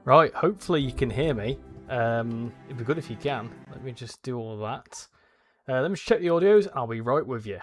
Right, hopefully you can hear me. It'd be good if you can. Let me just do all that. Let me just check the audios. I'll be right with you.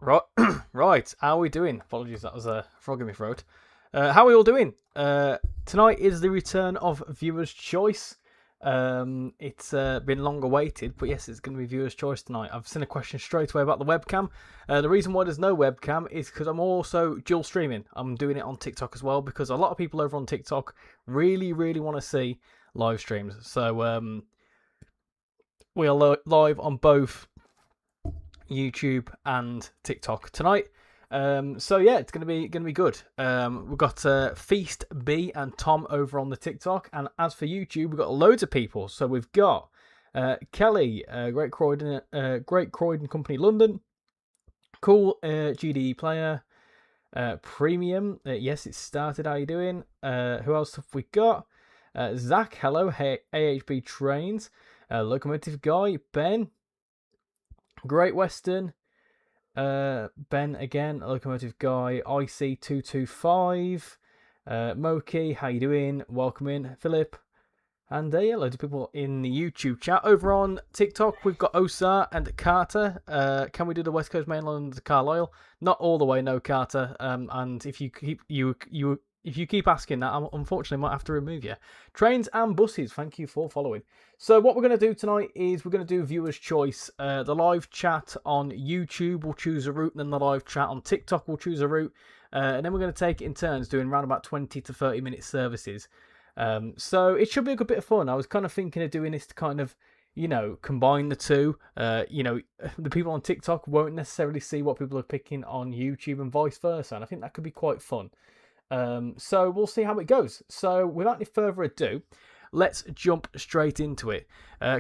Right, right. How are we doing? Apologies, that was a frog in my throat. How are we all doing? Tonight is the return of Viewer's Choice. It's been long awaited, but yes, it's going to be Viewer's Choice tonight. I've seen a question straight away about the webcam. The reason why there's no webcam is because I'm also dual streaming. I'm doing it on TikTok as well because a lot of people over on TikTok really, really want to see live streams. So we are live on both YouTube and TikTok tonight. So yeah, it's gonna be good. We've got Feast B and Tom over on the TikTok, and as for YouTube, we've got loads of people. So we've got Kelly, Great Croydon Company London, Cool GDE Player, Premium. Yes, it started. How you doing? Who else have we got? Zach, hello. Hey, AHB Trains. Locomotive Guy, Ben. Great Western. Ben again, Locomotive Guy, IC225. Moki, how you doing? Welcome in. Philip. And yeah, loads of people in the YouTube chat. Over on TikTok, we've got Osar and Carter. Can we do the West Coast Mainland to Carlisle? Not all the way, no, Carter. And if you keep asking that, I unfortunately might have to remove you. Trains and buses, thank you for following. So what we're going to do tonight is we're going to do viewer's choice. The live chat on YouTube will choose a route, and then the live chat on TikTok will choose a route. And then we're going to take it in turns, doing around about 20 to 30 minute services. So it should be a good bit of fun. I was kind of thinking of doing this to kind of, combine the two. The people on TikTok won't necessarily see what people are picking on YouTube and vice versa. And I think that could be quite fun. So we'll see how it goes. So without any further ado, let's jump straight into it.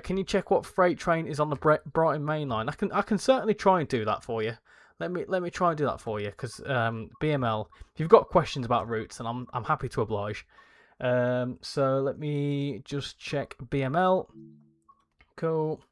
Can you check what freight train is on the Brighton Main Line? I can certainly try and do that for you. Let me try and do that for you, because BML, if you've got questions about routes, and I'm happy to oblige. So let me just check BML. Cool.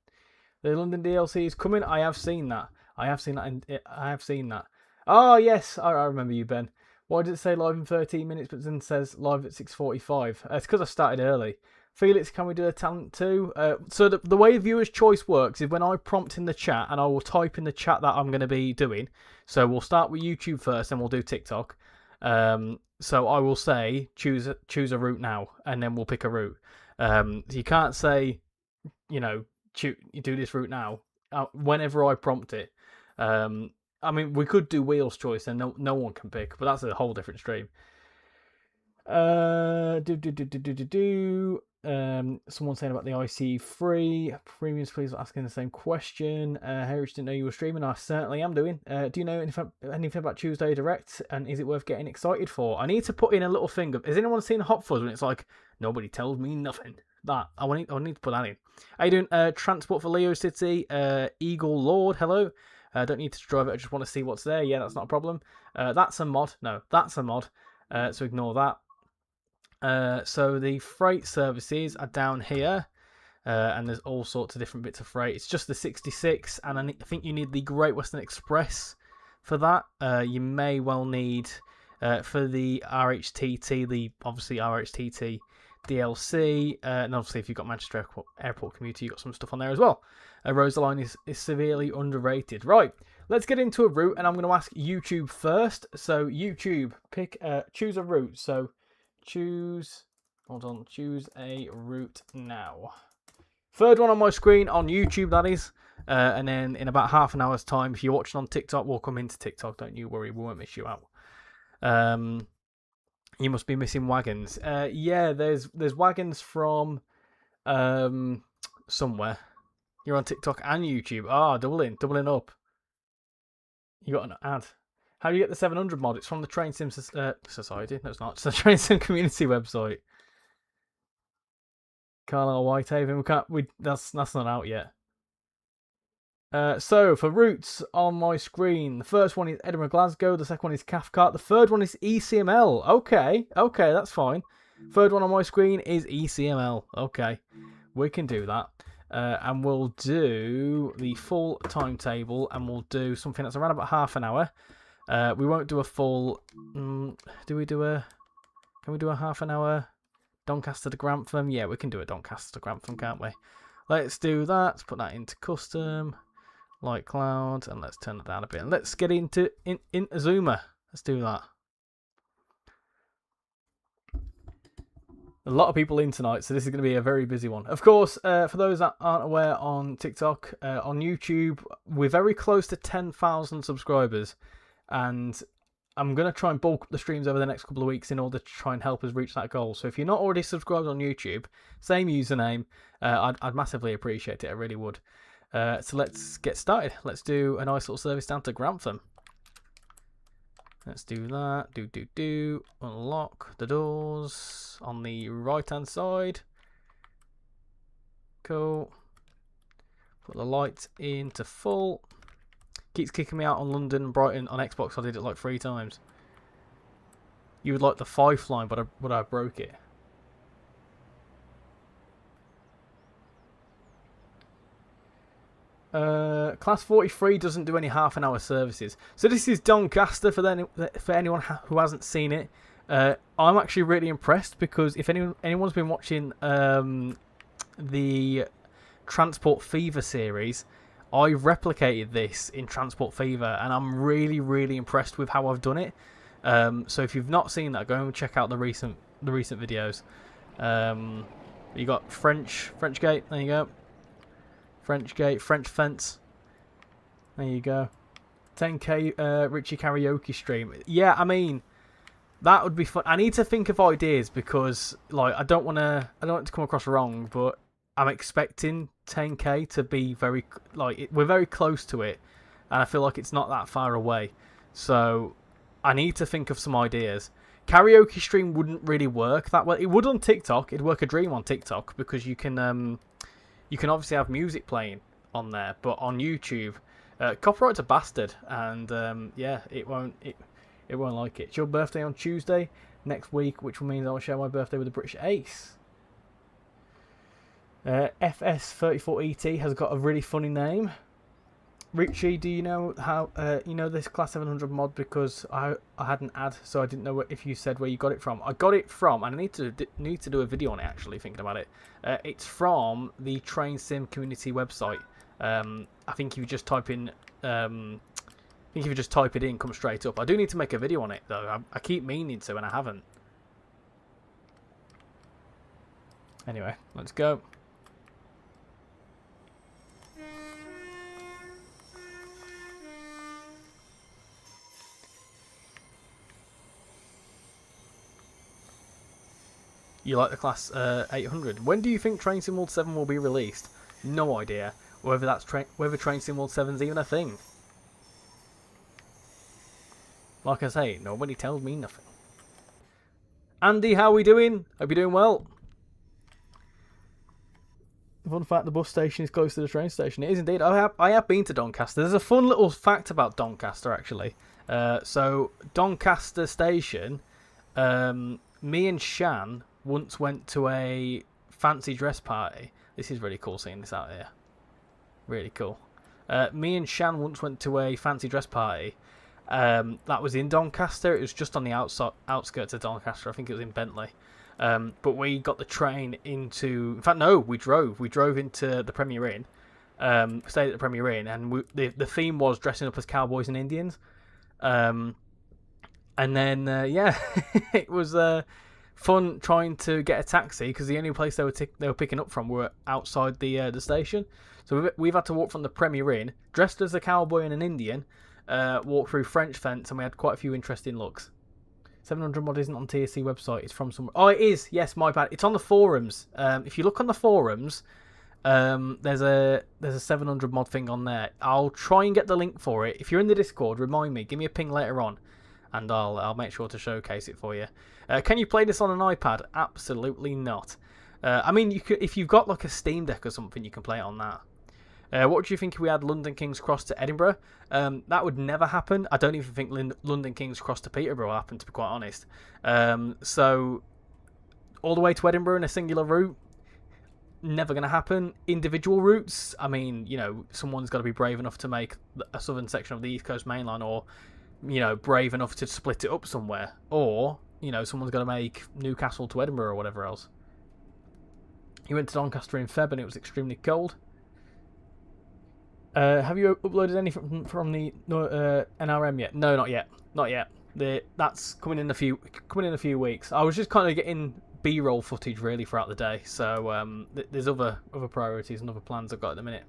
The London DLC is coming. I have seen that. I have seen that. Oh yes, I remember you, Ben. Why does it say live in 13 minutes, but then says live at 6:45? It's because I started early. Felix, can we do a talent too? So the way viewer's choice works is when I prompt in the chat, and I will type in the chat that I'm going to be doing. So we'll start with YouTube first, then we'll do TikTok. So I will say choose a route now, and then we'll pick a route. You can't say, you do this route now. Whenever I prompt it. I mean, we could do wheels choice, and no one can pick, but that's a whole different stream. Someone saying about the IC3 premiums, please, asking the same question. Harris didn't know you were streaming. I certainly am doing. Do you know anything about Tuesday Direct, and is it worth getting excited for? I need to put in a little thing of, has anyone seen Hot Fuzz when it's like nobody tells me nothing? That I need to put that in. How you doing? Transport for Leo City. Eagle Lord, hello. Don't need to drive it. I just want to see what's there. Yeah, that's not a problem. That's a mod. No, that's a mod. So ignore that. So the freight services are down here, and there's all sorts of different bits of freight. It's just the 66, and I think you need the Great Western Express for that. You may well need for the RHTT, the obviously RHTT DLC, and obviously if you've got Manchester Airport Commuter, you've got some stuff on there as well. Rosaline is severely underrated. Right, let's get into a route, and I'm going to ask YouTube first. So YouTube, choose a route. So choose a route now. Third one on my screen on YouTube, that is. And then in about half an hour's time, if you're watching on TikTok, we'll come into TikTok. Don't you worry, we won't miss you out. You must be missing wagons. Yeah, there's wagons from somewhere. You're on TikTok and YouTube. Doubling up. You got an ad. How do you get the 700 mod? It's from the Train Sim Society. No, it's not. It's the Train Sim community website. Carlisle Whitehaven. That's not out yet. So for routes on my screen, the first one is Edinburgh Glasgow. The second one is Cathcart. The third one is ECML. Okay, that's fine. Third one on my screen is ECML. Okay, we can do that. And we'll do the full timetable, and we'll do something that's around about half an hour. We won't do a full. Can we do a half an hour Doncaster to Grantham? Yeah, we can do a Doncaster to Grantham, can't we? Let's do that. Let's put that into custom, light cloud, and let's turn it down a bit. And let's get into Zoomer. Let's do that. A lot of people in tonight, so this is going to be a very busy one. Of course, for those that aren't aware, on TikTok, on YouTube, we're very close to 10,000 subscribers, and I'm going to try and bulk up the streams over the next couple of weeks in order to try and help us reach that goal. So if you're not already subscribed on YouTube, same username, I'd massively appreciate it. I really would. So let's get started. Let's do a nice little service down to Grantham. Let's do that. Unlock the doors on the right hand side. Cool. Put the lights into full. Keeps kicking me out on London and Brighton on Xbox. I did it like 3 times. You would like the Fife line, but I broke it. Class 43 doesn't do any half-an-hour services. So this is Doncaster for anyone who hasn't seen it. I'm actually really impressed because if anyone's been watching the Transport Fever series, I replicated this in Transport Fever, and I'm really, really impressed with how I've done it. So if you've not seen that, go and check out the recent videos. You got French Gate. There you go. French Gate, French Fence. There you go. 10k Richie karaoke stream. Yeah, I mean, that would be fun. I need to think of ideas because, like, I don't want it to come across wrong, but I'm expecting 10k to be very, like, we're very close to it, and I feel like it's not that far away. So I need to think of some ideas. Karaoke stream wouldn't really work that well. It would on TikTok. It'd work a dream on TikTok because you can obviously have music playing on there, but on YouTube, copyright's a bastard, and yeah, it won't like it. It's your birthday on Tuesday next week, which will mean I'll share my birthday with the British Ace. FS34ET has got a really funny name. Richie, do you know how you know this Class 700 mod? Because I had an ad, so I didn't know if you said where you got it from. I got it from, and I need to do a video on it actually. Thinking about it, it's from the Train Sim community website. I think if you just type in, it in, come straight up. I do need to make a video on it though. I keep meaning to, and I haven't. Anyway, let's go. You like the Class 800. When do you think Train Sim World 7 will be released? No idea. Whether Train Sim World 7 is even a thing. Like I say, nobody tells me nothing. Andy, how are we doing? Hope you're doing well. Fun fact, the bus station is close to the train station. It is indeed. I have been to Doncaster. There's a fun little fact about Doncaster, actually. So, Doncaster Station, me and Shan once went to a fancy dress party. This is really cool seeing this out here. Really cool. Me and Shan once went to a fancy dress party. That was in Doncaster. It was just on the outskirts of Doncaster. I think it was in Bentley. But we got the train into... In fact, no, we drove. We drove into the Premier Inn. Stayed at the Premier Inn. And the theme was dressing up as cowboys and Indians. And then, yeah, it was... fun trying to get a taxi because the only place they were picking up from were outside the station. So we've had to walk from the Premier Inn, dressed as a cowboy and an Indian, walk through French Fence, and we had quite a few interesting looks. 700 mod isn't on TSC website. It's from somewhere. Oh, it is. Yes, my bad. It's on the forums. If you look on the forums, there's a 700 mod thing on there. I'll try and get the link for it. If you're in the Discord, remind me. Give me a ping later on, and I'll make sure to showcase it for you. Can you play this on an iPad? Absolutely not. I mean, you could, if you've got like a Steam Deck or something, you can play it on that. What do you think if we had London King's Cross to Edinburgh? That would never happen. I don't even think London King's Cross to Peterborough will happen, to be quite honest. So, all the way to Edinburgh in a singular route, never going to happen. Individual routes, I mean, you know, someone's got to be brave enough to make a southern section of the East Coast Main Line, or, you know, brave enough to split it up somewhere. Or, you know, someone's got to make Newcastle to Edinburgh or whatever else. He went to Doncaster in Feb and it was extremely cold. Have you uploaded anything from the NRM yet? No, not yet. Not yet. That's coming in a few weeks. I was just kind of getting B-roll footage really throughout the day. So there's other priorities and other plans I've got at the minute.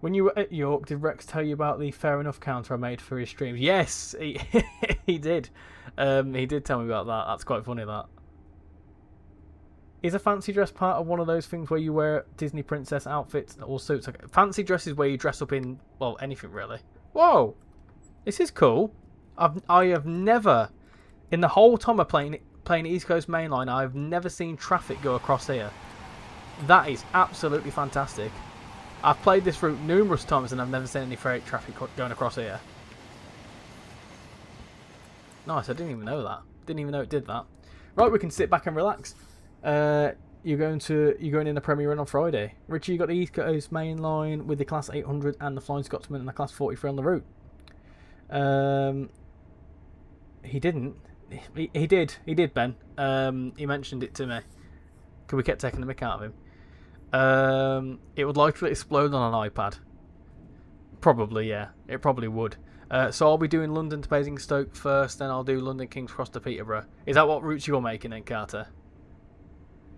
When you were at York, did Rex tell you about the fair enough counter I made for his streams? Yes, he did. He did tell me about that. That's quite funny, that. Is a fancy dress part of one of those things where you wear Disney princess outfits or suits? Fancy dress is where you dress up in, well, anything really. Whoa! This is cool. I have never, in the whole time of playing East Coast Mainline, I've never seen traffic go across here. That is absolutely fantastic. I've played this route numerous times and I've never seen any freight traffic going across here. Nice, I didn't even know that. Didn't even know it did that. Right, we can sit back and relax. you're going in the Premier Run on Friday. Richie, you got the East Coast Main Line with the Class 800 and the Flying Scotsman and the Class 43 on the route. He didn't. He did. He did, Ben. He mentioned it to me. Because we kept taking the mick out of him. It would likely explode on an iPad. Probably, yeah. It probably would. So I'll be doing London to Basingstoke first, then I'll do London King's Cross to Peterborough. Is that what routes you're making then, Carter?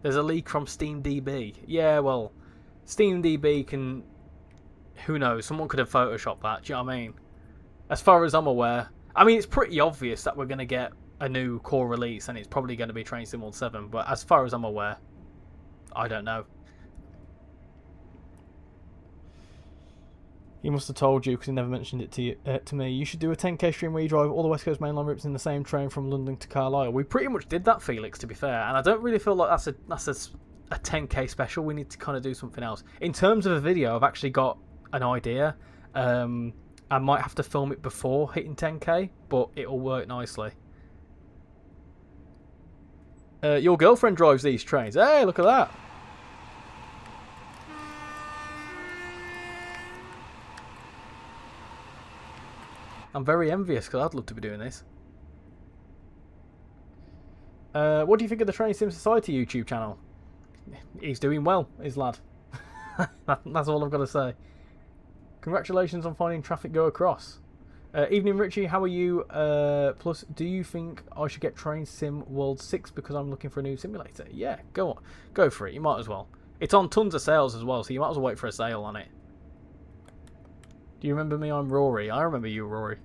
There's a leak from SteamDB. Yeah, well, SteamDB can... Who knows? Someone could have photoshopped that, do you know what I mean? As far as I'm aware... I mean, it's pretty obvious that we're going to get a new core release, and it's probably going to be Train Sim World 7, but as far as I'm aware, I don't know. He must have told you because he never mentioned it to me. You should do a 10k stream where you drive all the West Coast mainline routes in the same train from London to Carlisle. We pretty much did that, Felix, to be fair, and I don't really feel like that's a 10k special. We need to kind of do something else. In terms of a video, I've actually got an idea. I might have to film it before hitting 10k, but it'll work nicely. Your girlfriend drives these trains. Hey, look at that. I'm very envious because I'd love to be doing this. What do you think of the Train Sim Society YouTube channel? He's doing well, his lad. That's all I've got to say. Congratulations on finding traffic go across. Evening, Richie. How are you? Plus, do you think I should get Train Sim World 6 because I'm looking for a new simulator? Yeah, go on. Go for it. You might as well. It's on tons of sales as well, so you might as well wait for a sale on it. Do you remember me? I'm Rory. I remember you, Rory. Do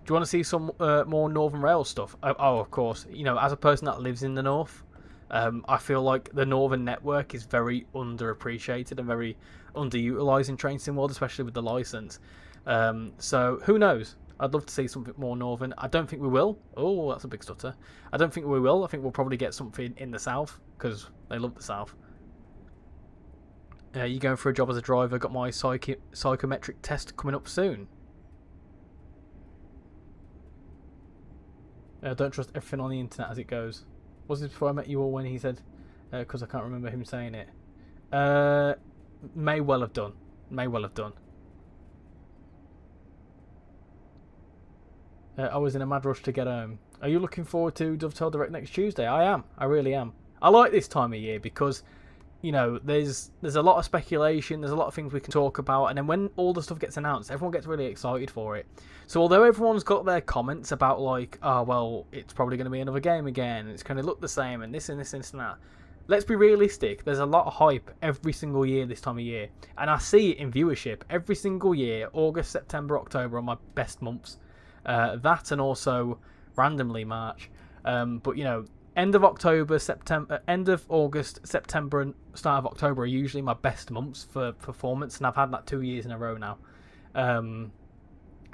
you want to see some more Northern Rail stuff? Oh, of course. You know, as a person that lives in the north, I feel like the Northern network is very underappreciated and very underutilised in Train Sim World, especially with the licence. So, who knows? I'd love to see something more Northern. I don't think we will. Oh, that's a big stutter. I don't think we will. I think we'll probably get something in the south, because they love the south. You going for a job as a driver? Got my psychometric test coming up soon. Don't trust everything on the internet as it goes. Was this before I met you or when he said? Because I can't remember him saying it. May well have done. May well have done. I was in a mad rush to get home. Are you looking forward to Dovetail Direct next Tuesday? I am. I really am. I like this time of year because, you know, there's a lot of speculation, there's a lot of things we can talk about, and then when all the stuff gets announced, everyone gets really excited for it. So although everyone's got their comments about like, oh well, it's probably going to be another game again, it's going to look the same, and this and this and this and that. Let's be realistic, there's a lot of hype every single year this time of year, and I see it in viewership every single year. August, September, October are my best months. That and also randomly March. But you know, end of October, September, end of August, September, and start of October are usually my best months for performance, and I've had that 2 years in a row now.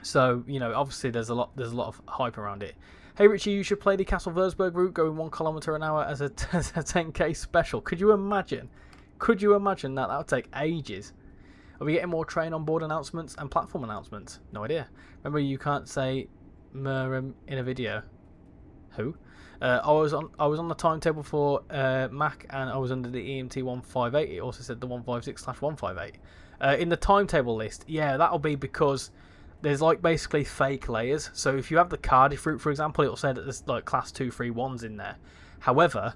So you know, obviously there's a lot of hype around it. Hey Richie, you should play the Castle Würzburg route going 1 kilometre an hour as a 10k special. Could you imagine? Could you imagine that? That would take ages. Are we getting more train on board announcements and platform announcements? No idea. Remember, you can't say Merem in a video. Who? I was on the timetable for Mac, and I was under the EMT 158. It also said the 156/158. In the timetable list, yeah, that'll be because there's like basically fake layers. So if you have the Cardiff route, for example, it'll say that there's like class 2, 3, 1s in there. However,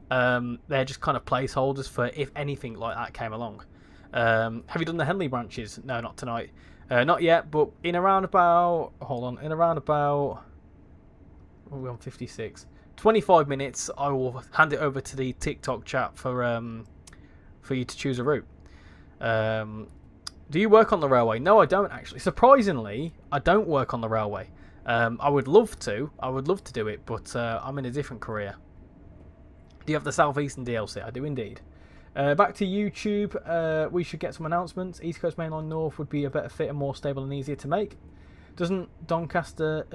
they're just kind of placeholders for if anything like that came along. Have you done the Henley branches? No, not tonight. Not yet, but in around about... Hold on. In around about... Oh, we're on 56. 25 minutes, I will hand it over to the TikTok chat for you to choose a route. Do you work on the railway? No, I don't actually. Surprisingly, I don't work on the railway. I would love to. I would love to do it, but I'm in a different career. Do you have the Southeastern DLC? I do indeed. Back to YouTube, we should get some announcements. East Coast Mainline North would be a better fit and more stable and easier to make. Doesn't Doncaster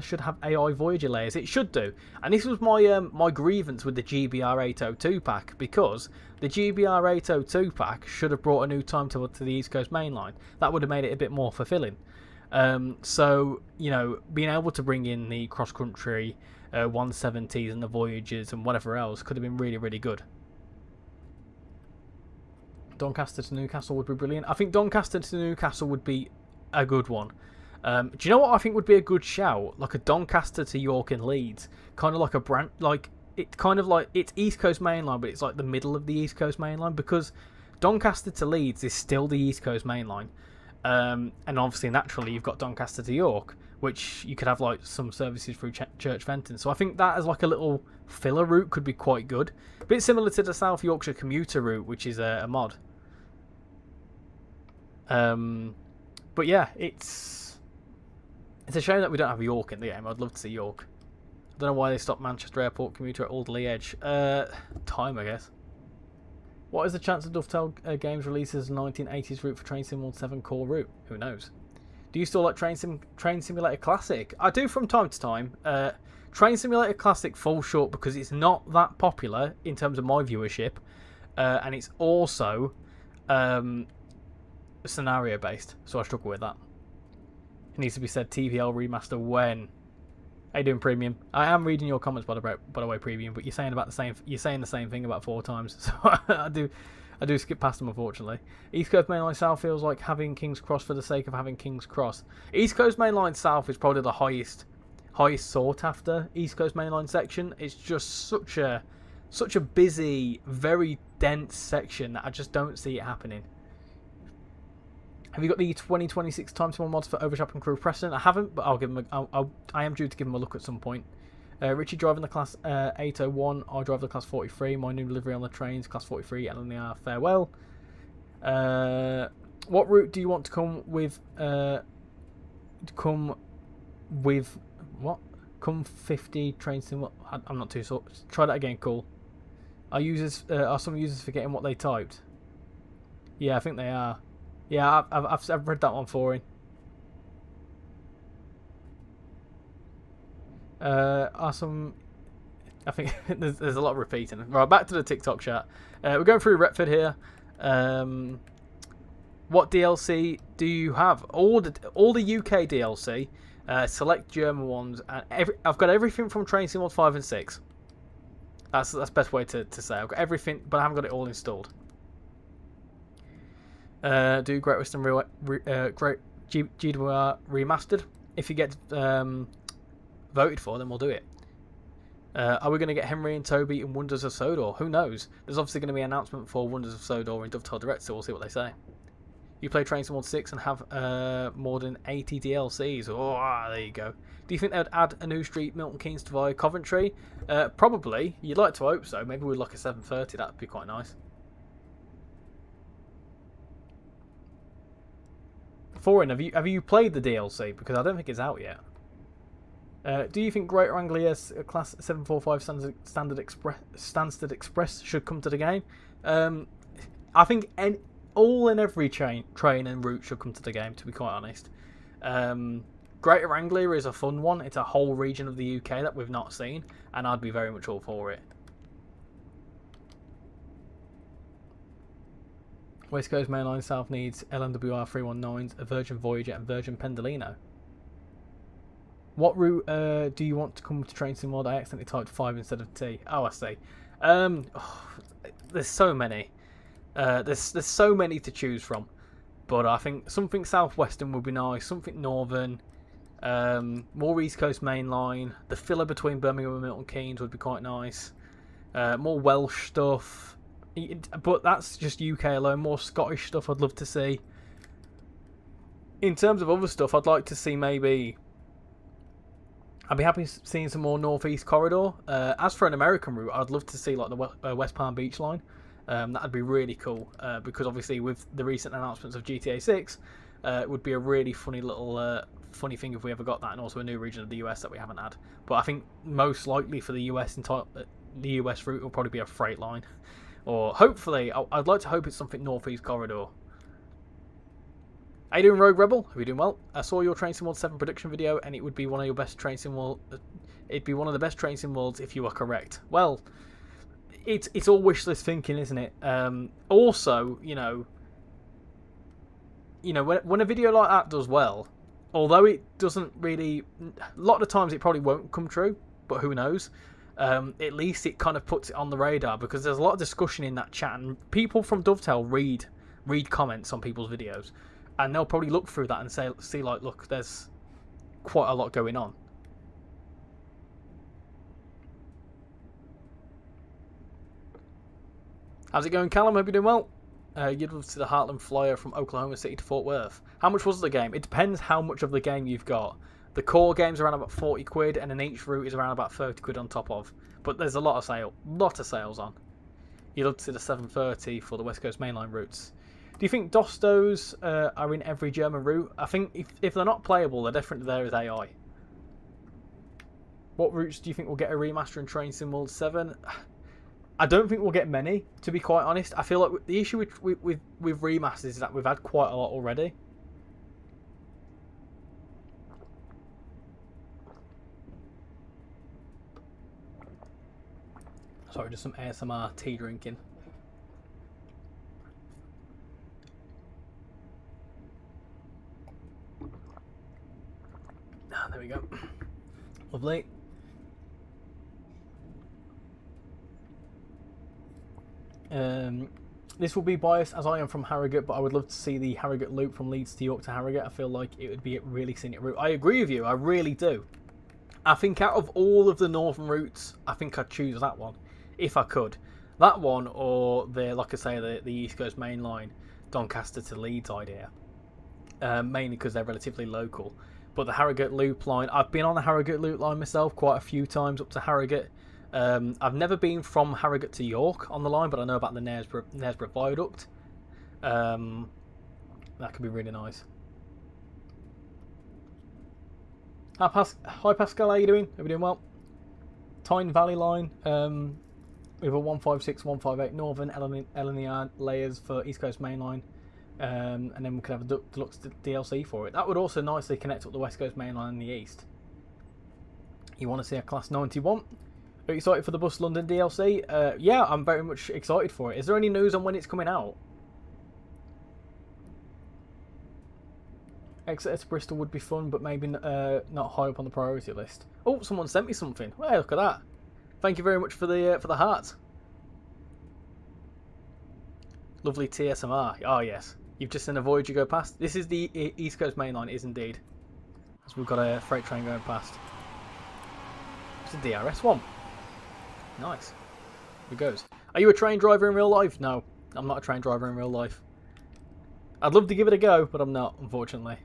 should have AI Voyager layers? It should do. And this was my my grievance with the GBR 802 pack, because the GBR 802 pack should have brought a new timetable to the East Coast Mainline. That would have made it a bit more fulfilling. So, you know, being able to bring in the cross-country 170s and the Voyagers and whatever else could have been really, really good. Doncaster to Newcastle would be brilliant. I think Doncaster to Newcastle would be a good one. Do you know what I think would be a good shout? Like a Doncaster to York and Leeds, kind of like a brand, like it's East Coast Main Line, but it's like the middle of the East Coast Main Line, because Doncaster to Leeds is still the East Coast Main Line, and obviously naturally you've got Doncaster to York, which you could have like some services through Church Fenton. So I think that as like a little filler route could be quite good, a bit similar to the South Yorkshire commuter route, which is a mod. But yeah, it's a shame that we don't have York in the game. I'd love to see York. I don't know why they stopped Manchester Airport commuter at Alderley Edge. Time, I guess. What is the chance of Dovetail Games releases a 1980s route for Train Sim World 7 core route? Who knows? Do you still like Train Simulator Classic? I do from time to time. Train Simulator Classic falls short because it's not that popular in terms of my viewership, and it's also scenario based, so I struggle with that. It needs to be said. TVL remaster when? How you doing, Premium? I am reading your comments by the way, Premium, but you're saying the same thing about 4 times, so I do skip past them, unfortunately. East Coast Main Line South feels like having King's Cross for the sake of having King's Cross. East Coast Main Line South is probably the highest sought after East Coast Main Line section. It's just such a busy, very dense section that I just don't see it happening. Have you got the 2026 Time Simon mods for Overshop and Crew Preston? I haven't, but I'll give them. I am due to give them a look at some point. Richie driving the class 801. I drive the class 43. My new delivery on the trains, class 43. LNR farewell. What route do you want to come with? Come 50 train sim. I'm not too sure. Try that again. Cool. Are some users forgetting what they typed? Yeah, I think they are. Yeah, I've read that one for him. I think there's a lot of repeating. Right, back to the TikTok chat. We're going through Retford here. What DLC do you have? All the UK DLC. Select German ones, and I've got everything from Train Sim World 5 and 6. That's the best way to say. I've got everything, but I haven't got it all installed. Do Great Western Great GWR remastered. If you get voted for, then we'll do it. Are we going to get Henry and Toby in Wonders of Sodor? Who knows? There's obviously going to be an announcement for Wonders of Sodor in Dovetail Direct, so we'll see what they say. You play Train Sim World 6 and have more than 80 DLCs. Oh, there you go. Do you think they would add a new street, Milton Keynes to via Coventry? Probably. You'd like to hope so. Maybe with like a 730, that'd be quite nice. Foreign, have you played the DLC? Because I don't think it's out yet. Do you think Greater Anglia Class 745 Stansted Express should come to the game? I think all and every train and route should come to the game, to be quite honest. Greater Anglia is a fun one. It's a whole region of the UK that we've not seen, and I'd be very much all for it. West Coast Mainline South needs LNWR 319s, a Virgin Voyager and Virgin Pendolino. What route do you want to come to Train Sim World? I accidentally typed 5 instead of T. Oh, I see. There's so many. There's so many to choose from. But I think something southwestern would be nice. Something northern. More East Coast Mainline. The filler between Birmingham and Milton Keynes would be quite nice. More Welsh stuff. But that's just UK alone. More Scottish stuff I'd love to see. In terms of other stuff, I'd like to see maybe... I'd be happy seeing some more Northeast Corridor. As for an American route, I'd love to see like the West Palm Beach line. That'd be really cool because obviously with the recent announcements of GTA 6, it would be a really funny little funny thing if we ever got that, and also a new region of the US that we haven't had. But I think most likely for the US route will probably be a freight line. Or hopefully, I'd like to hope it's something Northeast Corridor. How you doing, Rogue Rebel? Are you doing well? I saw your Train Sim World 7 prediction video, and it would be one of your best Train Sim World. It'd be one of the best Train Sim Worlds if you are correct. Well, it's all wish list thinking, isn't it? Also, you know, when a video like that does well, although it doesn't really, a lot of the times it probably won't come true, but who knows? at least it kind of puts it on the radar, because there's a lot of discussion in that chat, and people from Dovetail read comments on people's videos, and they'll probably look through that and see like, look, there's quite a lot going on. How's it going, Callum? Hope you're doing well. You'd love to see the Heartland Flyer from Oklahoma City to Fort Worth. How much was the game? It depends how much of the game you've got. The core game's around about 40 quid, and then each route is around about 30 quid on top of. But there's a lot of sales on. You'd love to see the 730 for the West Coast mainline routes. Do you think Dostos are in every German route? I think if they're not playable, they're definitely there as AI. What routes do you think will get a remaster in Train Sim World 7? I don't think we'll get many, to be quite honest. I feel like the issue with remasters is that we've had quite a lot already. Sorry, just some ASMR tea drinking. Ah, there we go. Lovely. This will be biased as I am from Harrogate, but I would love to see the Harrogate loop from Leeds to York to Harrogate. I feel like it would be a really scenic route. I agree with you, I really do. I think out of all of the northern routes, I think I'd choose that one, if I could. That one, or the, like I say, the East Coast Main Line, Doncaster to Leeds idea. Mainly because they're relatively local. But the Harrogate loop line, I've been on the Harrogate loop line myself quite a few times up to Harrogate. I've never been from Harrogate to York on the line, but I know about the Knaresborough Viaduct. That could be really nice. Hi Pascal, how you doing? Are we doing well? Tyne Valley line, we have a 156, 158 Northern, LNER layers for East Coast Main Line. And then we could have a deluxe DLC for it. That would also nicely connect up the West Coast Main Line in the east. You want to see a Class 91? Are you excited for the Bus London DLC? Yeah, I'm very much excited for it. Is there any news on when it's coming out? Exeter to Bristol would be fun, but maybe not high up on the priority list. Oh, someone sent me something. Hey, look at that. Thank you very much for the heart. Lovely TSMR. Oh, yes. You've just seen a Voyager go past. This is the East Coast Main Line, is indeed. So we've got a freight train going past. It's a DRS one. Nice. Here it goes. Are you a train driver in real life? No, I'm not a train driver in real life. I'd love to give it a go, but I'm not, unfortunately.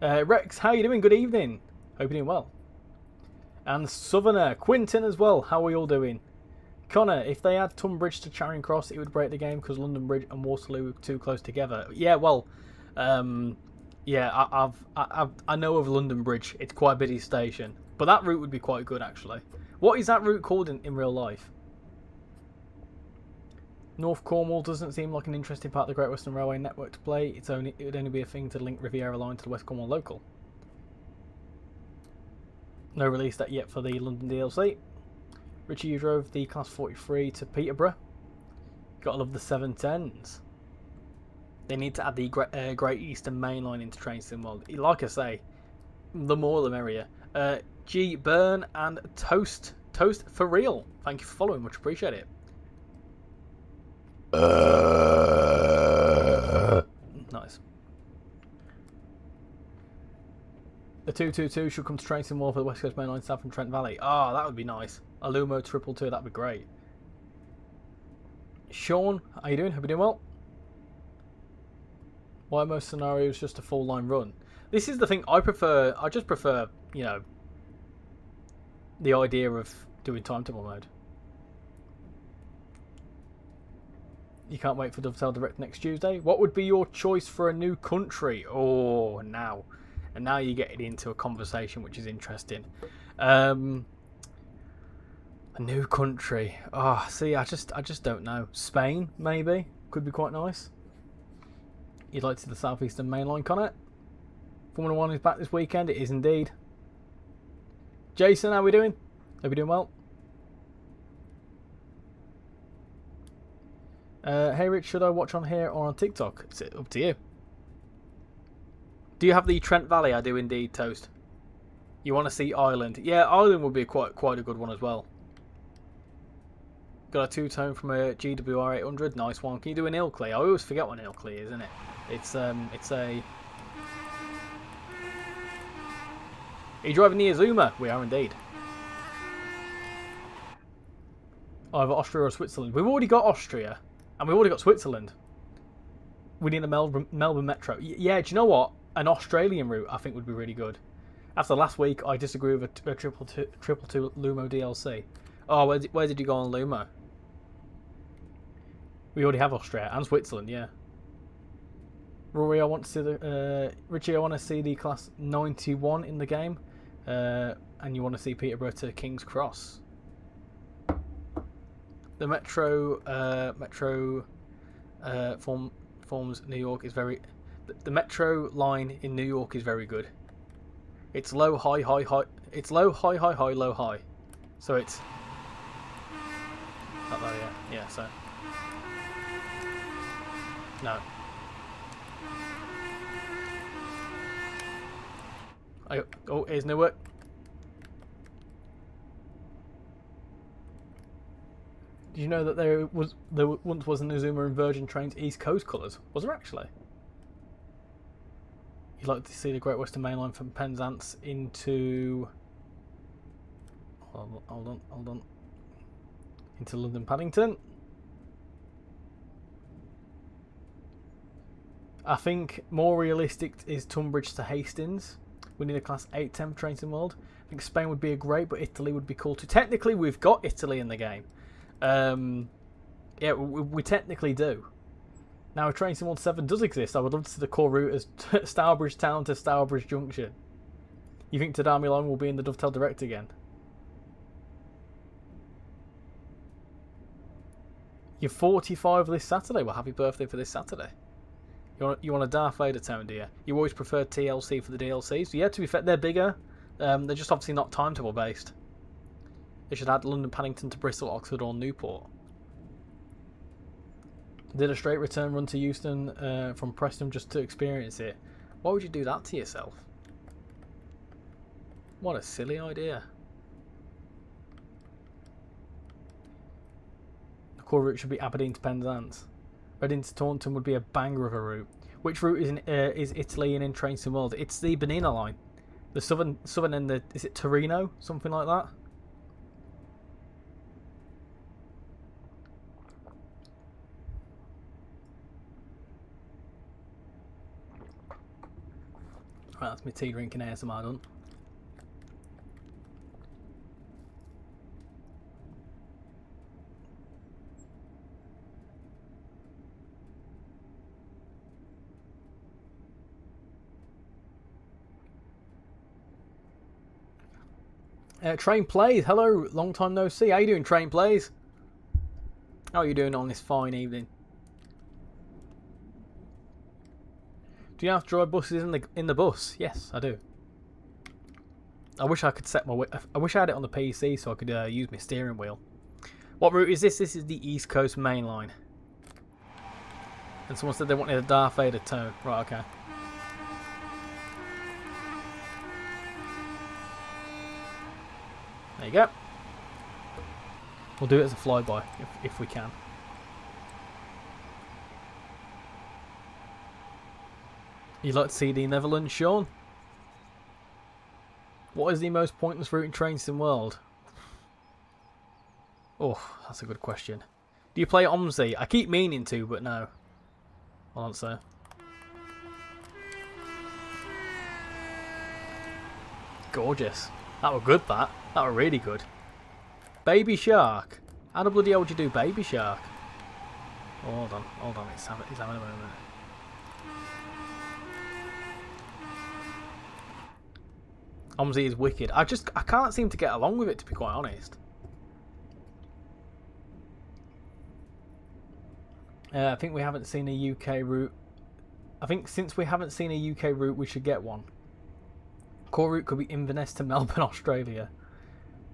Rex, how are you doing? Good evening. Hope you're doing well. And Southerner, Quinton as well. How are we all doing? Connor, if they add Tunbridge to Charing Cross, it would break the game because London Bridge and Waterloo are too close together. Yeah, well, yeah, I know of London Bridge. It's quite a busy station, but that route would be quite good actually. What is that route called in real life? North Cornwall doesn't seem like an interesting part of the Great Western Railway network to play. It would only be a thing to link Riviera Line to the West Cornwall local. No release date yet for the London DLC. Richie, you drove the Class 43 to Peterborough. Gotta love the 710s. They need to add the Great Eastern Main Line into Train Sim World. Like I say, the more the merrier. G Burn and Toast for real. Thank you for following, much appreciate it. Nice. The 222 should come to Train Sim World for the West Coast Main Line south from Trent Valley. Oh, that would be nice. A Lumo 222, that'd be great. Sean, how you doing? Hope you're doing well. Why most scenarios just a full line run? This is the thing I prefer. I just prefer, you know, the idea of doing timetable mode. You can't wait for Dovetail Direct next Tuesday. What would be your choice for a new country? Oh, now. And now you're getting into a conversation which is interesting. A new country. Oh, see, I just don't know. Spain, maybe. Could be quite nice. You'd like to see the Southeastern Main Line, Connor? Formula 1 is back this weekend. It is indeed. Jason, how are we doing? Hope you're doing well. Hey Rich, should I watch on here or on TikTok? It's up to you. Do you have the Trent Valley? I do indeed, Toast. You want to see Ireland? Yeah, Ireland would be quite a good one as well. Got a two-tone from a GWR 800. Nice one. Can you do an Ilkley? I always forget what an Ilkley is, isn't it? It's a. Are you driving the Azuma? We are indeed. Either Austria or Switzerland. We've already got Austria, and we've already got Switzerland. We need a Melbourne Metro. Yeah, do you know what? An Australian route I think would be really good. After last week, I disagree with a triple two Lumo DLC. Oh, where did you go on Lumo? We already have Austria and Switzerland, yeah. Rory, I want to see the Richie. I want to see the class 91 in the game, and you want to see Peterborough to King's Cross. The Metro forms New York is very. The Metro line in New York is very good. It's low, high, high, high. It's low, high, high, high, low, high. So it's. Not low, yeah. Yeah, so. No. Oh, here's Newark. Did you know that there once was an Azuma and Virgin Trains East Coast colours? Was there actually? You'd like to see the Great Western Main Line from Penzance into... Hold on. Into London Paddington. I think more realistic is Tunbridge to Hastings. We need a class 810 for Trains in the World. I think Spain would be a great, but Italy would be cool too. Technically, we've got Italy in the game. Yeah, we technically do. Now, if Trains in World 7 does exist, I would love to see the core route as Stourbridge Town to Stourbridge Junction. You think Tadami Long will be in the Dovetail Direct again? You're 45 this Saturday. Well, happy birthday for this Saturday. You want a Darth Vader tone, do you? You always prefer TLC for the DLCs? Yeah, to be fair, they're bigger. They're just obviously not timetable based. They should add London Paddington to Bristol, Oxford or Newport. Did a straight return run to Euston from Preston just to experience it. Why would you do that to yourself? What a silly idea. The core route should be Aberdeen to Penzance. Reading to Taunton would be a banger of a route. Which route is Italy and in Trains in the World? It's the Bernina line. The southern end, is it Torino? Something like that? Right, that's my tea drinking ASMR done. Train Plays, hello, long time no see. How you doing, Train Plays? How are you doing on this fine evening? Do you have to drive buses in the bus? Yes, I do. I wish I could set my. I wish I had it on the PC so I could use my steering wheel. What route is this? This is the East Coast Main Line. And someone said they wanted a Darth Vader tone. Right, okay. There you go. We'll do it as a flyby if we can. You'd like to see the Netherlands, Sean? What is the most pointless route in Trains in the World? Oh, that's a good question. Do you play OMSI? I keep meaning to, but no. I'll answer. Gorgeous. That were good, that. That were really good. Baby Shark. How the bloody hell would you do Baby Shark? Oh, hold on. He's having a moment. OMSI is wicked. I can't seem to get along with it, to be quite honest. I think we haven't seen a UK route. I think since we haven't seen a UK route, we should get one. Core route could be Inverness to Melbourne, Australia.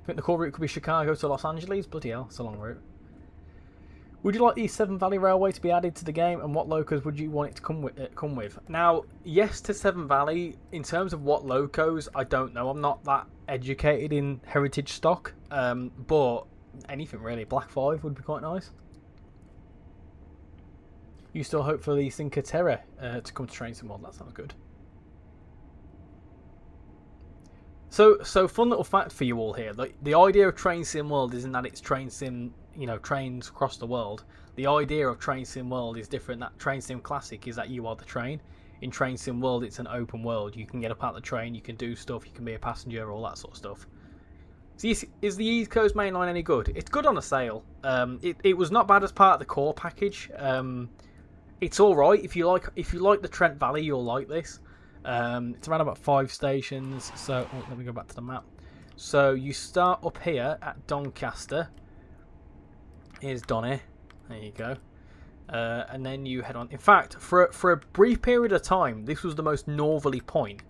I think the core route could be Chicago to Los Angeles. Bloody hell, it's a long route. Would you like the Severn Valley Railway to be added to the game, and what locos would you want it to come with? Now, yes to Severn Valley. In terms of what locos, I don't know. I'm not that educated in heritage stock, but anything really. Black 5 would be quite nice. You still hope for the Cinque Terre to come to Train Sim World? That sounds good. So fun little fact for you all here. The idea of Train Sim World isn't that it's Train Sim, trains across the world. The idea of Train Sim World is different. That Train Sim Classic is that you are the train. In Train Sim World, it's an open world. You can get up out the train, you can do stuff, you can be a passenger, all that sort of stuff. So is the East Coast Main Line any good? It's good on a sail. It was not bad as part of the core package. It's all right if you like the Trent Valley, you'll like this. It's around about 5 stations. So let me go back to the map. So you start up here at Doncaster. Here's Donny. There you go. And then you head on. In fact, for a brief period of time, this was the most northerly point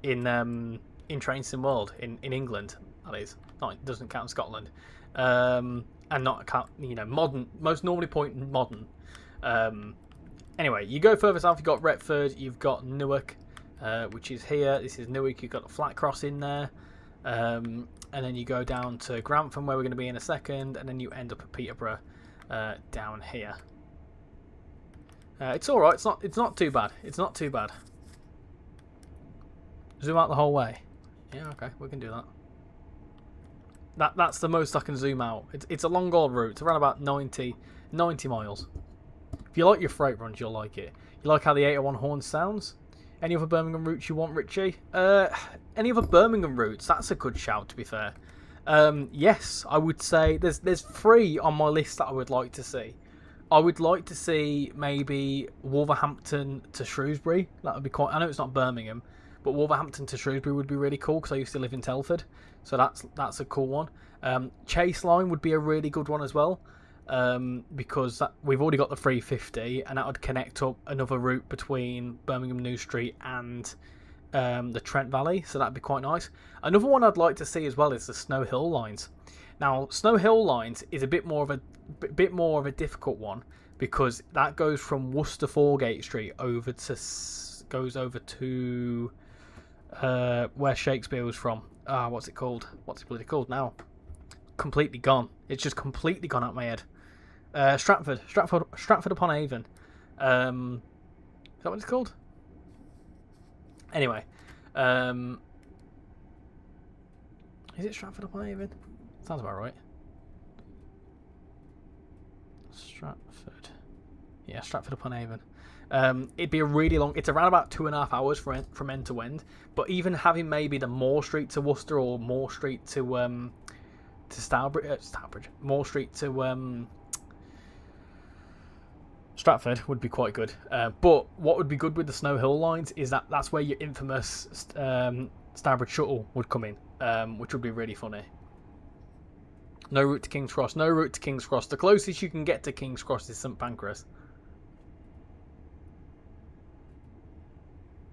in Train Sim World in England. That is, it doesn't count Scotland, and not count modern, most northerly point in modern. Anyway, you go further south. You've got Retford. You've got Newark. Which is here. This is Newark. You've got the flat cross in there, and then you go down to Grantham, where we're going to be in a second, and then you end up at Peterborough down here. It's all right. It's not too bad. It's not too bad. Zoom out the whole way. Yeah, okay, we can do that. That's the most I can zoom out. It's a long old route. It's around about 90 miles. If you like your freight runs, you'll like it. You like how the 801 horn sounds? Any other Birmingham routes you want, Richie? Any other Birmingham routes? That's a good shout, to be fair. Yes, I would say there's 3 on my list that I would like to see. I would like to see maybe Wolverhampton to Shrewsbury. That would be quite. I know it's not Birmingham, but Wolverhampton to Shrewsbury would be really cool because I used to live in Telford, so that's a cool one. Chase Line would be a really good one as well. Because we've already got the 350, and that would connect up another route between Birmingham New Street and the Trent Valley, so that'd be quite nice. Another one I'd like to see as well is the Snow Hill lines. Now, Snow Hill lines is a bit more of a difficult one because that goes from Worcester Foregate Street goes over to where Shakespeare was from. What's it called? What's it bloody called now? Completely gone. It's just completely gone out my head. Stratford upon Avon. Is that what it's called? Anyway, is it Stratford upon Avon? Sounds about right. Stratford. Yeah, Stratford upon Avon. It'd be a really long. It's around about 2.5 hours from end to end. But even having maybe the Moore Street to Worcester or Moore Street to Stourbridge, Moore Street to Stratford would be quite good. But what would be good with the Snow Hill lines is that's where your infamous Stourbridge shuttle would come in, which would be really funny. No route to King's Cross. No route to King's Cross. The closest you can get to King's Cross is St Pancras.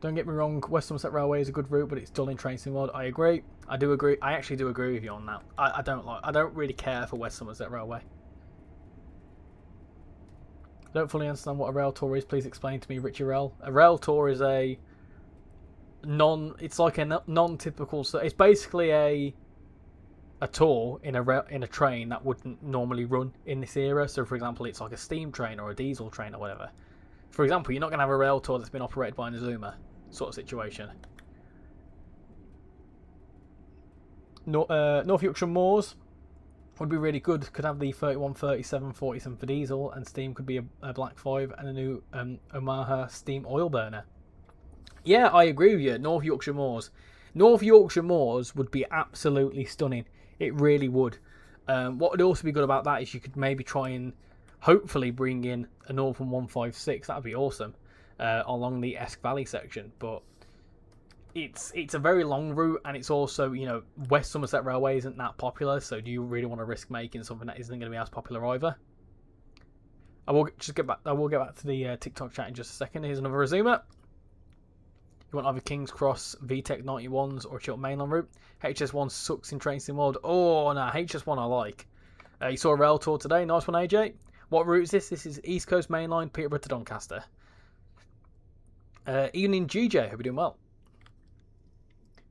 Don't get me wrong, West Somerset Railway is a good route, but it's dull in Train Sim World. I agree. I do agree. I actually do agree with you on that. I don't really care for West Somerset Railway. I don't fully understand what a rail tour is. Please explain to me, RichyRail. A rail tour is it's like a non-typical. So it's basically a tour in a train that wouldn't normally run in this era. So, for example, it's like a steam train or a diesel train or whatever. For example, you're not going to have a rail tour that's been operated by an Azuma sort of situation. North Yorkshire Moors would be really good. Could have the 31, 37, 47 for diesel, and steam could be a Black 5 and a new Omaha steam oil burner. Yeah, I agree with you. North Yorkshire Moors. North Yorkshire Moors would be absolutely stunning. It really would. What would also be good about that is you could maybe try and hopefully bring in a Northern 156. That would be awesome along the Esk Valley section. But it's a very long route, and it's also, West Somerset Railway isn't that popular. So do you really want to risk making something that isn't going to be as popular either? I will get back to the TikTok chat in just a second. Here's another resumer. You want either King's Cross, VTEC 91s, or Chiltern Mainline route. HS1 sucks in Train Sim World. Oh, no, HS1 I like. You saw a rail tour today. Nice one, AJ. What route is this? This is East Coast Main Line, Peterborough to Doncaster. Evening GJ, hope you're doing well.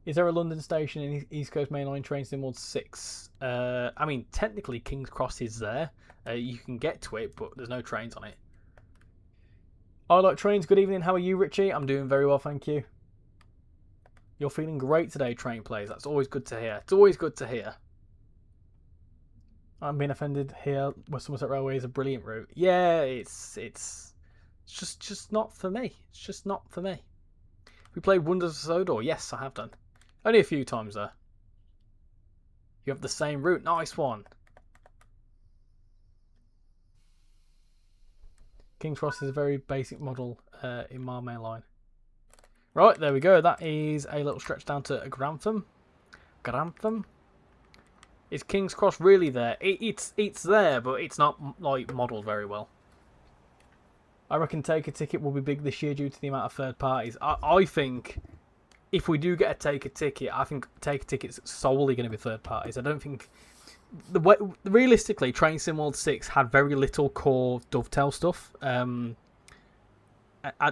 Is there a London station in East Coast Main Line train Sim World 6? I mean, technically King's Cross is there. You can get to it, but there's no trains on it. I like trains. Good evening. How are you, Richie? I'm doing very well, thank you. You're feeling great today, train plays. That's always good to hear. It's always good to hear. I'm being offended here. West Somerset Railway is a brilliant route. Yeah, it's just not for me. It's just not for me. We played Wonders of Sodor. Yes, I have done. Only a few times though. You have the same route. Nice one. King's Cross is a very basic model in my main line. Right, there we go. That is a little stretch down to Grantham. Grantham. Is King's Cross really there? It's there, but it's not like modelled very well. I reckon Take a Ticket will be big this year due to the amount of third parties. I think if we do get a Take a Ticket, I think Take a Ticket's solely going to be third parties. I don't think realistically, Train Sim World 6 had very little core Dovetail stuff.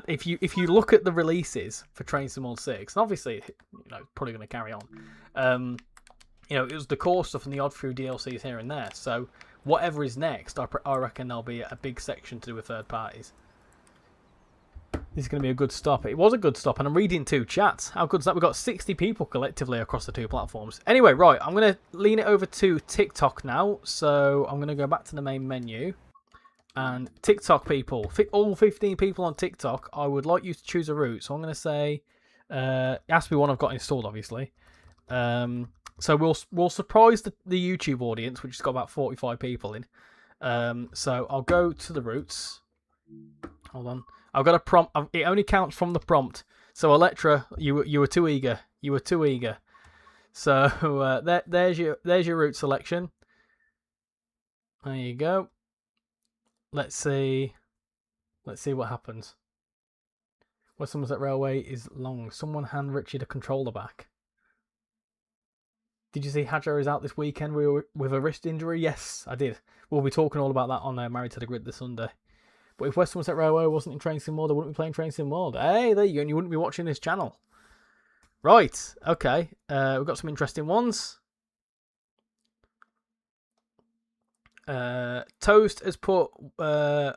If you look at the releases for Train Sim World 6, and obviously, you know, it's probably going to carry on. You know, it was the core stuff and the odd few DLCs here and there. So whatever is next, I reckon there'll be a big section to do with third parties. This is going to be a good stop. It was a good stop, and I'm reading two chats. How good is that? We've got 60 people collectively across the two platforms. Anyway, right, I'm going to lean it over to TikTok now. So I'm going to go back to the main menu. And TikTok people, all 15 people on TikTok, I would like you to choose a route. So I'm going to say, it has to be one I've got installed, obviously. So we'll surprise the YouTube audience, which has got about 45 people in. So I'll go to the routes. Hold on. I've got a prompt. It only counts from the prompt. So Electra, you were too eager. You were too eager. So there's your route selection. There you go. Let's see what happens. West Somerset Railway is long. Someone hand Richie the controller back. Did you see Hadjar is out this weekend with a wrist injury? Yes, I did. We'll be talking all about that on Married to the Grid this Sunday. But if West Somerset Railway wasn't in Train Sim World, I wouldn't be playing Train Sim World. Hey, there you go, and you wouldn't be watching this channel. Right, okay. We've got some interesting ones. Toast has put... I'm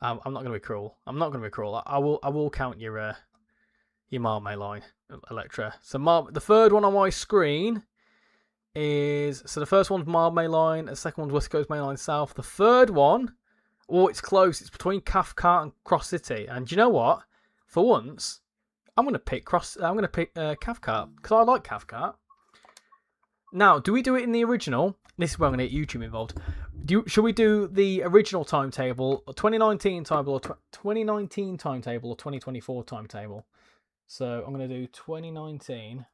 not going to be cruel. I'm not going to be cruel. I will count your Marmay line, Electra. So the third one on my screen is... So the first one's Marmay line. The second one's West Coast Main Line South. The third one... Oh, it's close. It's between Cathcart and Cross City. And do you know what? For once, I'm going to pick Cathcart because I like Cathcart. Now, do we do it in the original? This is where I'm going to get YouTube involved. Should we do the original timetable, 2019 timetable, or 2019 timetable, or 2024 timetable? So I'm going to do 2019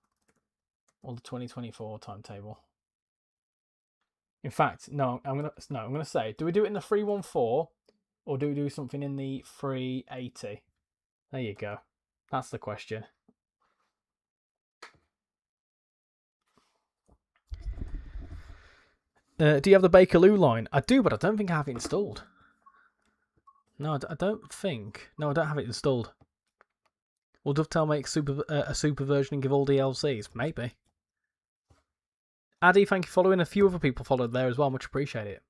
or the 2024 timetable. In fact, no, I'm gonna say, do we do it in the 314 or do we do something in the 380? There you go. That's the question. Do you have the Bakerloo line? I do, but I don't think I have it installed. No, I don't think. No, I don't have it installed. Will Dovetail make a super version and give all DLCs? Maybe. Addy, thank you for following. A few other people followed there as well. Much appreciate it.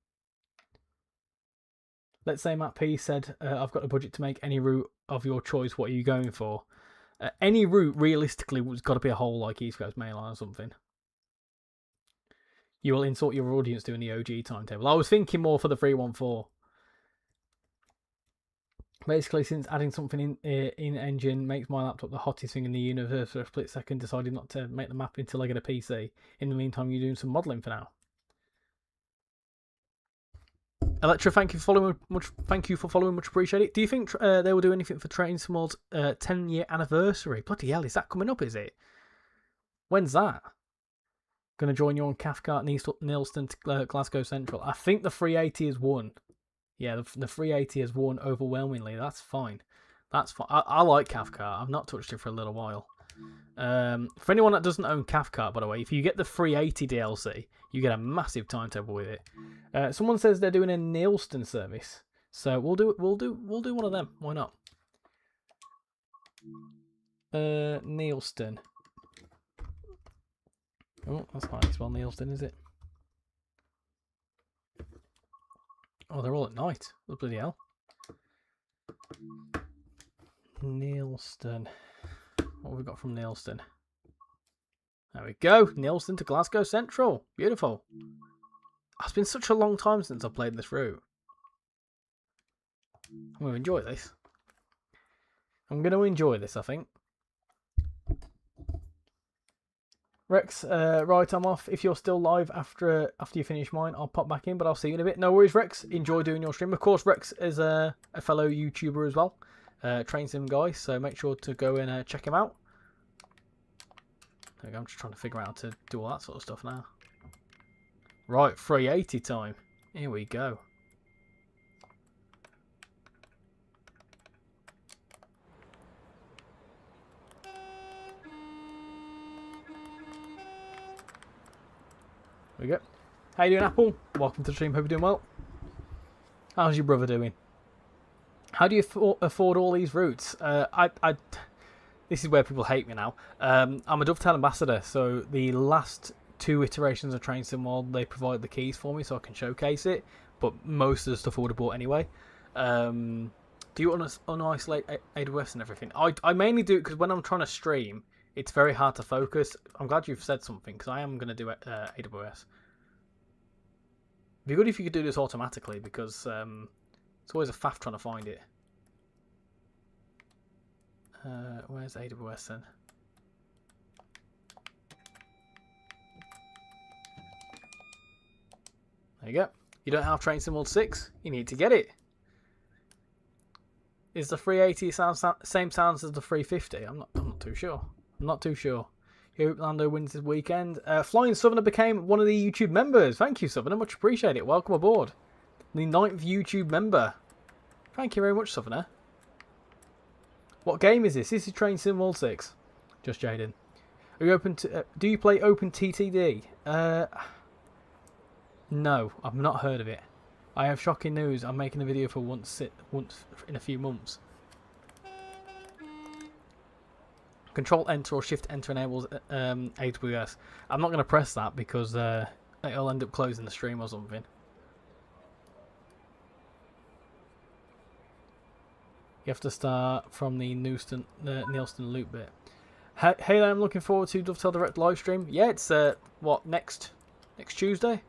Let's say Matt P said, I've got a budget to make any route of your choice. What are you going for? Any route, realistically, has got to be a whole like East Coast Main Line or something. You will insult your audience doing the OG timetable. I was thinking more for the 314. Basically, since adding something in engine makes my laptop the hottest thing in the universe for a split second, decided not to make the map until I get a PC. In the meantime, you're doing some modelling for now. Electra, thank you for following. Much appreciate it. Do you think they will do anything for Train Sim World's 10-year anniversary? Bloody hell, is that coming up? Is it? When's that? Going to join you on Cathcart, Neilston to Glasgow Central. I think the 380 has won. Yeah, the 380 has won overwhelmingly. That's fine. That's fine. I like Cathcart. I've not touched it for a little while. For anyone that doesn't own Cathcart, by the way, if you get the 380 DLC, you get a massive timetable with it. Someone says they're doing a Nielsen service, so we'll do one of them. Why not? Nielsen. Oh, that's not how you spell Nielsen, is it? Oh, they're all at night. What bloody hell? Nielsen. What have we got from Nielsen? There we go. Nielsen to Glasgow Central. Beautiful. It's been such a long time since I've played this route. I'm going to enjoy this. I think. Rex, right, I'm off. If you're still live after you finish mine, I'll pop back in, but I'll see you in a bit. No worries, Rex. Enjoy doing your stream. Of course, Rex is a fellow YouTuber as well. Train sim guy, so make sure to go and check him out. There we go. I'm just trying to figure out how to do all that sort of stuff now. Right, 380 time. Here we go. There we go. How you doing, Apple? Welcome to the stream. Hope you're doing well. How's your brother doing? How do you afford all these routes? This is where people hate me now. I'm a Dovetail ambassador, so the last 2 iterations of Train Sim World, they provide the keys for me so I can showcase it, but most of the stuff I would have bought anyway. Do you unisolate AWS and everything? I mainly do it because when I'm trying to stream, it's very hard to focus. I'm glad you've said something, because I am going to do AWS. It'd be good if you could do this automatically, because it's always a faff trying to find it. Where's AWS then? There you go. You don't have Train Sim World 6? You need to get it. Is the 380 same sounds as the 350? I'm not too sure. I'm not too sure. Hope Lando wins this weekend. Flying Southerner became one of the YouTube members. Thank you, Southerner. Much appreciate it. Welcome aboard. The 9th YouTube member. Thank you very much, Southerner. What game is this? This is Train Sim World 6. Just Jaden. Are you open to? Do you play Open TTD? No, I've not heard of it. I have shocking news. I'm making a video for once in a few months. Control Enter or Shift Enter enables AWS. I'm not going to press that because it'll end up closing the stream or something. You have to start from the Nielsen loop bit. Hey, I'm looking forward to Dovetail Direct live stream. Yeah, it's what, next Tuesday?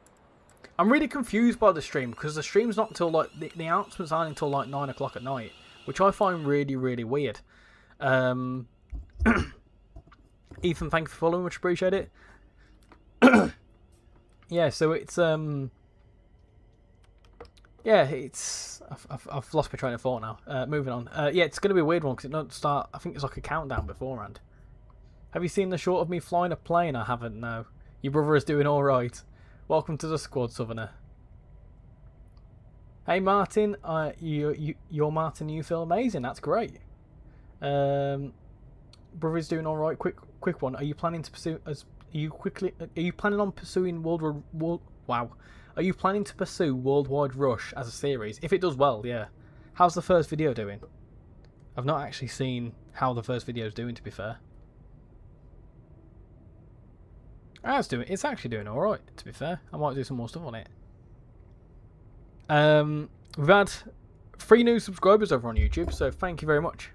I'm really confused by the stream because the stream's not until like the announcements aren't until like 9 o'clock at night, which I find really weird. Ethan, thank you for following, much appreciate it. Yeah, so it's yeah, it's I've lost my train of thought now. Moving on. Yeah, it's gonna be a weird one because it doesn't start. I think it's like a countdown beforehand. Have you seen the short of me flying a plane? I haven't. No. Your brother is doing all right. Welcome to the squad, Southerner. Hey Martin, you're Martin. You feel amazing. That's great. Brother's doing all right. Quick one. Are you planning to pursue as? Are you planning on pursuing Wow. Are you planning to pursue Worldwide Rush as a series? If it does well, yeah. How's the first video doing? I've not actually seen how the first video is doing, to be fair. It's actually doing alright, to be fair. I might do some more stuff on it. We've had 3 new subscribers over on YouTube, so thank you very much.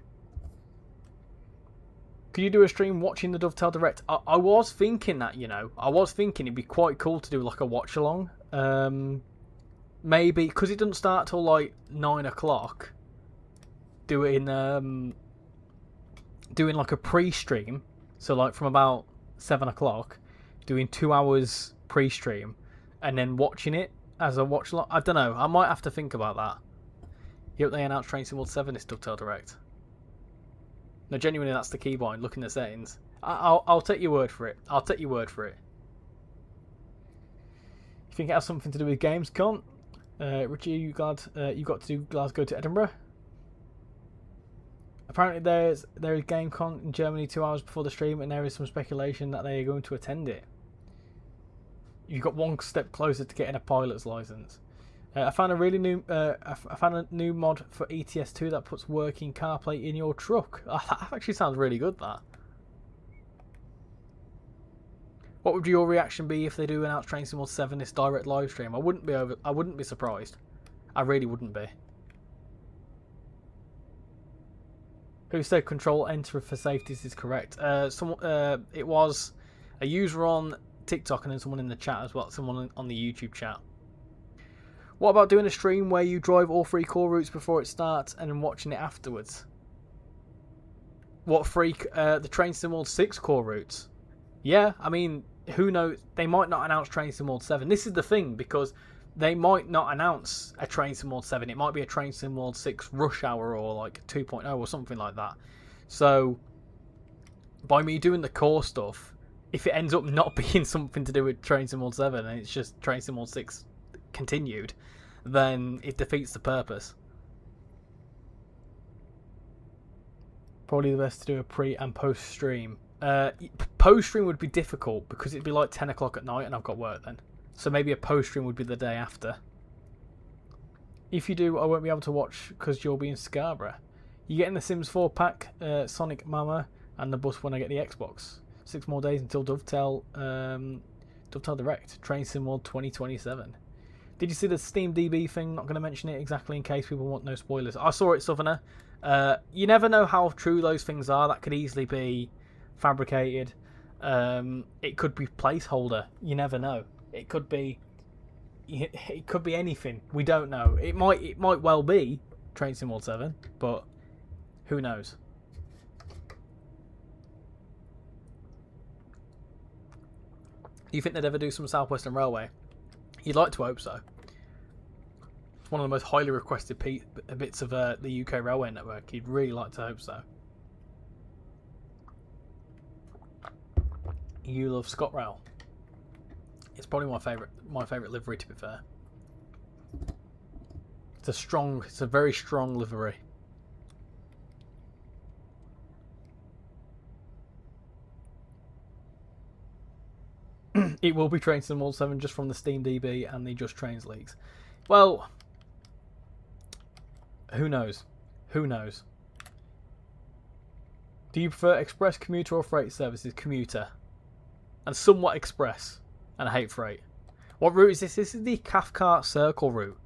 Could you do a stream watching the Dovetail Direct? I was thinking that, you know. I was thinking it'd be quite cool to do like a watch along. Maybe, because it doesn't start till like 9 o'clock. Doing like a pre-stream. So like from about 7 o'clock. Doing 2 hours pre-stream. And then watching it as a watch along. I don't know. I might have to think about that. Yep, they announced Train Sim World 7 is Dovetail Direct. No, genuinely, that's the keybind. Look in the settings. I'll take your word for it. I'll take your word for it. You think it has something to do with Gamescom? Richie, you got to do Glasgow to Edinburgh? Apparently there is GameCon in Germany 2 hours before the stream, and there is some speculation that they are going to attend it. You've got one step closer to getting a pilot's license. I found a new mod for ETS2 that puts working CarPlay in your truck. That actually sounds really good. That. What would your reaction be if they do announce Train Sim World 7 this direct live stream? I wouldn't be surprised. I really wouldn't be. Who said Control Enter for safeties is correct? It was a user on TikTok and then someone in the chat as well. Someone on the YouTube chat. What about doing a stream where you drive all 3 core routes before it starts and then watching it afterwards? What the Train Sim World 6 core routes? Yeah, I mean, who knows? They might not announce Train Sim World 7. This is the thing, because they might not announce a Train Sim World 7. It might be a Train Sim World 6 Rush Hour or like 2.0 or something like that. So, by me doing the core stuff, if it ends up not being something to do with Train Sim World 7 and it's just Train Sim World 6 continued, then it defeats the purpose. Probably the best to do a pre and post stream. Post stream would be difficult because it'd be like 10 o'clock at night and I've got work then. So maybe a post stream would be the day after. If you do, I won't be able to watch because you'll be in Scarborough. You get in the Sims 4 pack, Sonic Mama, and the bus when I get the Xbox. 6 more days until Dovetail Direct, Train Sim World 2027. Did you see the Steam DB thing? Not going to mention it exactly in case people want no spoilers. I saw it, Southerner. You never know how true those things are. That could easily be fabricated. It could be placeholder. You never know. It could be anything. We don't know. It might well be Train Sim World 7, but who knows? Do you think they'd ever do some South Western Railway? You'd like to hope so. It's one of the most highly requested bits of the UK railway network. You'd really like to hope so. You love ScotRail. It's probably my favourite livery, to be fair. It's a very strong livery. It will be Train Sim World 7 just from the Steam DB and the Just Trains leaks. Well, who knows? Who knows? Do you prefer express, commuter, or freight services? Commuter. And somewhat express. And I hate freight. What route is this? This is the Cathcart Circle route.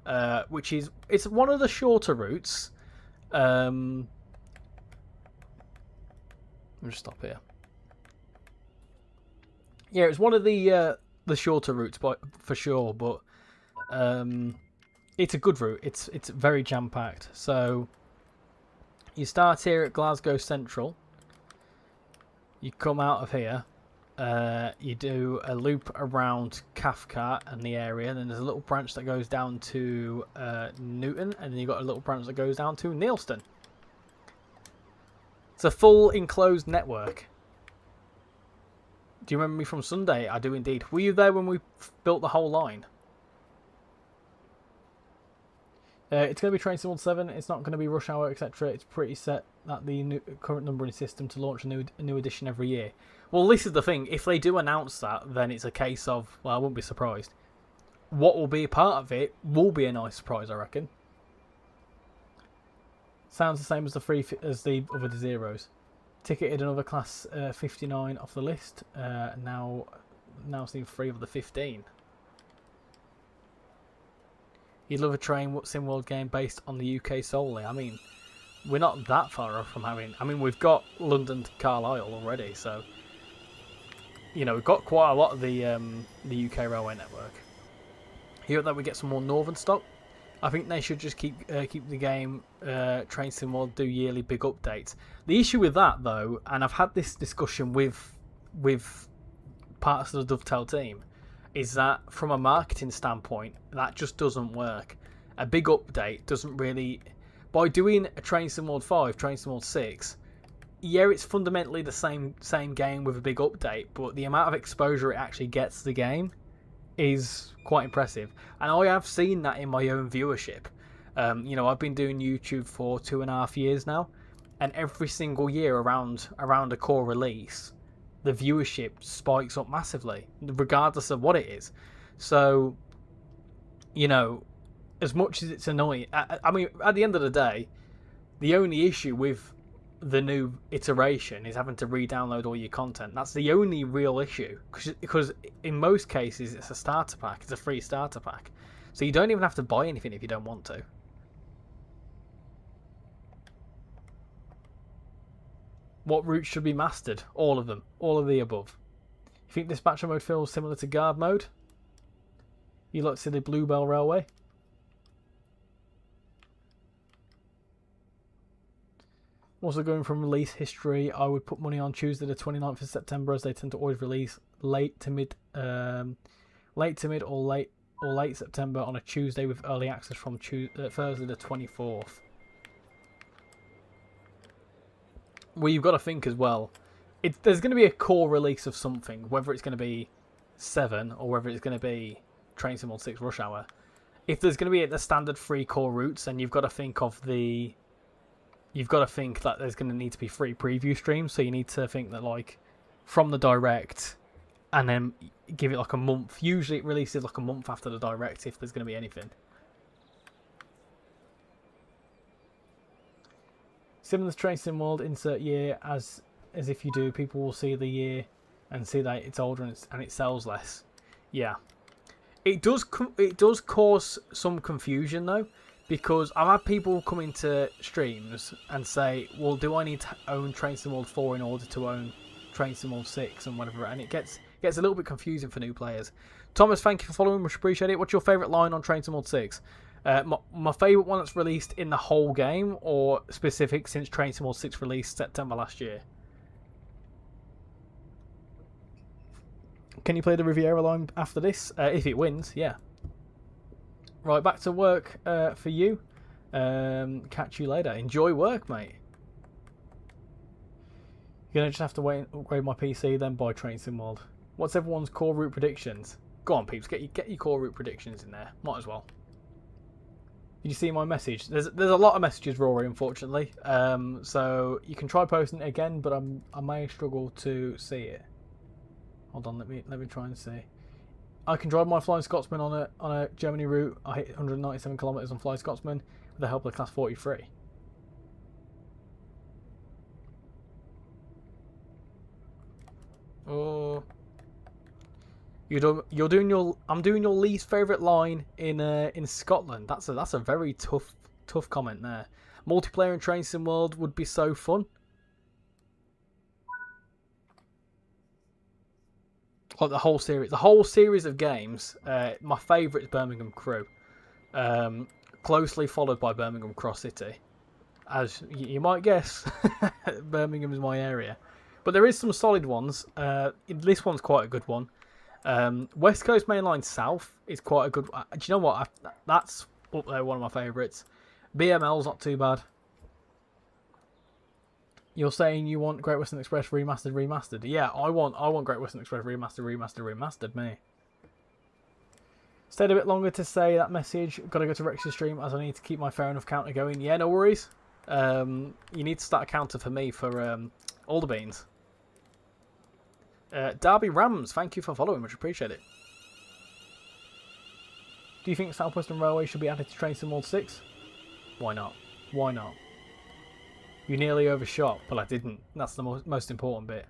It's one of the shorter routes. Let me just stop here. Yeah, it's one of the shorter routes, for sure. But it's a good route. It's very jam packed. So you start here at Glasgow Central. You come out of here. You do a loop around Cathcart and the area, and then there's a little branch that goes down to Newton, and then you've got a little branch that goes down to Neilston. It's a full enclosed network. Do you remember me from Sunday? I do indeed. Were you there when we built the whole line? It's going to be Train Sim World 7. It's not going to be Rush Hour, etc. It's pretty set that the current numbering system to launch a new edition every year. Well, this is the thing. If they do announce that, then it's a case of, well, I wouldn't be surprised. What will be a part of it will be a nice surprise, I reckon. Sounds the same as the other zeros. Ticketed another class 59 off the list. Now seeing 3 of the 15. You'd love a Train Sim World game based on the UK solely. I mean, we're not that far off from having... I mean, we've got London to Carlisle already, so... You know, we've got quite a lot of the UK railway network. Here that we get some more northern stock. I think they should just keep the game Train Sim World do yearly big updates. The issue with that, though, and I've had this discussion with parts of the Dovetail team, is that from a marketing standpoint, that just doesn't work. A big update doesn't really... By doing a Train Sim World 5, Train Sim World 6, yeah, it's fundamentally the same game with a big update, but the amount of exposure it actually gets to the game is quite impressive. And I have seen that in my own viewership. You know, I've been doing YouTube for 2.5 years now, and every single year around a core release, the viewership spikes up massively, regardless of what it is. So, you know, as much as it's annoying, I mean, at the end of the day, the only issue with the new iteration is having to re-download all your content. That's the only real issue, because in most cases it's a starter pack. It's a free starter pack, so you don't even have to buy anything if you don't want to. What routes should be mastered? All of them. All of the above. You think dispatcher mode feels similar to guard mode? You like to see the Bluebell Railway? Also going from release history, I would put money on Tuesday the 29th of September, as they tend to always release late to mid or late September on a Tuesday, with early access from Thursday the 24th. Well, you've got to think as well. There's going to be a core release of something, whether it's going to be 7 or whether it's going to be Train Sim World 6 Rush Hour. If there's going to be the standard 3 core routes, then you've got to think that there's going to need to be 3 preview streams. So you need to think that, like, from the direct, and then give it like a month. Usually it releases like a month after the direct if there's going to be anything. Similar to Train Sim World, insert year as if you do. People will see the year and see that it's older and it sells less. Yeah, it does cause some confusion though, because I've had people come into streams and say, well, do I need to own Train Sim World 4 in order to own Train Sim World 6 and whatever, and it gets a little bit confusing for new players. Thomas, thank you for following, much appreciate it. What's your favourite line on Train Sim World 6? My favourite one that's released in the whole game, or specific since Train Sim World 6 released September last year? Can you play the Riviera line after this? If it wins, yeah. Right, back to work for you. Catch you later. Enjoy work, mate. You're going to just have to wait and upgrade my PC, then buy Train Sim World. What's everyone's core route predictions? Go on, peeps, get your core route predictions in there. Might as well. Did you see my message? There's a lot of messages, Rory, unfortunately. So you can try posting it again, but I may struggle to see it. Hold on, let me try and see. I can drive my Flying Scotsman on a Germany route. I hit 197 kilometers on Flying Scotsman with the help of the Class 43. Oh, I'm doing your least favourite line in Scotland. That's a very tough comment there. Multiplayer in Train Sim World would be so fun. Like the whole series of games. My favourite is Birmingham Crew, closely followed by Birmingham Cross City. As you might guess, Birmingham is my area. But there is some solid ones. This one's quite a good one. West Coast Mainline South is quite a good. Do you know what? That's up there, one of my favourites. BML's not too bad. You're saying you want Great Western Express remastered? Yeah, I want Great Western Express remastered. Me. Stayed a bit longer to say that message. Got to go to Rex's stream as I need to keep my fair enough counter going. Yeah, no worries. You need to start a counter for me for all the beans. Derby Rams, thank you for following, much appreciate it. Do you think South Western Railway should be added to Train Sim World 6? Why not? Why not? You nearly overshot, but I didn't. That's the most important bit.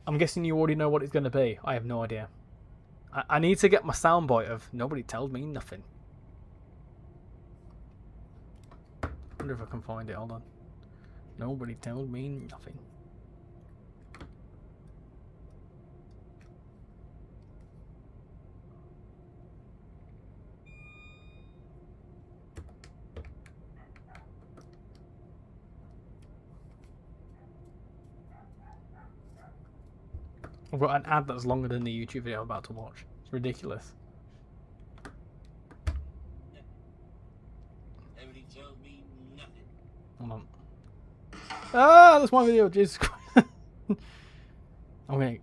I'm guessing you already know what it's going to be. I have no idea. I need to get my soundbite of nobody told me nothing. I wonder if I can find it. Hold on. Nobody told me nothing. I've got an ad that's longer than the YouTube video I'm about to watch. It's ridiculous. Nobody told me nothing. Hold on. Ah, that's my video. Jesus Christ. Okay.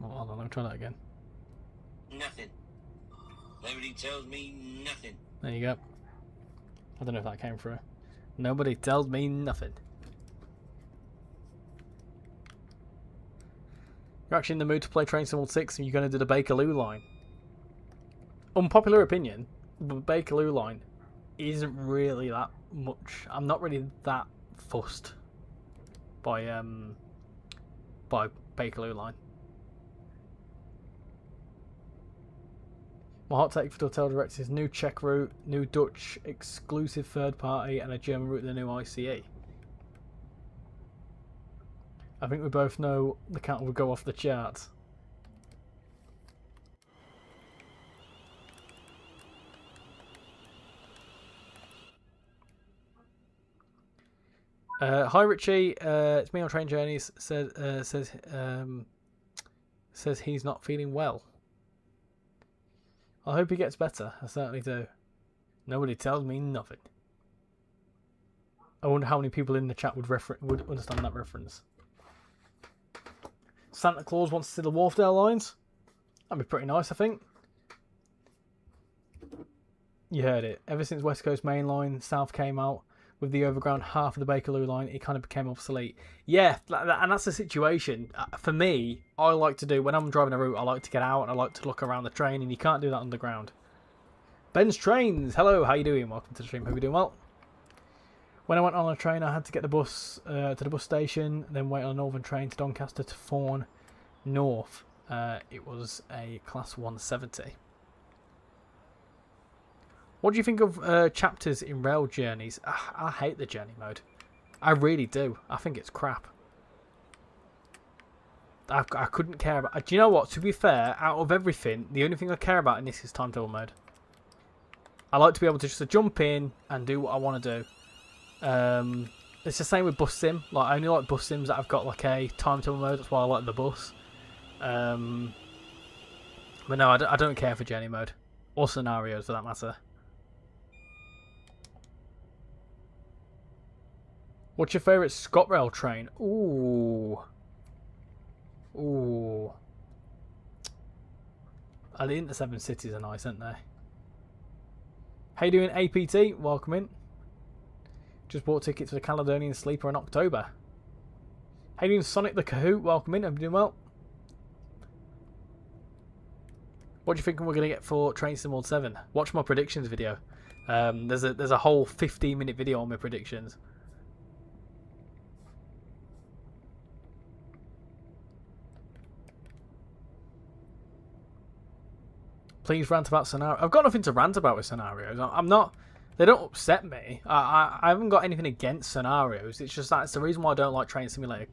Hold on, let me try that again. Nothing. Nobody tells me nothing. There you go. I don't know if that came through. Nobody tells me nothing. You're actually in the mood to play Train Sim 6 and you're going to do the Bakerloo line. Unpopular opinion, the Bakerloo line isn't really that much. I'm not really that fussed by Bakerloo line. My hot take for the hotel directors is new Czech route, new Dutch exclusive third party, and a German route, the new ICE. I think we both know the count will go off the charts. Hi Richie, it's me on Train Journeys. Says he's not feeling well. I hope he gets better. I certainly do. Nobody tells me nothing. I wonder how many people in the chat would understand that reference. Santa Claus wants to see the Wharfdale lines. That'd be pretty nice, I think. You heard it. Ever since West Coast Main Line South came out with the overground half of the Bakerloo line, it kind of became obsolete. Yeah, and that's the situation. For me, I like to do, when I'm driving a route, I like to get out and I like to look around the train, and you can't do that underground. Ben's Trains, hello, how you doing? Welcome to the stream, hope you're doing well. When I went on a train, I had to get the bus to the bus station, then wait on a Northern train to Doncaster to Fawn North. It was a Class 170. What do you think of chapters in rail journeys? I hate the journey mode. I really do. I think it's crap. I couldn't care about... Do you know what? To be fair, out of everything, the only thing I care about in this is timetable mode. I like to be able to just jump in and do what I want to do. It's the same with bus sim. Like, I only like bus sims that have got like a timetable mode. That's why I like the bus. But no, I don't care for journey mode. Or scenarios for that matter. What's your favourite ScotRail train? Ooh. Ooh. I think the Seven Cities are nice, aren't they? How you doing, APT? Welcome in. Just bought tickets for the Caledonian Sleeper in October. How you doing, Sonic the Kahoot? Welcome in. Hope you're doing well. What do you think we're going to get for Train Sim World 7? Watch my predictions video. There's a whole 15-minute video on my predictions. Please rant about scenarios. I've got nothing to rant about with scenarios. I'm not... They don't upset me. I haven't got anything against scenarios. It's just that's the reason why I don't like Train Simulator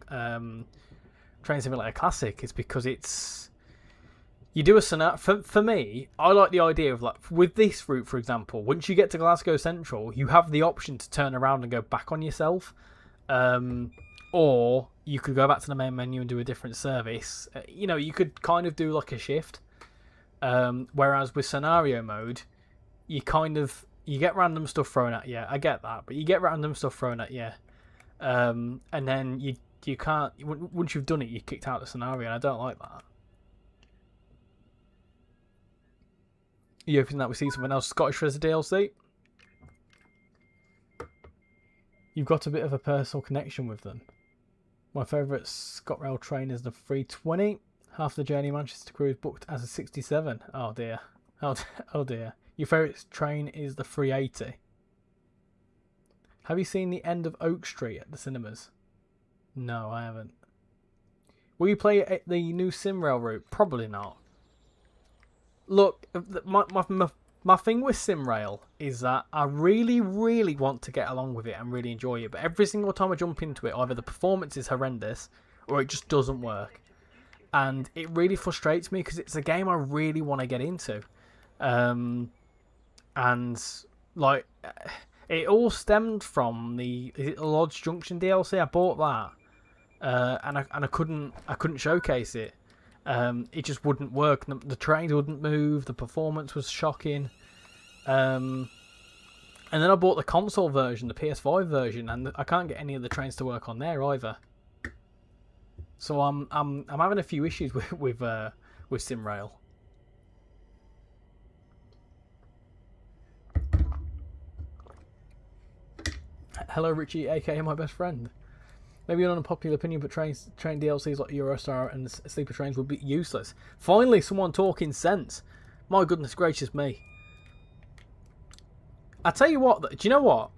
Classic. Is because it's... You do a scenario... For me, I like the idea of, like, with this route, for example, once you get to Glasgow Central, you have the option to turn around and go back on yourself. Or you could go back to the main menu and do a different service. You know, you could kind of do like a shift. Whereas with scenario mode, you get random stuff thrown at you. I get that, but you get random stuff thrown at you, and then you can't. Once you've done it, you're kicked out of the scenario, and I don't like that. You hoping that we see something else? Scottish Resi DLC. You've got a bit of a personal connection with them. My favourite ScotRail train is the 320. Half the journey Manchester Crew is booked as a 67. Oh dear. Oh dear. Your favourite train is the 380. Have you seen the end of Oak Street at the cinemas? No, I haven't. Will you play the new SimRail route? Probably not. Look, my thing with SimRail is that I really, really want to get along with it and really enjoy it. But every single time I jump into it, either the performance is horrendous or it just doesn't work. And it really frustrates me because it's a game I really want to get into. And, like, it all stemmed from the Lodge Junction DLC. I bought that. And I couldn't showcase it. It just wouldn't work. The trains wouldn't move. The performance was shocking. And then I bought the console version, the PS5 version, and I can't get any of the trains to work on there either. So I'm having a few issues with SimRail. Hello, Richie, aka my best friend. Maybe an unpopular opinion, but train DLCs like Eurostar and Sleeper Trains would be useless. Finally, someone talking sense. My goodness gracious me. I tell you what, do you know what?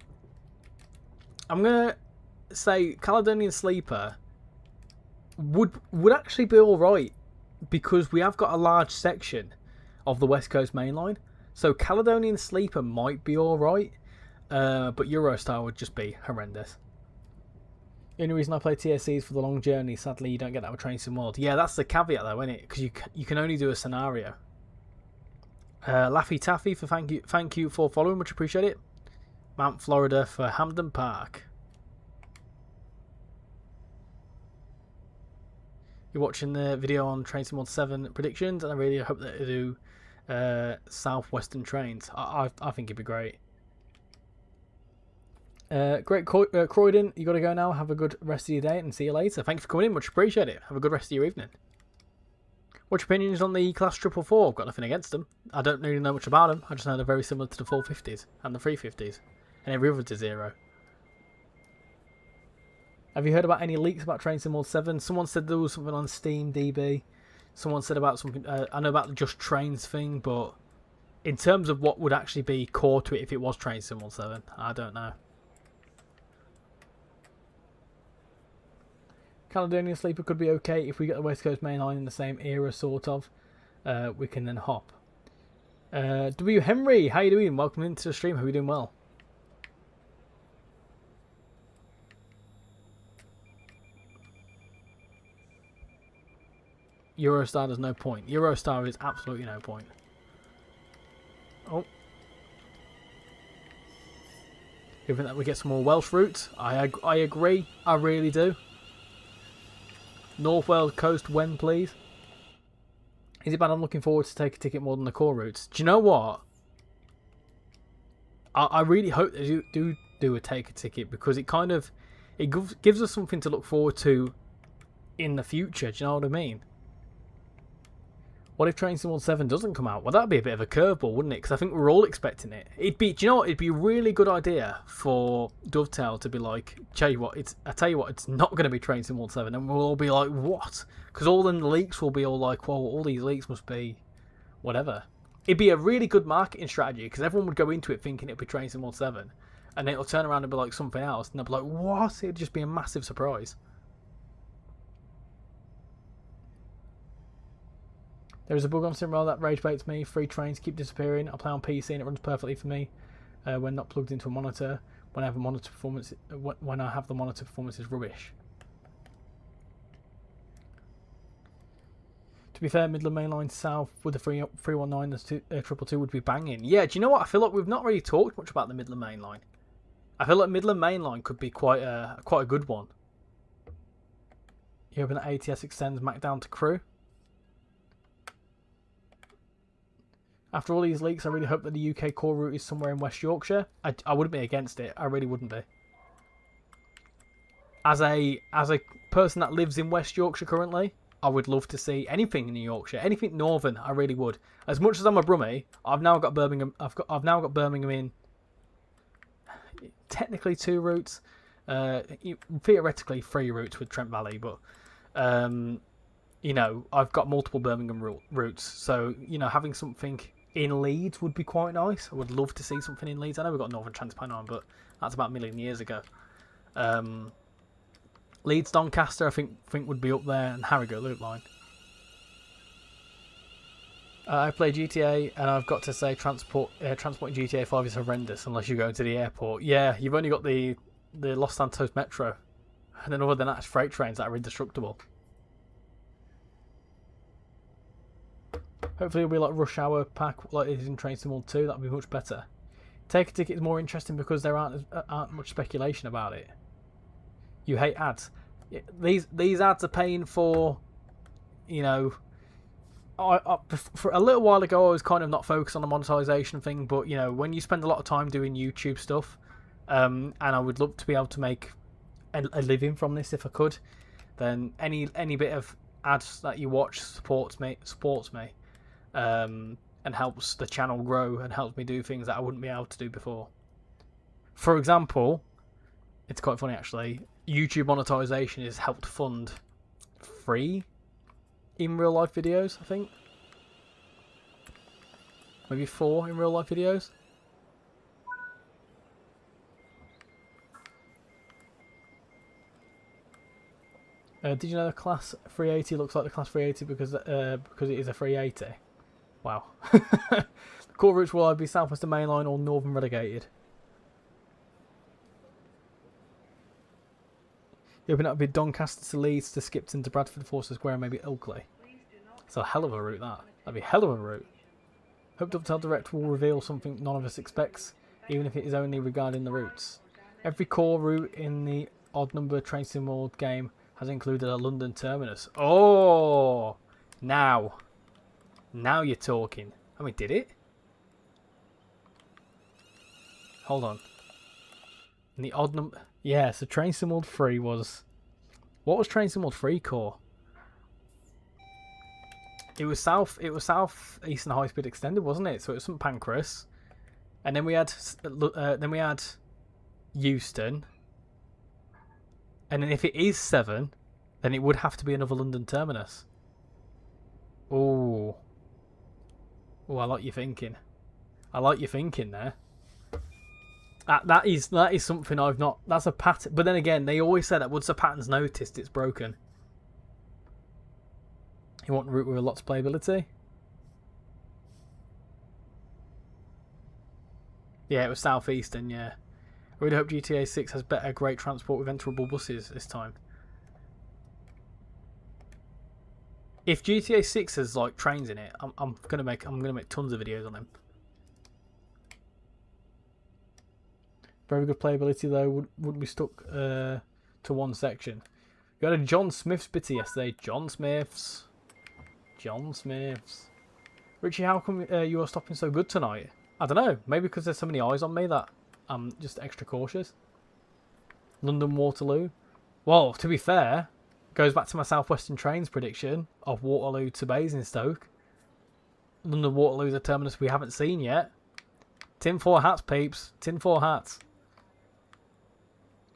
I'm gonna say Caledonian Sleeper would actually be all right because we have got a large section of the West Coast Main Line, so Caledonian Sleeper might be all right, but Eurostar would just be horrendous. The only reason I play TSC is for the long journey. Sadly, you don't get that with Train Sim World. Yeah, that's the caveat though, isn't it? Because you can only do a scenario. Laffy Taffy for thank you for following, much appreciate it. Mount Florida for Hamden Park. You're watching the video on Train Sim World 7 predictions, and I really hope that they do southwestern trains. I think it'd be great. Great, Croydon, you got to go now. Have a good rest of your day and see you later. Thank you for coming in, much appreciate it. Have a good rest of your evening. What's your opinions on the E-Class 444? I've got nothing against them. I don't really know much about them. I just know they're very similar to the 450s and the 350s and every other to zero. Have you heard about any leaks about Train Sim World 7? Someone said there was something on Steam DB. Someone said about something. I know about the Just Trains thing, but in terms of what would actually be core to it if it was Train Sim World 7, I don't know. Caledonian Sleeper could be okay if we get the West Coast Main Line in the same era, sort of. We can then hop. W. Henry, how you doing? Welcome into the stream. Hope you're doing well. Eurostar, there's no point. Eurostar is absolutely no point. Oh. You think that we get some more Welsh routes? I agree. I really do. North Wales Coast, when please? Is it bad I'm looking forward to take a ticket more than the core routes? Do you know what? I really hope they do a take a ticket, because it kind of gives us something to look forward to in the future. Do you know what I mean? What if Train Sim World 7 doesn't come out? Well, that'd be a bit of a curveball, wouldn't it? Because I think we're all expecting it. Do you know what? It'd be a really good idea for Dovetail to be like, I tell you what, it's not going to be Train Sim World 7, and we'll all be like, what? Because all then the leaks will be all like, well, all these leaks must be whatever. It'd be a really good marketing strategy, because everyone would go into it thinking it'd be Train Sim World 7, and then it'll turn around and be like something else, and they'll be like, what? It'd just be a massive surprise. There is a bug on SimRail that rage baits me. Free trains keep disappearing. I play on PC and it runs perfectly for me when not plugged into a monitor. When I have the monitor performance is rubbish. To be fair, Midland Main Line South with the 319, the 222 would be banging. Yeah, do you know what? I feel like we've not really talked much about the Midland Main Line. I feel like Midland Main Line could be quite a good one. You hoping that ATS extends Mac down to crew? After all these leaks, I really hope that the UK core route is somewhere in West Yorkshire. I wouldn't be against it. I really wouldn't be. As a person that lives in West Yorkshire currently, I would love to see anything in Yorkshire, anything northern. I really would. As much as I'm a Brummie, I've now got Birmingham. I've now got Birmingham in. Technically 2 routes, theoretically 3 routes with Trent Valley, but you know, I've got multiple Birmingham routes. So you know, having something in Leeds would be quite nice. I would love to see something in Leeds. I know we've got Northern Transpennine, but that's about a million years ago. Leeds Doncaster, I think would be up there, and Harrogate Loop Line. I play GTA, and I've got to say, transporting GTA 5 is horrendous unless you go to the airport. Yeah, you've only got the Los Santos Metro, and then other than that, it's freight trains that are indestructible. Hopefully it'll be like Rush Hour pack like it is in Train Sim World 2. That'll be much better. Take a ticket is more interesting because there aren't much speculation about it. You hate ads. These ads are paying for, you know. For a little while ago, I was kind of not focused on the monetization thing, but you know, when you spend a lot of time doing YouTube stuff, and I would love to be able to make a living from this if I could, then any bit of ads that you watch supports me. And helps the channel grow and helps me do things that I wouldn't be able to do before. For example, It's quite funny actually. YouTube monetization has helped fund free in real life videos, I think. Maybe 4 in real life videos. Did you know the Class 380 looks like the Class 380 because it is a 380? Wow. The core routes will either be Southwestern Mainline or Northern Relegated. You open up be Doncaster to Leeds to Skipton to Bradford, Forster Square, and maybe Ilkley. It's a hell of a route, that. That'd be a hell of a route. Hope Dovetail Direct will reveal something none of us expects, even if it is only regarding the routes. Every core route in the odd number train sim world game has included a London terminus. Oh! Now you're talking. I mean, did it? Hold on. In the odd number... Yeah, so Train Sim World 3 was... What was Train Sim World 3 core? It was South Eastern High Speed Extended, wasn't it? So it was St Pancras. And then we had Euston. And then if it is 7, then it would have to be another London terminus. Oh. Oh, I like your thinking. I like your thinking there. That is something I've not... That's a pattern. But then again, they always say that once a pattern's noticed, it's broken. You want a route with a lot of playability? Yeah, it was Southeastern, yeah. I really hope GTA 6 has better great transport with enterable buses this time. If GTA 6 has like trains in it, I'm gonna make tons of videos on them. Very good playability though. Wouldn't be stuck to one section. We had a John Smith's bit yesterday. John Smith's. Richie, how come you are stopping so good tonight? I don't know. Maybe because there's so many eyes on me that I'm just extra cautious. London Waterloo. Well, to be fair, goes back to my Southwestern Trains prediction of Waterloo to Basingstoke. London Waterloo is a terminus we haven't seen yet. Tinfoil hats, peeps. Tinfoil hats.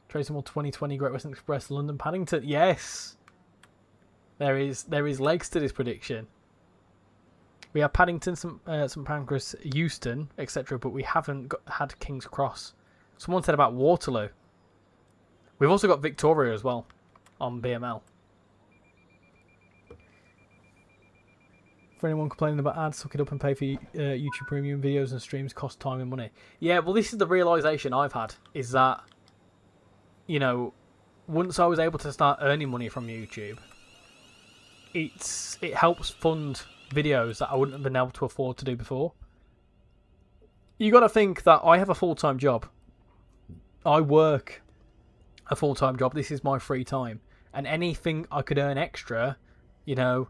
Tracy Moore 2020 Great Western Express London Paddington. Yes. There is legs to this prediction. We have Paddington, St Pancras, Euston, etc., but we haven't had King's Cross. Someone said about Waterloo. We've also got Victoria as well on BML. For anyone complaining about ads, suck it up and pay for YouTube Premium videos and streams cost time and money. Yeah, well, this is the realisation I've had, is that, you know, once I was able to start earning money from YouTube, it helps fund videos that I wouldn't have been able to afford to do before. You got to think that I have a full-time job. I work a full-time job. This is my free time, and anything I could earn extra, you know,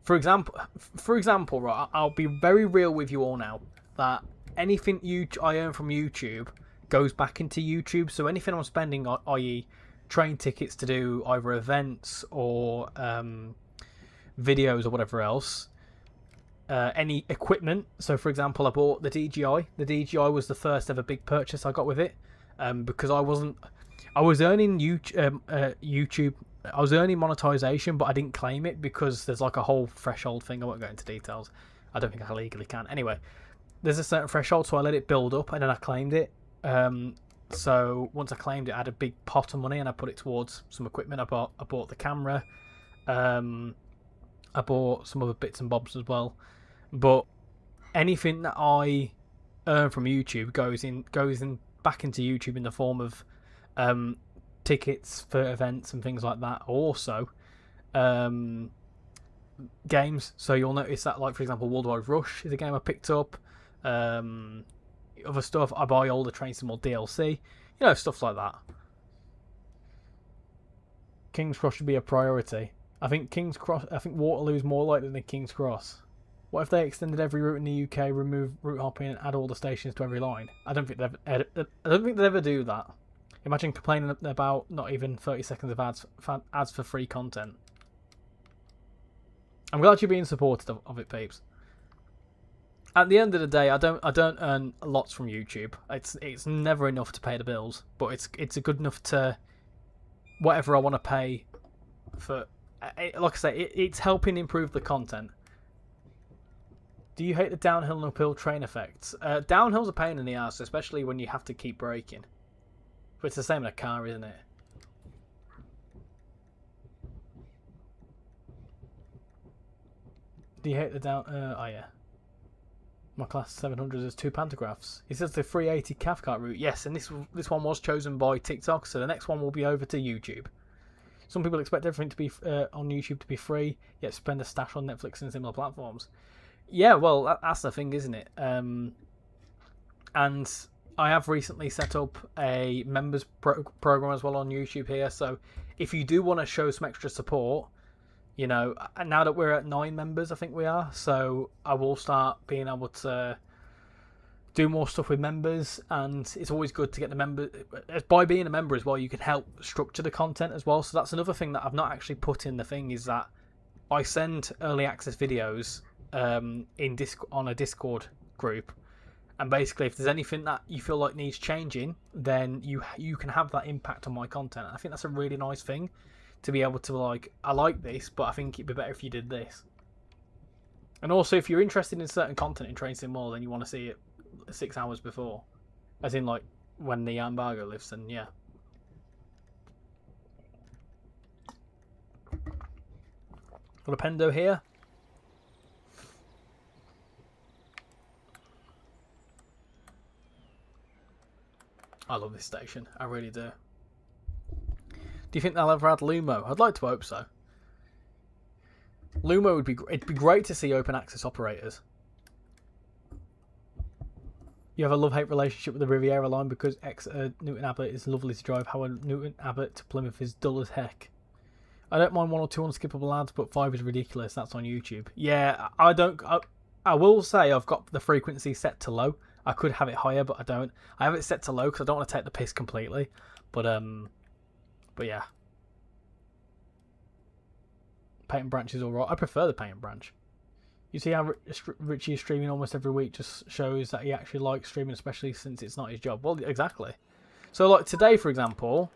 for example, right, I'll be very real with you all now, that anything I earn from YouTube goes back into YouTube. So anything I'm spending, i.e. train tickets to do either events or videos or whatever else, any equipment. So for example, I bought the DJI. The DJI was the first ever big purchase I got with it, because I was earning YouTube. I was earning monetization, but I didn't claim it because there's like a whole threshold thing. I won't go into details. I don't think I legally can. Anyway, there's a certain threshold, so I let it build up and then I claimed it. So once I claimed it, I had a big pot of money and I put it towards some equipment. I bought the camera. I bought some other bits and bobs as well. But anything that I earn from YouTube goes in back into YouTube in the form of tickets for events and things like that. Also, games. So you'll notice that, like for example, Worldwide Rush is a game I picked up. Other stuff, I buy all the Train Sim World DLC. You know, stuff like that. King's Cross should be a priority. I think Waterloo is more likely than King's Cross. What if they extended every route in the UK, remove route hopping, and add all the stations to every line? I don't think they'd ever do that. Imagine complaining about not even 30 seconds of ads for free content. I'm glad you're being supportive of it, peeps. at the end of the day, I don't earn lots from YouTube. It's never enough to pay the bills, but it's good enough to whatever I want to pay for. Like I say, it's helping improve the content. Do you hate the downhill and uphill train effects? Downhill's a pain in the ass, especially when you have to keep braking. But it's the same in a car, isn't it? Do you hate the down? Oh yeah. My class 700 has 2 pantographs. He says the 380 Cathcart route. Yes, and this one was chosen by TikTok, so the next one will be over to YouTube. Some people expect everything to be on YouTube to be free, yet spend a stash on Netflix and similar platforms. Yeah, well, that's the thing, isn't it? And I have recently set up a members program as well on YouTube here. So if you do want to show some extra support, you know, now that we're at 9 members, I think we are. So I will start being able to do more stuff with members, and it's always good to get the member. By being a member as well, you can help structure the content as well. So that's another thing that I've not actually put in the thing, is that I send early access videos on a Discord group, and basically if there's anything that you feel like needs changing, then you can have that impact on my content. I think that's a really nice thing, to be able to, like, I like this, but I think it'd be better if you did this. And also, if you're interested in certain content in Train Sim more, then you want to see it 6 hours before, as in like when the embargo lifts, then yeah. Got a Pendo here. I love this station, I really do. Do you think they'll ever add Lumo? I'd like to hope so. Lumo it'd be great to see open access operators. You have a love-hate relationship with the Riviera line because Newton Abbot is lovely to drive. However, Newton Abbot to Plymouth is dull as heck. I don't mind 1 or 2 unskippable ads, but 5 is ridiculous. That's on YouTube. Yeah, I will say I've got the frequency set to low. I could have it higher, but I don't. I have it set to low because I don't want to take the piss completely. But yeah. Paint branch is alright. I prefer the paint branch. You see how Richie is streaming almost every week, just shows that he actually likes streaming, especially since it's not his job. Well, exactly. So, like today, for example,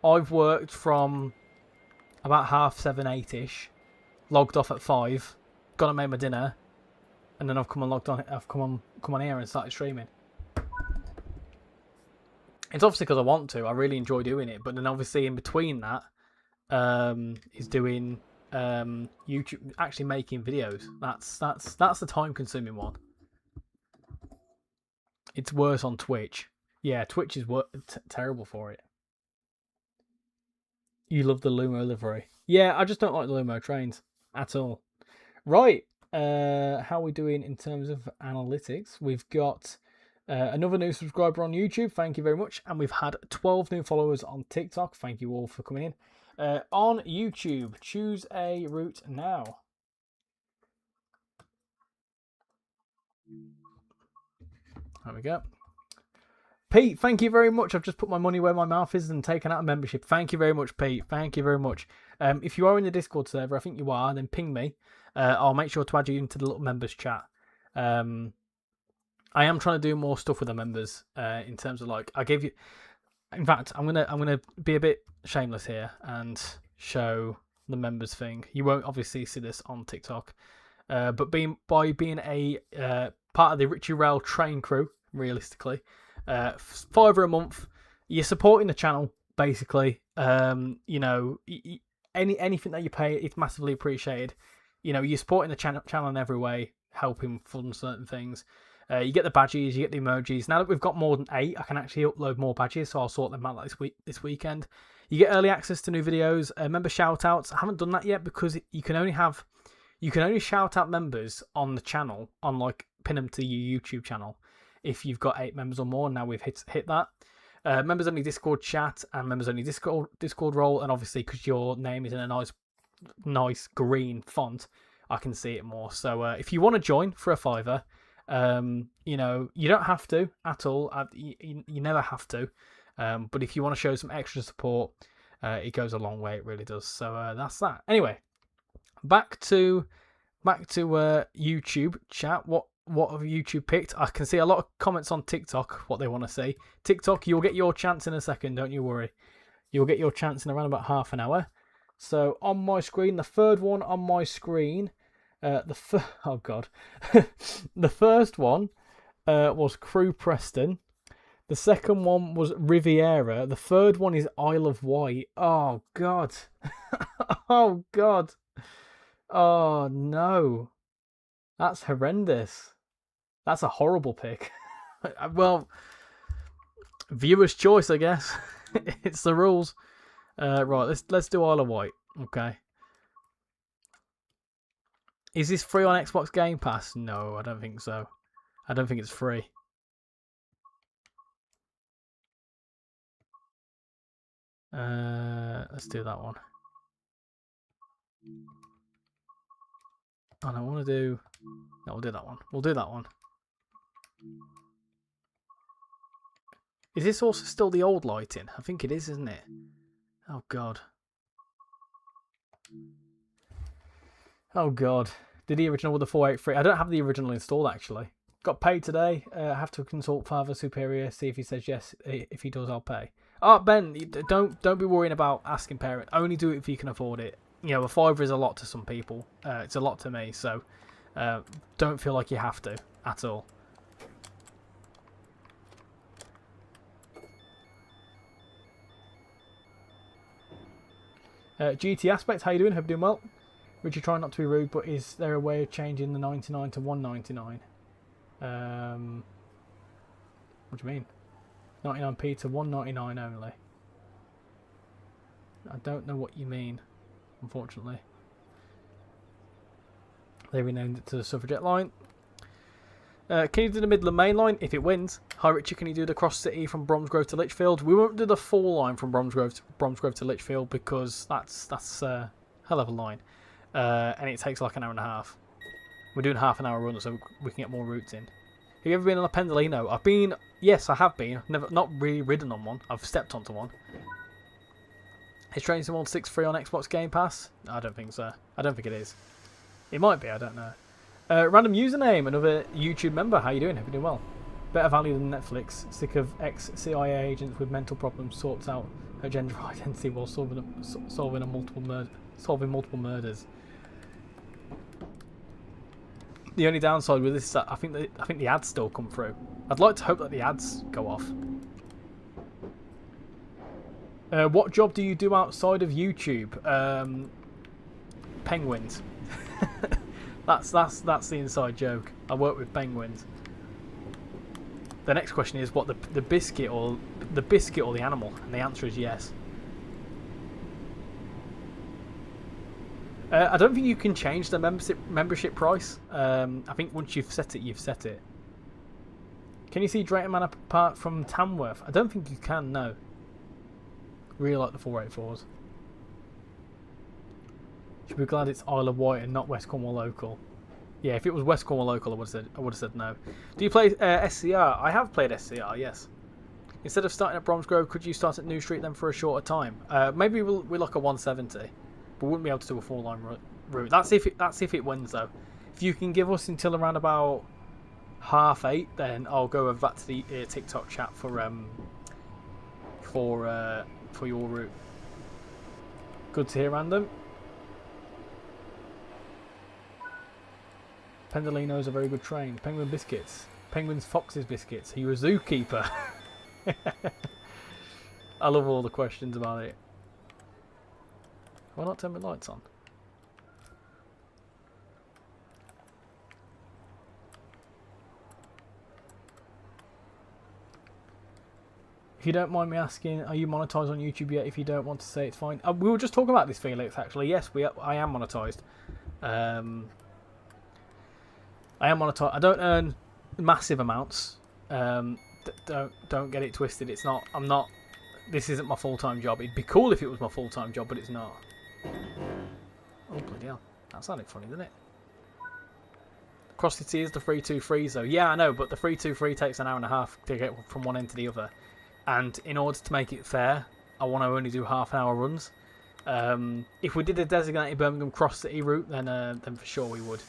I've worked from about 7:30, 8ish, logged off at 5, gone and made my dinner, and then I've come on here and started streaming. It's obviously because I want to. I really enjoy doing it, but then obviously in between that, is doing YouTube, actually making videos. That's the time-consuming one. It's worse on Twitch. Yeah, Twitch is terrible for it. You love the Lumo livery. Yeah, I just don't like the Lumo trains at all. Right, how are we doing in terms of analytics? We've got another new subscriber on YouTube. Thank you very much. And we've had 12 new followers on TikTok. Thank you all for coming in. On YouTube, choose a route now. There we go. Pete, thank you very much. I've just put my money where my mouth is and taken out a membership. Thank you very much, Pete. Thank you very much. If you are in the Discord server, I think you are, then ping me. I'll make sure to add you into the little members chat. I am trying to do more stuff with the members in terms of, like, I gave you. In fact, I'm gonna be a bit shameless here and show the members thing. You won't obviously see this on TikTok, but by being a part of the RichyRail train crew, realistically, £5 a month, you're supporting the channel basically. You know, anything that you pay, it's massively appreciated. You know, you're supporting the channel in every way, helping fund certain things. You get the badges, you get the emojis. Now that we've got more than 8, I can actually upload more badges, so I'll sort them out this weekend. You get early access to new videos, member shout-outs. I haven't done that yet because you can only shout out members on the channel, on, like, pin them to your YouTube channel if you've got 8 members or more. Now we've hit that. Members only Discord chat and members only Discord role, and obviously because your name is in a nice green font, I can see it more. So if you want to join for a £5, you know, you don't have to at all. You never have to, but if you want to show some extra support, it goes a long way. It really does. So that's that. Anyway, back to back to YouTube chat. What have YouTube picked? I can see a lot of comments on TikTok. What they want to say. TikTok, you'll get your chance in a second. Don't you worry. You'll get your chance in around about half an hour. So on my screen, the third one on my screen, oh god, the first one was Crew Preston. The second one was Riviera. The third one is Isle of Wight. Oh god, oh god, oh no, that's horrendous. That's a horrible pick. Well, viewer's choice, I guess. It's the rules. Right, let's do Isle of Wight. Okay. Is this free on Xbox Game Pass? No, I don't think so. I don't think it's free. Let's do that one. Oh, no, I want to do... No, we'll do that one. We'll do that one. Is this also still the old lighting? I think it is, isn't it? Oh, God. Oh, God. Did the original with the 483? I don't have the original installed, actually. Got paid today. I have to consult Father Superior, see if he says yes. If he does, I'll pay. Oh, Ben, don't be worrying about asking parent. Only do it if you can afford it. You know, a £5 is a lot to some people. It's a lot to me, so don't feel like you have to at all. GT Aspect, how you doing? Hope you're doing well. Richard, try not to be rude, but is there a way of changing the 99 to 199? What do you mean? 99p to 199 only. I don't know what you mean, unfortunately. They renamed it to the Suffragette line. Can you do the Midland Main Line if it wins? Hi Richard, can you do the Cross City from Bromsgrove to Lichfield? We won't do the full line from Bromsgrove to Lichfield because that's a hell of a line. And it takes like an hour and a half. We're doing half an hour run so we can get more routes in. Have you ever been on a Pendolino? I've been, yes, I have been. Not really ridden on one. I've stepped onto one. Is Train Sim 6 free on Xbox Game Pass? I don't think so. I don't think it is. It might be, I don't know. Random username, another YouTube member. How you doing? Hope you're doing well. Better value than Netflix. Sick of ex-CIA agents with mental problems sorts out her gender identity while solving multiple murders. The only downside with this is that I think the ads still come through. I'd like to hope that the ads go off. What job do you do outside of YouTube? Penguins. That's the inside joke. I work with penguins. The next question is what the biscuit or the animal, and the answer is yes. I don't think you can change the membership price. I think once you've set it, you've set it. Can you see Drayton Manor apart from Tamworth? I don't think you can, no. Really like the 484s. Should be glad it's Isle of Wight and not West Cornwall local. Yeah, if it was West Cornwall local, I would have said no. Do you play SCR? I have played SCR, yes. Instead of starting at Bromsgrove, could you start at New Street then for a shorter time? Maybe we'll look at 170, but we wouldn't be able to do a 4-line route. That's if it wins though. If you can give us until around about 8:30, then I'll go over back to the TikTok chat for your route. Good to hear, random. Pendolino is a very good train. Penguin biscuits. Penguins, foxes biscuits. Are you a zookeeper? I love all the questions about it. Why not turn my lights on? If you don't mind me asking, are you monetized on YouTube yet? If you don't want to say, it's fine. We were just talking about this, Felix, actually. Yes, I am monetized. I am monetized. I don't earn massive amounts. Don't get it twisted. It's not. I'm not. This isn't my full-time job. It'd be cool if it was my full-time job, but it's not. Oh bloody hell! That sounded funny, didn't it? Cross City is the 323 though. Yeah, I know, but the 323 takes an hour and a half to get from one end to the other. And in order to make it fair, I want to only do half-an-hour runs. If we did a designated Birmingham Cross City route, then for sure we would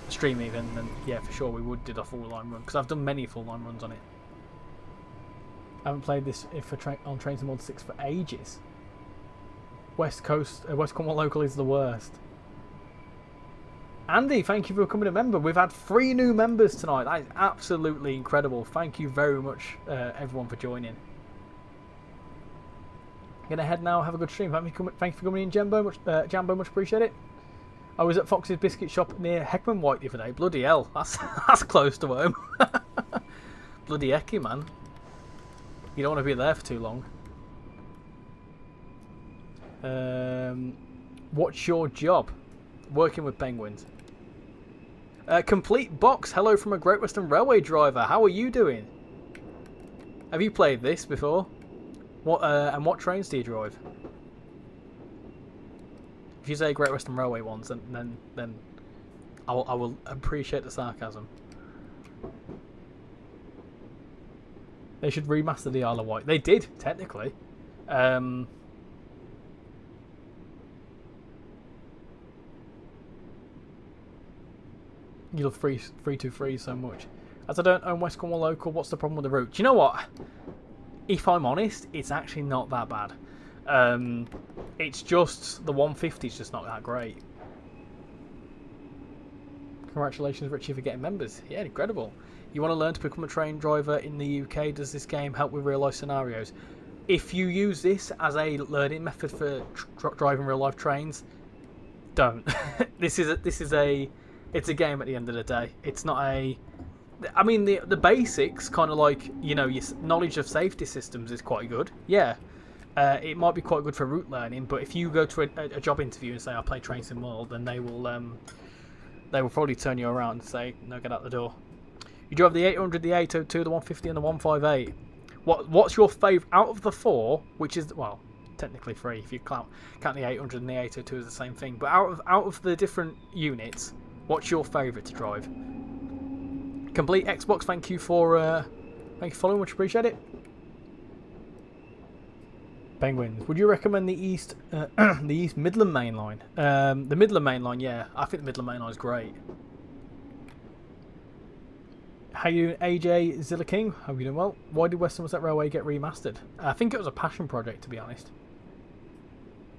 stream it. Then yeah, for sure we would do a full line run because I've done many full line runs on it. I haven't played this on Trains and Mod 6 for ages. West Cornwall Local is the worst. Andy, thank you for becoming a member. We've had 3 new members tonight. That is absolutely incredible. Thank you very much, everyone, for joining. Gonna head now. Have a good stream. Thank you for coming in, Jambo. Much appreciate it. I was at Fox's Biscuit Shop near Heckman White the other day. Bloody hell, that's close to home. Bloody hecky, man. You don't want to be there for too long. What's your job? Working with penguins. Complete box. Hello from a Great Western Railway driver. How are you doing? Have you played this before? And what trains do you drive? If you say Great Western Railway ones, then I will appreciate the sarcasm. They should remaster the Isle of Wight. They did, technically. You love 323 so much. As I don't own West Cornwall Local, what's the problem with the route? Do you know what? If I'm honest, it's actually not that bad. It's just the 150 is just not that great. Congratulations, Richie, for getting members. Yeah, incredible. You want to learn to become a train driver in the UK? Does this game help with real life scenarios? If you use this as a learning method for driving real life trains, don't. It's a game at the end of the day. It's not a... I mean, the basics, kind of like, you know, your knowledge of safety systems is quite good. Yeah. It might be quite good for route learning, but if you go to a job interview and say, I play Trains in World, then they will probably turn you around and say, no, get out the door. You drive the 800, the 802, the 150 and the 158. What's your favourite out of the 4, which is, well, technically 3 if you count the 800 and the 802 as the same thing, but out of the different units, what's your favourite to drive? Complete Xbox, thank you for following, much appreciate it. Penguins. Would you recommend the East Midland Main Line? The Midland Main Line, yeah. I think the Midland Main Line is great. How you doing, AJ Zilla King? Hope you're doing well. Why did West Somerset Railway get remastered? I think it was a passion project, to be honest.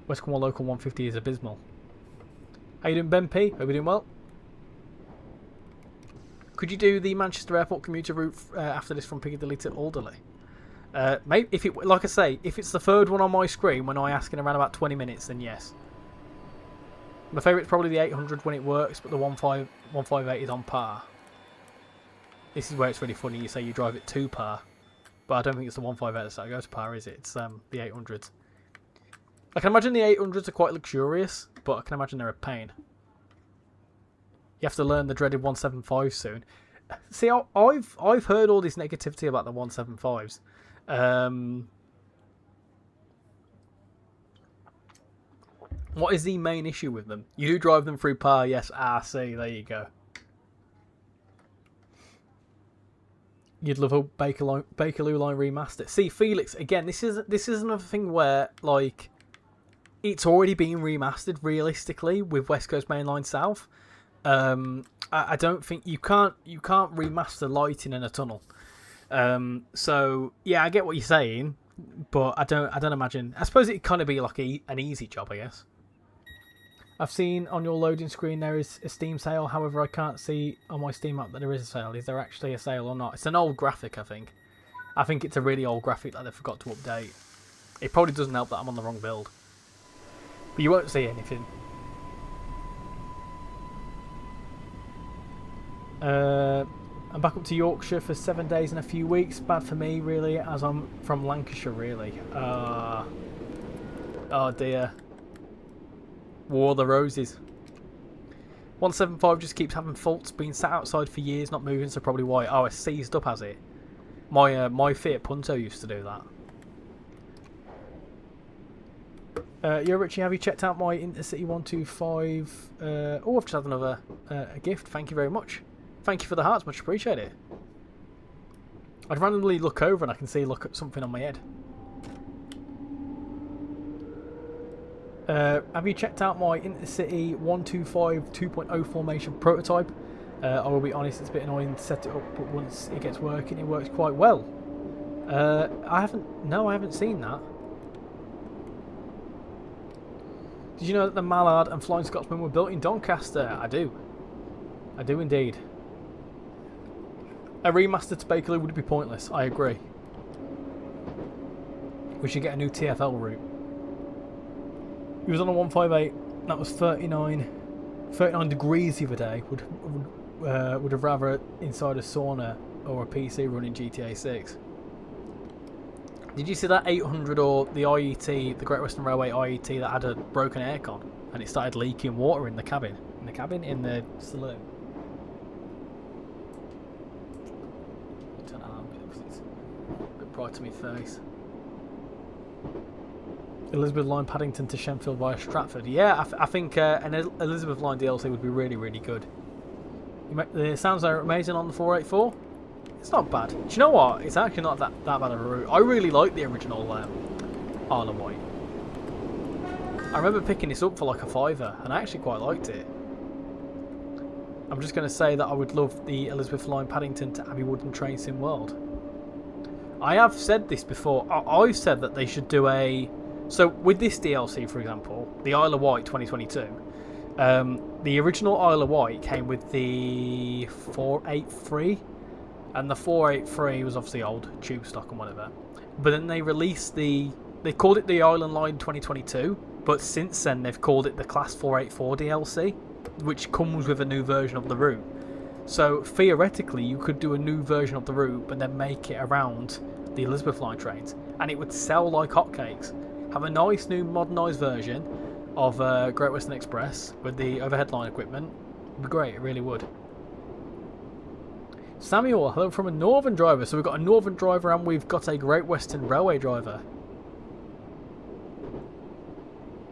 West Cornwall Local 150 is abysmal. How you doing, Ben P? Hope you're doing well. Could you do the Manchester Airport commuter route after this from Piccadilly to Alderley? Maybe if it, like I say, if it's the third one on my screen when I ask in around about 20 minutes, then yes. My favourite's probably the 800 when it works, but the 158 is on par. This is where it's really funny. You say you drive it to par, but I don't think it's the 158 that goes to par, is it? It's the 800s. I can imagine the 800s are quite luxurious, but I can imagine they're a pain. You have to learn the dreaded 175 soon. See, I've heard all this negativity about the 175s. What is the main issue with them? You do drive them through par, yes. See, there you go. You'd love a Bakerloo line remaster. See, Felix, again, this is another thing where, like, it's already been remastered realistically with West Coast Main Line South. I don't think you can't remaster lighting in a tunnel. So yeah, I get what you're saying, but I don't imagine. I suppose it'd kind of be like an easy job, I guess. I've seen on your loading screen there is a Steam sale. However, I can't see on my Steam app that there is a sale. Is there actually a sale or not? It's an old graphic, I think. I think it's a really old graphic that they forgot to update. It probably doesn't help that I'm on the wrong build. But you won't see anything. I'm back up to Yorkshire for 7 days and a few weeks. Bad for me, really, as I'm from Lancashire, really. Oh dear. War of the Roses. 175 just keeps having faults, been sat outside for years, not moving, so probably why. Oh, it's seized up, has it? My Fiat Punto used to do that. Yo, Richie, have you checked out my Intercity 125? Oh, I've just had another a gift. Thank you very much. Thank you for the hearts, much appreciate it. I'd randomly look over and I can see something on my head. Have you checked out my Intercity 125 2.0 formation prototype? I will be honest, it's a bit annoying to set it up, but once it gets working, it works quite well. I haven't seen that. Did you know that the Mallard and Flying Scotsman were built in Doncaster? I do indeed. A remastered to Bakerloo would be pointless, I agree. We should get a new TFL route. He was on a 158, that was 39 degrees the other day. Would have rather inside a sauna or a PC running GTA 6. Did you see that 800 or the IET, the Great Western Railway IET that had a broken aircon and it started leaking water in the cabin? In the saloon. Turn that on because it's a bit bright to my face. Elizabeth Line Paddington to Shenfield via Stratford. Yeah, I think an Elizabeth Line DLC would be really, really good. It sounds like amazing on the 484. It's not bad. Do you know what? It's actually not that bad of a route. I really like the original Isle of Wight. I remember picking this up for like a £5, and I actually quite liked it. I'm just going to say that I would love the Elizabeth Line Paddington to Abbey Wood and Train Sim World. I have said this before. I've said that they should do a... So with this DLC, for example, the Isle of Wight 2022, the original Isle of Wight came with the 483, and the 483 was obviously old, tube stock and whatever. But then they released they called it the Island Line 2022, but since then they've called it the Class 484 DLC, which comes with a new version of the route. So theoretically, you could do a new version of the route, but then make it around the Elizabeth Line trains, and it would sell like hotcakes. Have a nice new modernised version of Great Western Express with the overhead line equipment. It'd be great, it really would. Samuel, hello from a Northern driver. So we've got a Northern driver and we've got a Great Western Railway driver.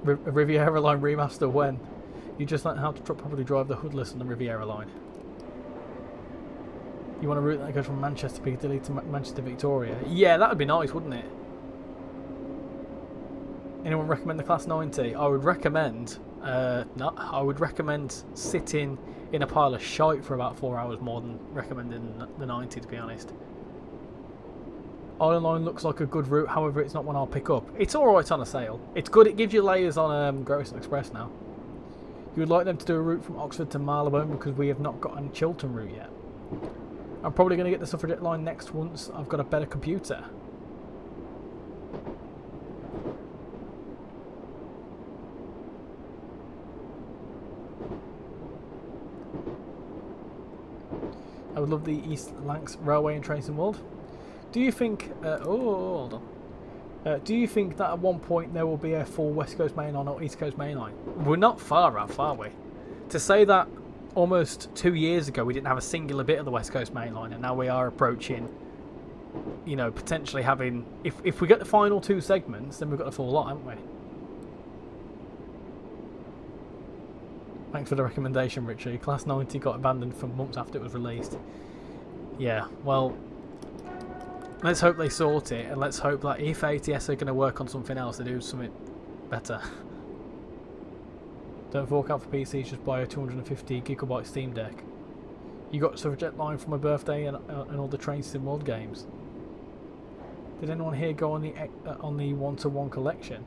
Riviera Line remaster when? You just learned how to properly drive the hoodless on the Riviera Line. You want a route that goes from Manchester Piccadilly to Manchester Victoria? Yeah, that would be nice, wouldn't it? Anyone recommend the Class 90? I would recommend I would recommend sitting in a pile of shite for about 4 hours more than recommending the 90, to be honest. Island Line looks like a good route, however it's not one I'll pick up. It's alright on a sale. It's good, it gives you layers on Great Western Express now. You would like them to do a route from Oxford to Marylebone because we have not got a Chiltern route yet. I'm probably going to get the Suffragette Line next once I've got a better computer. I would love the East Lancs Railway and Trains in World. Do you think... hold on. Do you think that at one point there will be a full West Coast Main Line or East Coast Main Line? We're not far off, are we? To say that almost 2 years ago we didn't have a singular bit of the West Coast Main Line, and now we are approaching, you know, potentially having... If we get the final 2 segments, then we've got the full lot, haven't we? Thanks for the recommendation, Richie. Class 90 got abandoned for months after it was released. Yeah, well, let's hope they sort it, and let's hope that if ATS are going to work on something else, they do something better. Don't fork out for PCs, just buy a 250 gigabyte Steam Deck. You got Suffragette Line for my birthday and all the Train Sim World games. Did anyone here go on the 1-to-1 collection?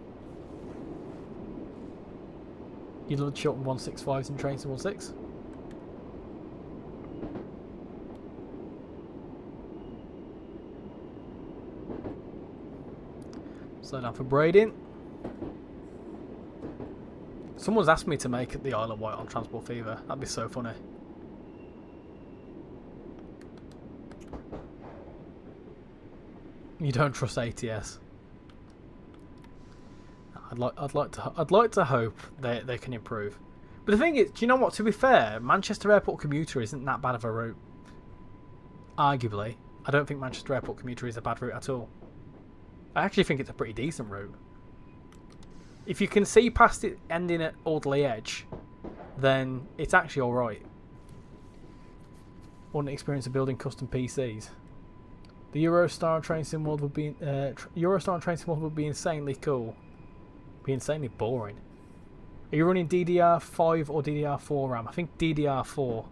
You love Chiltern 165s and Train Sim World 6? Slow down for braiding. Someone's asked me to make the Isle of Wight on Transport Fever. That'd be so funny. You don't trust ATS. I'd like to hope they can improve. But the thing is, do you know what? To be fair, Manchester Airport Commuter isn't that bad of a route. Arguably, I don't think Manchester Airport Commuter is a bad route at all. I actually think it's a pretty decent route. If you can see past it ending at Alderley Edge, then it's actually alright. Want to experience of building custom PCs. The Eurostar and Train Sim World would be Eurostar and Train Sim World would be insanely cool. Be insanely boring. Are you running DDR5 or DDR4 RAM? I think DDR4.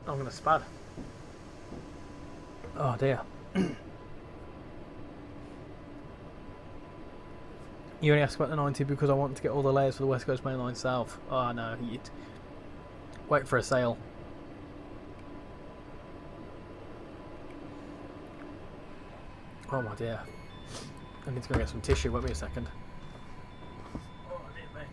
I'm gonna spad. Oh dear. You only asked about the 90 because I want to get all the layers for the West Coast Mainline South. Oh no, you'd wait for a sale. Oh my dear. I need to go get some tissue. Wait me a second. Oh dear me.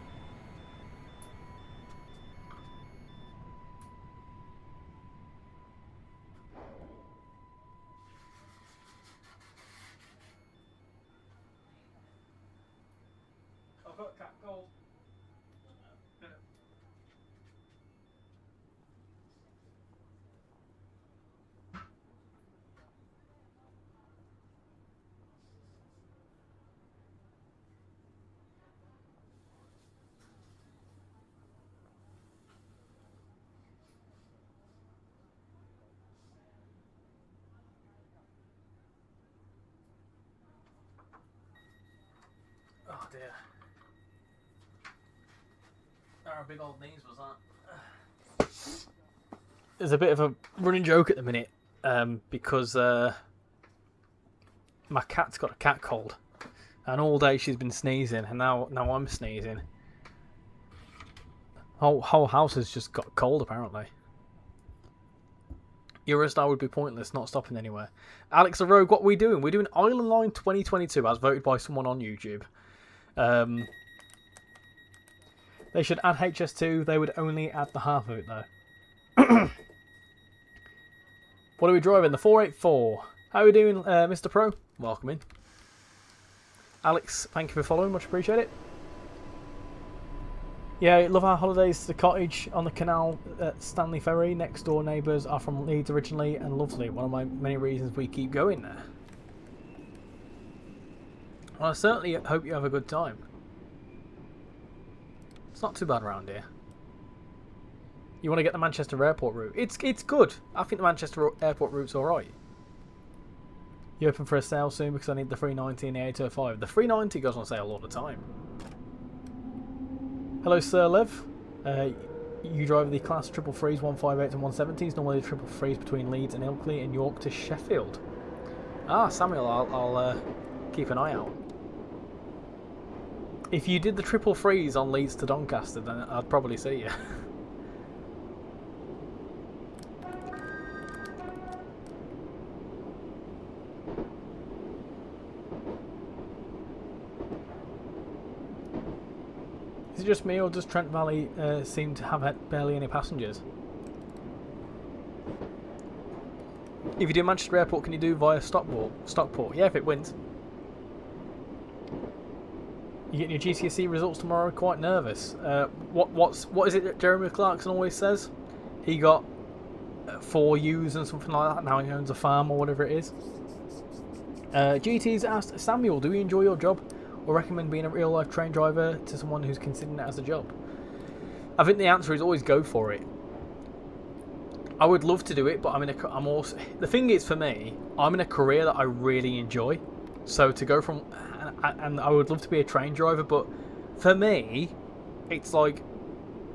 I've got cat cold. Oh dear. Our big old knees was that. There's a bit of a running joke at the minute because my cat's got a cat cold, and all day she's been sneezing, and now I'm sneezing. Whole house has just got cold apparently. Eurostar would be pointless, not stopping anywhere. Alex the Rogue, what are we doing? We're doing Island Line 2022 as voted by someone on YouTube. They should add HS2. They would only add the half of it though. What are we driving? The 484. How are we doing, Mr. Pro? Welcome in. Alex, thank you for following. Much appreciate it. Yeah, love our holidays to the cottage on the canal at Stanley Ferry. Next door neighbours are from Leeds originally and lovely. One of my many reasons we keep going there. Well, I certainly hope you have a good time. It's not too bad around here. You want to get the Manchester Airport route? It's good. I think the Manchester Airport route's alright. You open for a sale soon because I need the 390 and the 805. The 390 goes on sale all the time. Hello, Sir Lev. You drive the class triple threes, 158s and 170s. Normally the triple threes between Leeds and Ilkley and York to Sheffield. Ah, Samuel, I'll keep an eye out. If you did the triple threes on Leeds to Doncaster, then I'd probably see you. Is it just me, or does Trent Valley seem to have barely any passengers? If you do Manchester Airport, can you do via Stockport? Yeah, if it wins. You getting your GCSE results tomorrow? Quite nervous. What is it that Jeremy Clarkson always says? He got 4 U's and something like that. Now he owns a farm or whatever it is. GT's asked, Samuel, do you enjoy your job or recommend being a real life train driver to someone who's considering it as a job? I think the answer is always go for it. I would love to do it, but I'm also, the thing is for me, I'm in a career that I really enjoy. So to go from, and I would love to be a train driver, but for me, it's like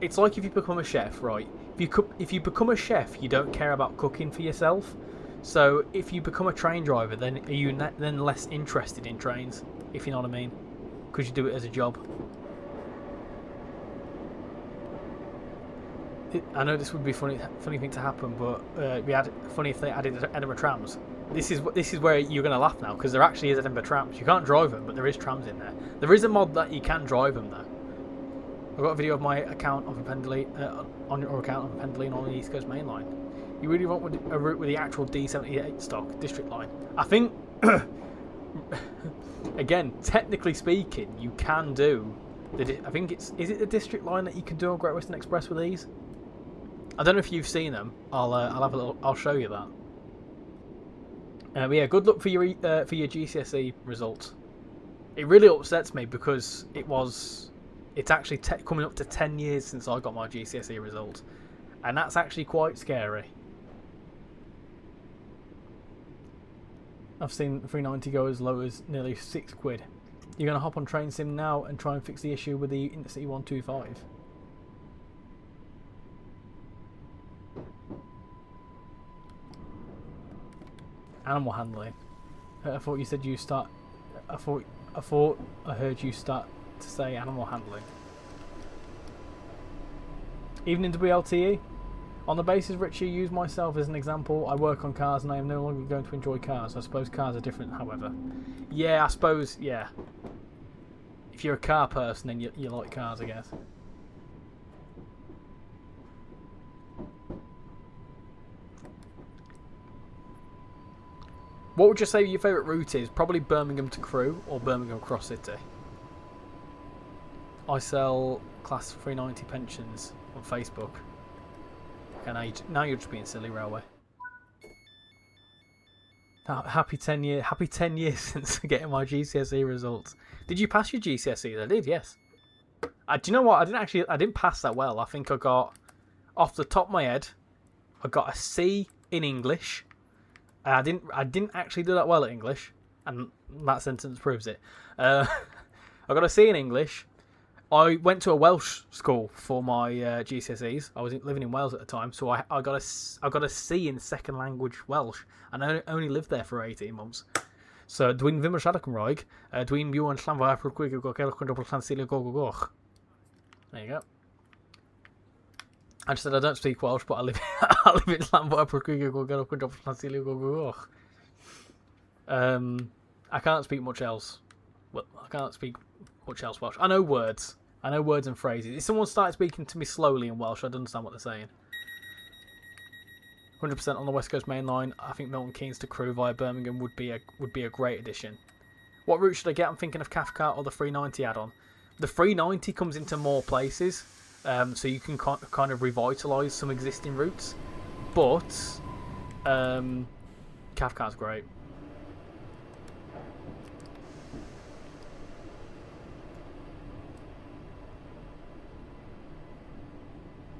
if you become a chef, right? If you become a chef, you don't care about cooking for yourself. So if you become a train driver, then are you then less interested in trains, if you know what I mean? Because you do it as a job. I know this would be a funny thing to happen, but funny if they added Edinburgh trams. This is where you're going to laugh now, because there actually is Edinburgh trams. You can't drive them, but there is trams in there. There is a mod that you can drive them though. I've got a video of my account of Pendley on your account of Pendley on the East Coast Main Line. You really want a route with the actual D78 stock district line? I think, again, technically speaking, you can do I think is it the district line that you can do on Great Western Express with these? I don't know if you've seen them. I'll have a little. I'll show you that. But yeah, good luck for your GCSE results. It really upsets me because it's actually coming up to 10 years since I got my GCSE results, and that's actually quite scary. I've seen 390 go as low as nearly £6. You're going to hop on Train Sim now and try and fix the issue with the Intercity 125. Animal handling. I thought you said you start. I thought I heard you start to say animal handling. Even in WLTE, on the basis Richie used myself as an example, I work on cars and I am no longer going to enjoy cars. I suppose cars are different, however. Yeah, I suppose. Yeah. If you're a car person, then you like cars, I guess. What would you say your favourite route is? Probably Birmingham to Crewe or Birmingham Cross City. I sell Class 390 pensions on Facebook. And now you're just being silly, Railway. Happy 10 years since getting my GCSE results. Did you pass your GCSEs? I did, yes. Do you know what? I didn't pass that well. I think I got, off the top of my head, I got a C in English. I didn't actually do that well at English, and that sentence proves it. I got a C in English. I went to a Welsh school for my GCSEs. I was living in Wales at the time, so I got a C in second language Welsh, and I only lived there for 18 months. So dwi'n ddim yn siarad Cymraeg, dwi'n byw yn Llanfair Pwllgwyngyll Gogelwch yn Dobl Llansilio Gogogoch. There you go. I just said I don't speak Welsh, but I live in Llanfair Pwllgwyngyll Gogelwch yn Dobl Llansilio Gogogoch. I can't speak much else. Well, I can't speak much else Welsh. I know words and phrases. If someone started speaking to me slowly in Welsh, I'd understand what they're saying. 100% on the West Coast Main Line. I think Milton Keynes to Crewe via Birmingham would be a great addition. What route should I get? I'm thinking of Cathcart or the 390 add-on. The 390 comes into more places, so you can kind of revitalise some existing routes. But Cathcart's great.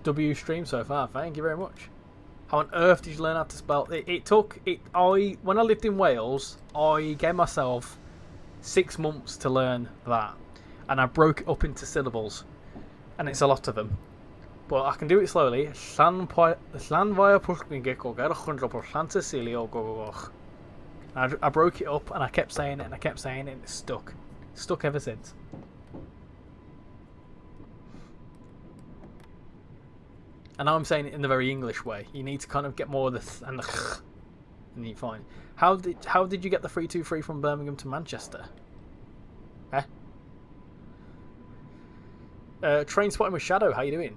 W stream so far, thank you very much. How on earth did you learn how to spell? When I lived in Wales, I gave myself 6 months to learn that, and I broke it up into syllables, and it's a lot of them. But I can do it slowly. I broke it up, and I kept saying it, and it's stuck. Stuck ever since. And now I'm saying it in the very English way. You need to kind of get more of the th and the ch, and you're fine. How did you get the 323 from Birmingham to Manchester? Train spotting with Shadow. How you doing?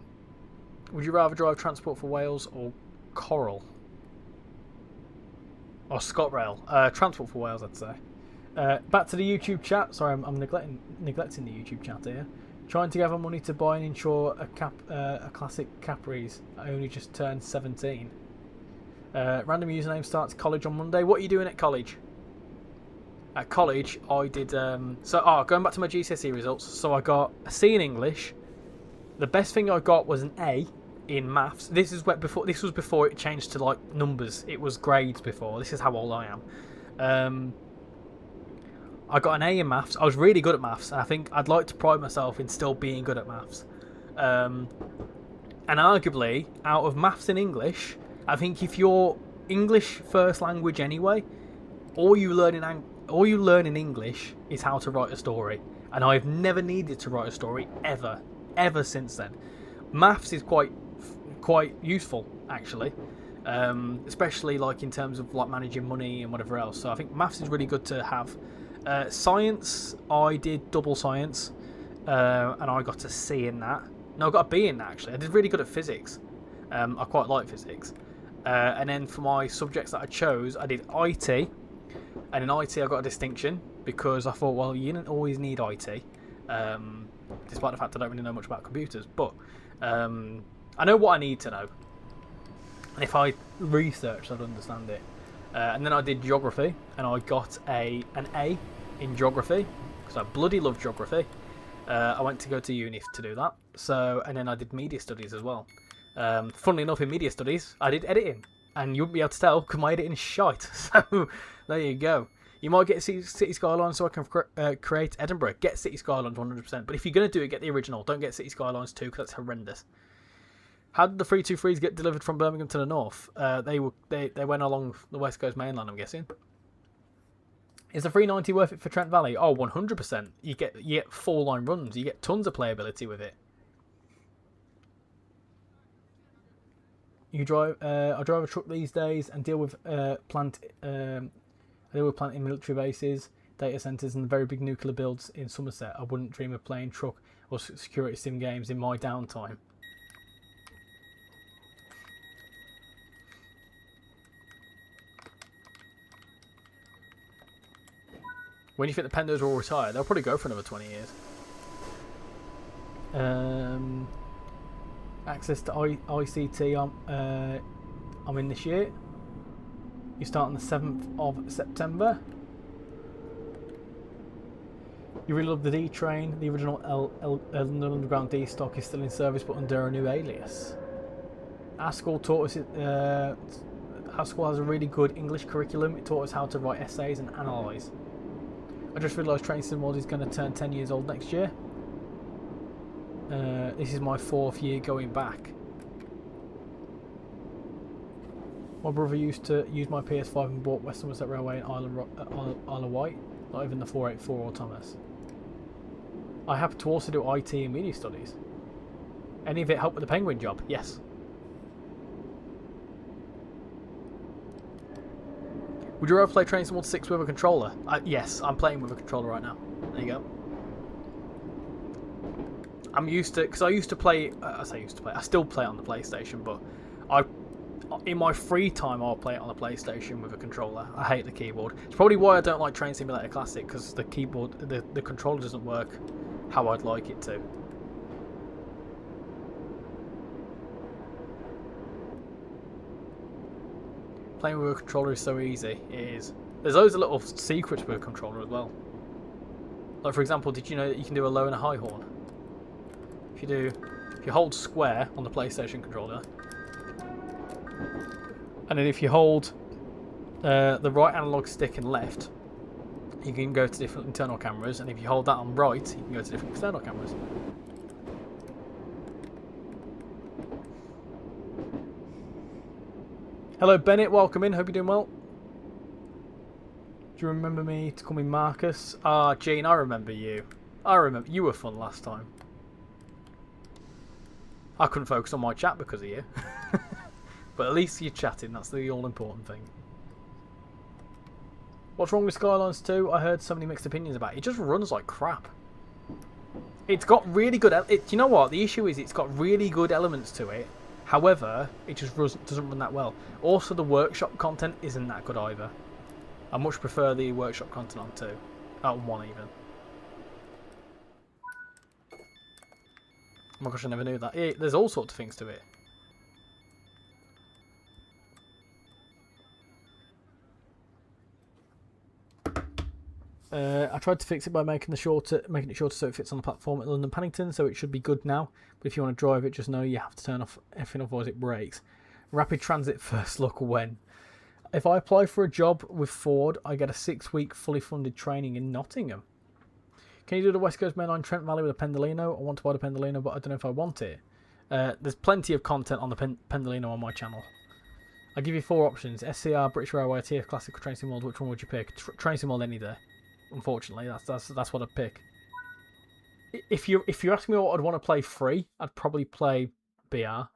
Would you rather drive Transport for Wales or Coral? Or ScotRail? Transport for Wales, I'd say. Back to the YouTube chat. Sorry, I'm neglecting the YouTube chat here. Trying to gather money to buy and insure a classic Capri's. I only just turned 17. Random username starts college on Monday. What are you doing at college? At college, I did... going back to my GCSE results. So I got a C in English. The best thing I got was an A in maths. This was before it changed to like numbers. It was grades before. This is how old I am. I got an A in maths. I was really good at maths, and I think I'd like to pride myself in still being good at maths. And arguably, out of maths and English, I think if you're English first language anyway, all you learn in English is how to write a story. And I've never needed to write a story ever since then. Maths is quite useful actually, especially like in terms of like managing money and whatever else. So I think maths is really good to have. Science, I did double science, and I got a C in that. No, I got a B in that actually. I did really good at physics. I quite like physics. And then for my subjects that I chose, I did IT, and in IT I got a distinction because I thought, well, you didn't always need IT, despite the fact I don't really know much about computers. But I know what I need to know, and if I researched, I'd understand it. And then I did geography, and I got an A in geography because I bloody love geography. I went to go to uni to do that. So, and then I did media studies as well. Funnily enough, in media studies, I did editing, and you wouldn't be able to tell because my editing is shite. So there you go. You might get City Skylines so I can create Edinburgh. Get City Skylines 100%. But if you're going to do it, get the original. Don't get City Skylines 2 because that's horrendous. How did the 323s get delivered from Birmingham to the north? They went along the West Coast mainland, I'm guessing. Is the 390 worth it for Trent Valley? Oh, 100%. You get 4-line runs. You get tons of playability with it. I drive a truck these days and deal with plant in military bases, data centres and very big nuclear builds in Somerset. I wouldn't dream of playing truck or security sim games in my downtime. When do you think the Pendos will retire? They'll probably go for another 20 years. Access to ICT I'm in this year. You start on the 7th of September. You really love the D train. The original London Underground D stock is still in service but under a new alias. Our school taught us our school has a really good English curriculum. It taught us how to write essays and analyse. I just realised Train Sim World is going to turn 10 years old next year. This is my 4th year going back. My brother used to use my PS5 and bought West Somerset Railway in Isle of Wight, not even the 484 or Thomas. I happen to also do IT and media studies. Any of it help with the penguin job? Yes. Would you rather play Train Sim World 6 with a controller? Yes, I'm playing with a controller right now. There you go. I'm used to, because I used to play, I still play it on the PlayStation, but in my free time I'll play it on the PlayStation with a controller. I hate the keyboard. It's probably why I don't like Train Simulator Classic, because the keyboard, the controller doesn't work how I'd like it to. Playing with a controller is so easy. It is. There's loads of little secrets with a controller as well. Like for example, did you know that you can do a low and a high horn? If you hold square on the PlayStation controller, and then if you hold the right analog stick and left, you can go to different internal cameras, and if you hold that on right, you can go to different external cameras. Hello Bennett, welcome in, hope you're doing well. Do you remember me to call me Marcus? Ah, Gene, I remember you. I remember, you were fun last time. I couldn't focus on my chat because of you. But at least you're chatting, that's the all important thing. What's wrong with Skylines 2? I heard so many mixed opinions about it. It just runs like crap. It's got really good... you know what? The issue is it's got really good elements to it. However, it just doesn't run that well. Also, the workshop content isn't that good either. I much prefer the workshop content on 2. On 1 even. Oh my gosh, I never knew that. There's all sorts of things to it. I tried to fix it by making it shorter so it fits on the platform at London Paddington, so it should be good now. But if you want to drive it, just know you have to turn off everything, otherwise it breaks. Rapid transit first look when. If I apply for a job with Ford, I get a 6-week fully funded training in Nottingham. Can you do the West Coast Main Line Trent Valley with a Pendolino? I want to buy the Pendolino, but I don't know if I want it. There's plenty of content on the Pendolino on my channel. I'll give you 4 options. SCR, British Railway, TF Classic, or Train Sim World. Which one would you pick? Train Sim World any day. Unfortunately, that's what I'd pick. If you ask me what I'd want to play free, I'd probably play BR.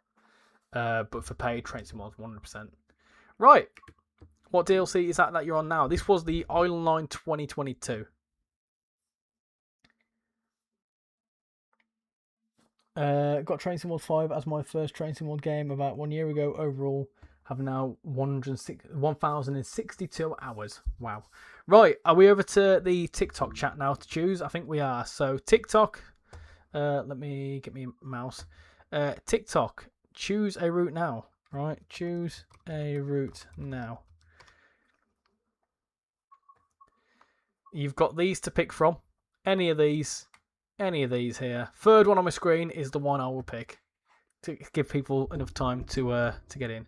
But for paid, Train Sim World 100%. Right. What DLC is that you're on now? This was the Island Line 2022. Got Train Sim World 5 as my first Train Sim World game about 1 year ago. Overall, have now 1,062 hours. Wow. Right, are we over to the TikTok chat now to choose? I think we are. So TikTok, let me get me a mouse. TikTok, choose a route now. Right, choose a route now. You've got these to pick from. Any of these here. Third one on my screen is the one I will pick to give people enough time to get in.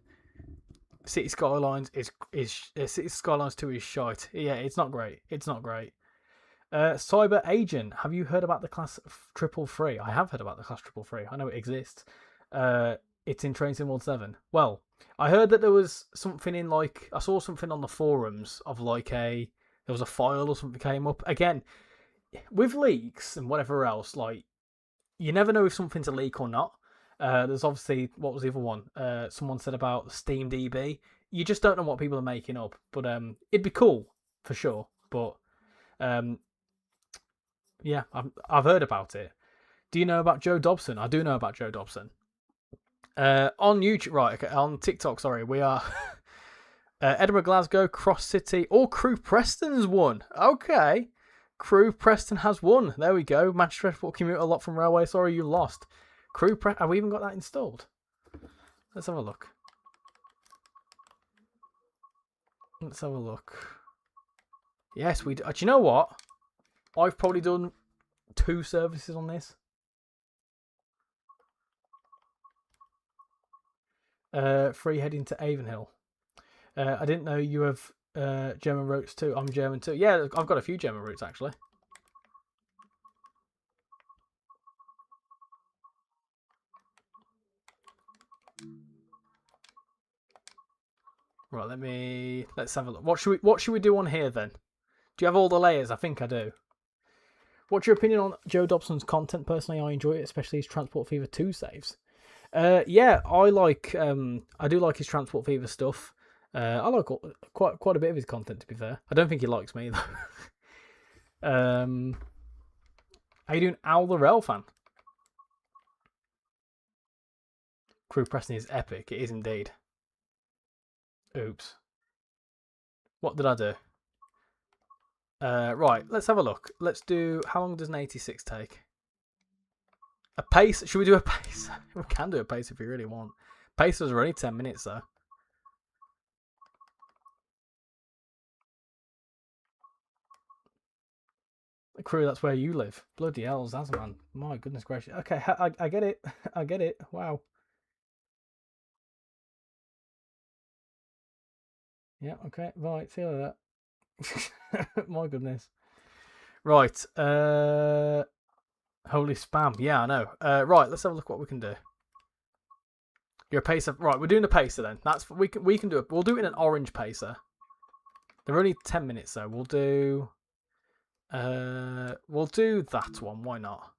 City Skylines City Skylines 2 is shite. Yeah, it's not great. It's not great. Cyber Agent, have you heard about the class 333? I have heard about the class 333. I know it exists. It's in Train Sim World 7. Well, I heard that there was something in like I saw something on the forums of like there was a file or something came up. Again, with leaks and whatever else, like you never know if something's a leak or not. There's obviously what was the other one? Someone said about Steam DB. You just don't know what people are making up, but it'd be cool for sure. But yeah, I've heard about it. Do you know about Joe Dobson? I do know about Joe Dobson. On YouTube, right? Okay, on TikTok. Sorry, we are Edinburgh, Glasgow, Cross City. Oh, Crew Preston's won. Okay, Crew Preston has won. There we go. Manchester Airport commute a lot from railway. Sorry, you lost. Have we even got that installed? Let's have a look. Let's have a look. Yes, we do. Do you know what? I've probably done 2 services on this. Free heading to Avonhill. I didn't know you have German routes too. I'm German too. Yeah, I've got a few German routes actually. Right, let's have a look. What should we do on here then? Do you have all the layers? I think I do. What's your opinion on Joe Dobson's content? Personally, I enjoy it, especially his Transport Fever 2 saves. Yeah, I do like his Transport Fever stuff. I like quite a bit of his content, to be fair. I don't think he likes me though. How you doing, Owl the Rail fan? Crew Preston is epic. It is indeed. Oops. What did I do? Right, let's have a look. Let's do. How long does an 86 take? A pace? Should we do a pace? We can do a pace if we really want. Pacers are only 10 minutes though. Crew, that's where you live. Bloody hell, Zazman. My goodness gracious. Okay, I get it. I get it. Wow. Yeah, okay. Right, see you later. My goodness. Right. Holy spam. Yeah, I know. Right, let's have a look what we can do. You're a pacer. Right, we're doing a pacer then. We can do it. We'll do it in an orange pacer. They're only 10 minutes though. We'll do that one. Why not?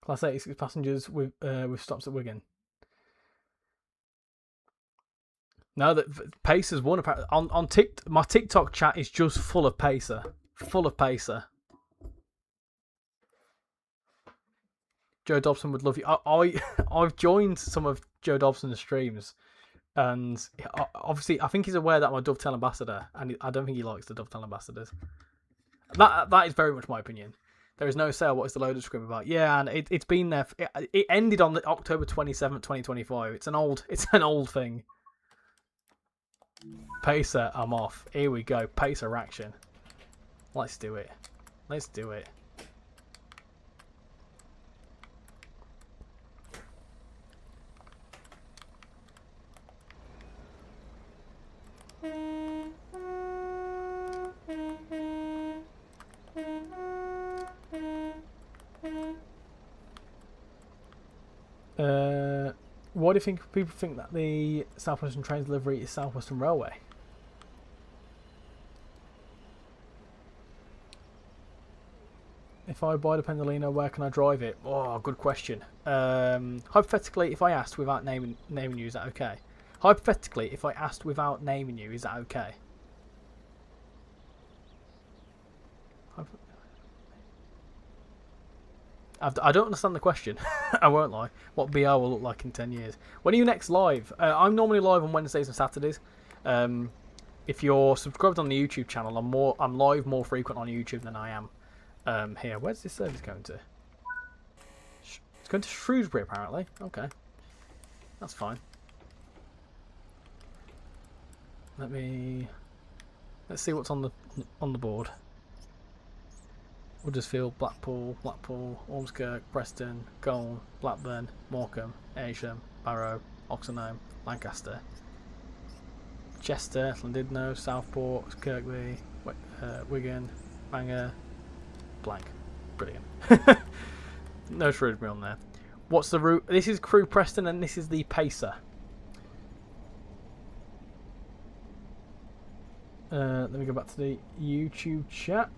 Class 86 passengers with stops at Wigan. No, that Pacer's won. On my TikTok chat is just full of Pacer. Full of Pacer. Joe Dobson would love you. I've joined some of Joe Dobson's streams, and obviously I think he's aware that I'm a Dovetail ambassador, and I don't think he likes the Dovetail ambassadors. That is very much my opinion. There is no sale. What is the loader scrim about? Yeah, and it's been there. It ended on October 27th, 2025. It's an old thing. Pacer, I'm off. Here we go. Pacer action. Let's do it. Let's do it. Why do you think people think that the South Western train delivery is South Western Railway? If I buy the Pendolino, where can I drive it? Oh, good question. Hypothetically, if I asked without naming you, is that okay? Hypothetically, if I asked without naming you, is that okay? I don't understand the question. I won't lie. What BR will look like in 10 years. When are you next live? I'm normally live on Wednesdays and Saturdays. If you're subscribed on the YouTube channel, I'm live more frequent on YouTube than I am here. Where's this service going to? It's going to Shrewsbury apparently. Okay, that's fine. Let's see what's on the board. Huddersfield, Blackpool, Ormskirk, Preston, Colne, Blackburn, Morecambe, Ayrsham, Barrow, Oxenholme, Lancaster, Chester, Llandudno, Southport, Kirkby, Wigan, Bangor, blank. Brilliant. No Shrewsbury on there. What's the route? This is Crewe Preston and this is the Pacer. Let me go back to the YouTube chat.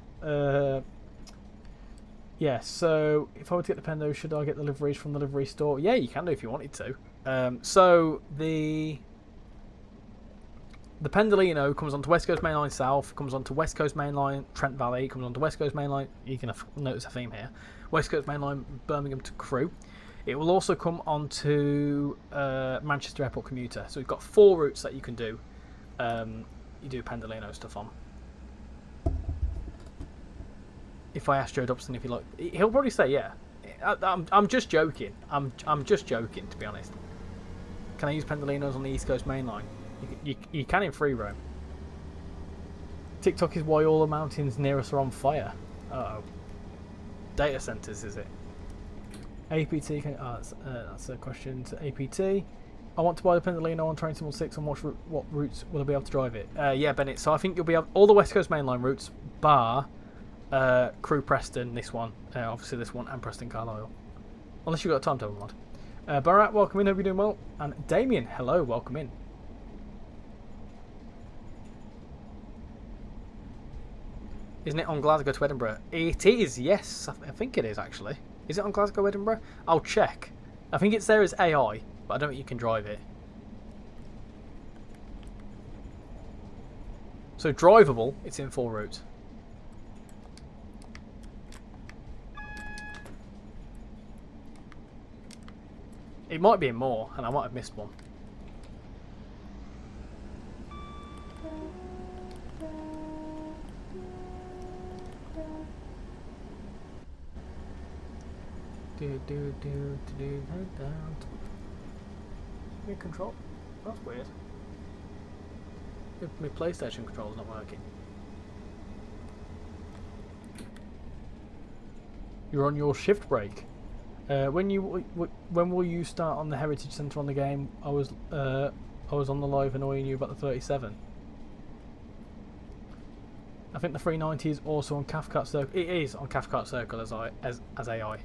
Yeah, so if I were to get the Pendo, should I get the liveries from the livery store? Yeah, you can do if you wanted to. So the Pendolino comes onto West Coast Main Line South, comes onto West Coast Main Line Trent Valley, comes onto West Coast Main Line. You can notice a theme here. West Coast Main Line Birmingham to Crewe. It will also come onto Manchester Airport commuter. So we've got 4 routes that you can do. You do Pendolino stuff on. If I ask Joe Dobson if he like, he'll probably say yeah. I'm just joking. I'm just joking, to be honest. Can I use Pendolinos on the East Coast Main Line? You can in free roam. TikTok is why all the mountains near us are on fire. Uh oh. Data centers, is it? APT. That's a question to APT. I want to buy the Pendolino on Train Symbol 6. On what routes will I be able to drive it? Yeah, Bennett. So I think you'll be able all the West Coast Main Line routes, bar Crewe Preston, this one, obviously this one, and Preston Carlisle. Unless you've got a timetable mod. Barat, welcome in. Hope you're doing well. And Damien, hello, welcome in. Isn't it on Glasgow to Edinburgh? It is, yes. I think it is, actually. Is it on Glasgow, Edinburgh? I'll check. I think it's there as AI, but I don't think you can drive it. So drivable, it's in 4 routes. It might be in more, and I might have missed one. New control? That's weird. My PlayStation controller's not working. You're on your shift break. When will you start on the Heritage Centre on the game? I was on the live annoying you about the 37. I think the 390 is also on Cathcart Circle. It is on Cathcart Circle as AI.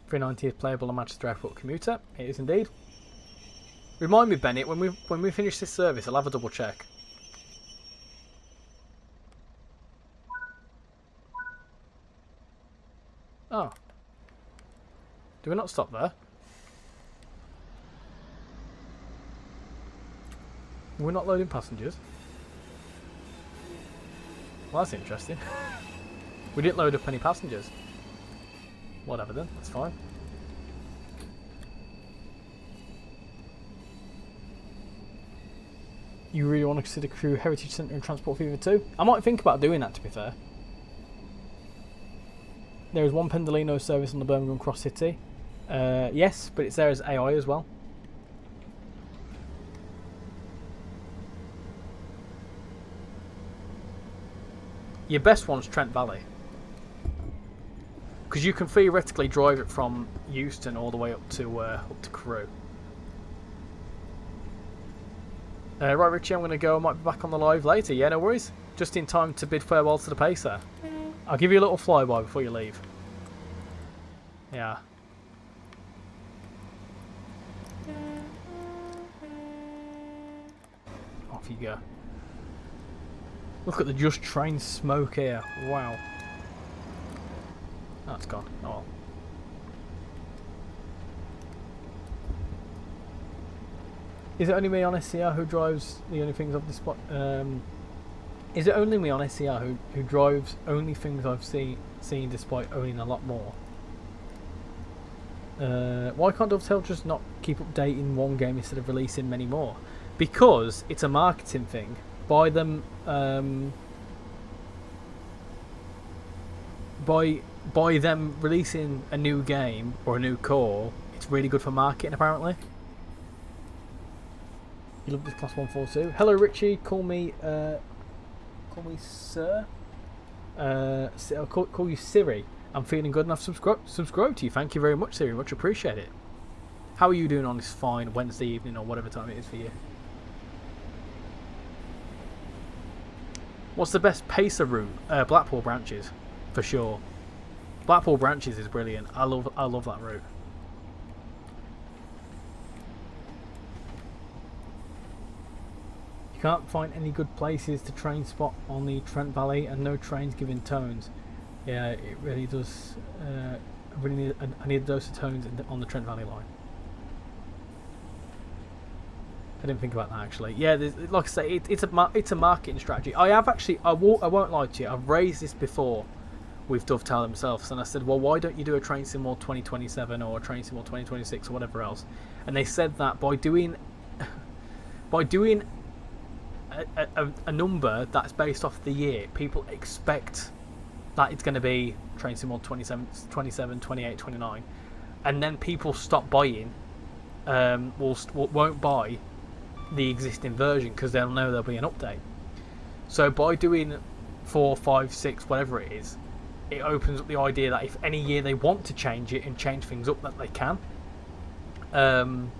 .390 is playable on Manchester Airport commuter. It is indeed. Remind me, Bennett, when we finish this service, I'll have a double check. Oh. Do we not stop there? We're not loading passengers. Well, that's interesting. We didn't load up any passengers. Whatever then, that's fine. You really want to consider Crewe Heritage Centre and Transport Fever 2? I might think about doing that, to be fair. There is one Pendolino service on the Birmingham Cross City. Yes, but it's there as AI as well. Your best one's Trent Valley. Because you can theoretically drive it from Euston all the way up to Crewe. Right, Richie, I'm going to go. I might be back on the live later. Yeah, no worries. Just in time to bid farewell to the Pacer. I'll give you a little flyby before you leave. Yeah. Off you go. Look at the Just Train smoke here. Wow. Oh, it's gone. Oh well. Is it only me on SCR who drives the only things I've displayed? Is it only me on SCR who drives only things I've seen despite owning a lot more? Why can't Dovetail just not keep updating one game instead of releasing many more? Because it's a marketing thing. By them, by them releasing a new game or a new core, It's really good for marketing, apparently. You love this class 142. Hello, Richie. Call me sir. I'll call you Siri. I'm feeling good enough. Subscribe to you. Thank you very much, Siri. Much appreciate it. How are you doing on this fine Wednesday evening or whatever time it is for you? What's the best pacer route? Blackpool branches, for sure. Blackpool branches is brilliant. I love that route. You can't find any good places to train spot on the Trent Valley, and no trains giving tones. Yeah, it really does. I need a dose of tones on the Trent Valley line. I didn't think about that actually. Yeah, like I say, it's a marketing strategy. I won't lie to you. I've raised this before with Dovetail themselves, and I said, well, why don't you do a Train Sim World 2027 or a Train Sim World 2026 or whatever else? And they said that by doing a number that's based off the year, people expect that it's going to be Train Sim World 27, 28, 29, and then people stop buying, won't buy the existing version because they'll know there'll be an update. So by doing 4, 5, 6, whatever it is, it opens up the idea that if any year they want to change it and change things up, that they can. And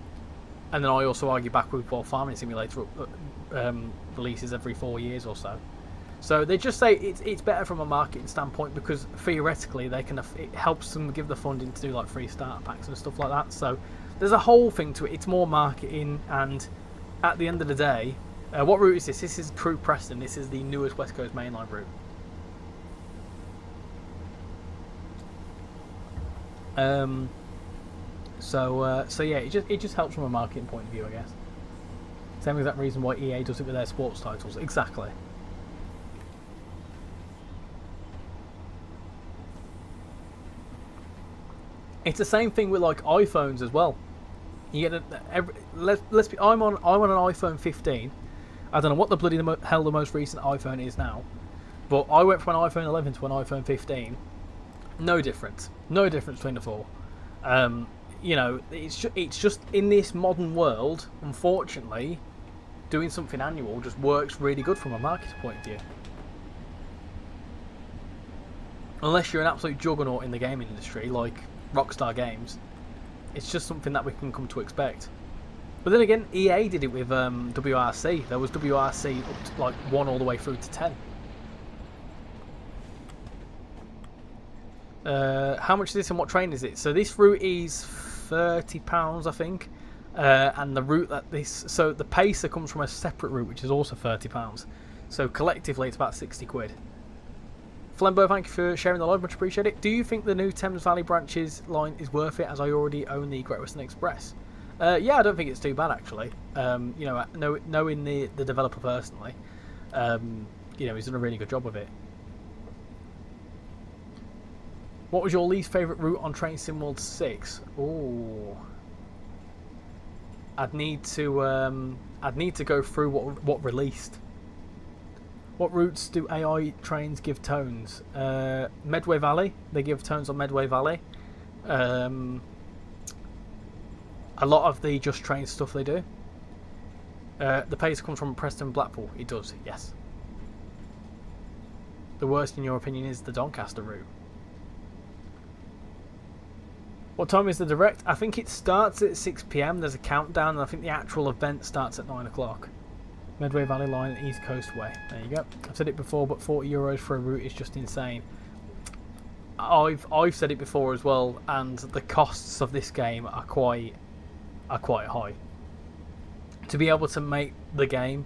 then I also argue back with, well, Farming Simulator releases every 4 years or so. So they just say it's better from a marketing standpoint because theoretically it helps them give the funding to do like free starter packs and stuff like that. So there's a whole thing to it. It's more marketing, and at the end of the day, what route is this? This is Crewe Preston. This is the newest West Coast mainline route. So yeah, it just helps from a marketing point of view, I guess. Same exact reason why EA does it with their sports titles. Exactly. It's the same thing with like iPhones as well. You get I'm on an iPhone 15. I don't know what the bloody hell the most recent iPhone is now, but I went from an iPhone 11 to an iPhone 15. No difference. No difference between the four. You know, it's just in this modern world, unfortunately, doing something annual just works really good from a marketing point of view. Unless you're an absolute juggernaut in the gaming industry, like Rockstar Games, it's just something that we can come to expect. But then again, EA did it with WRC. There was WRC up to like 1 all the way through to 10. How much is this and what train is it? So this route is £30, I think. And the route so the Pacer comes from a separate route, which is also £30. So collectively, it's about 60 quid. Flembo, thank you for sharing the live, much appreciated. Do you think the new Thames Valley branches line is worth it, as I already own the Great Western Express? Yeah, I don't think it's too bad actually. You know, knowing the developer personally, you know, he's done a really good job with it. What was your least favourite route on Train Sim World 6? Oh, I'd need to go through what released. What routes do AI trains give tones? Medway Valley. They give tones on Medway Valley. A lot of the Just Train stuff they do. The pace comes from Preston Blackpool. It does, yes. The worst, in your opinion, is the Doncaster route. What time is the direct? I think it starts at 6 PM. There's a countdown, and I think the actual event starts at 9 o'clock. Medway Valley Line, East Coast Way. There you go. I've said it before, but €40 for a route is just insane. I've said it before as well, and the costs of this game are quite high. To be able to make the game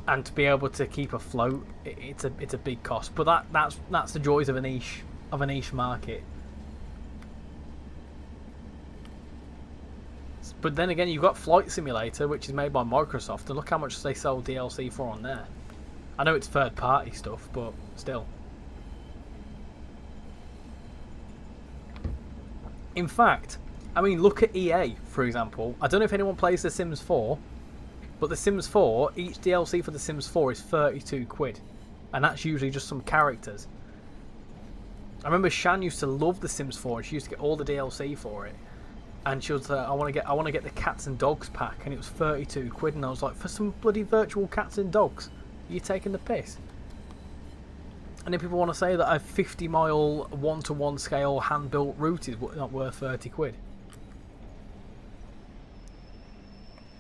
and to be able to keep afloat, it's a big cost. But that's the joys of a niche market. But then again, you've got Flight Simulator, which is made by Microsoft, and look how much they sell DLC for on there. I know it's third-party stuff, but still. In fact, I mean, look at EA, for example. I don't know if anyone plays The Sims 4, but The Sims 4, each DLC for The Sims 4 is 32 quid. And that's usually just some characters. I remember Shan used to love The Sims 4, and she used to get all the DLC for it. and she was I want to get the cats and dogs pack, and it was 32 quid, and I was like, for some bloody virtual cats and dogs, you're taking the piss. And then people want to say that a 50-mile one-to-one scale hand-built route is not worth 30 quid.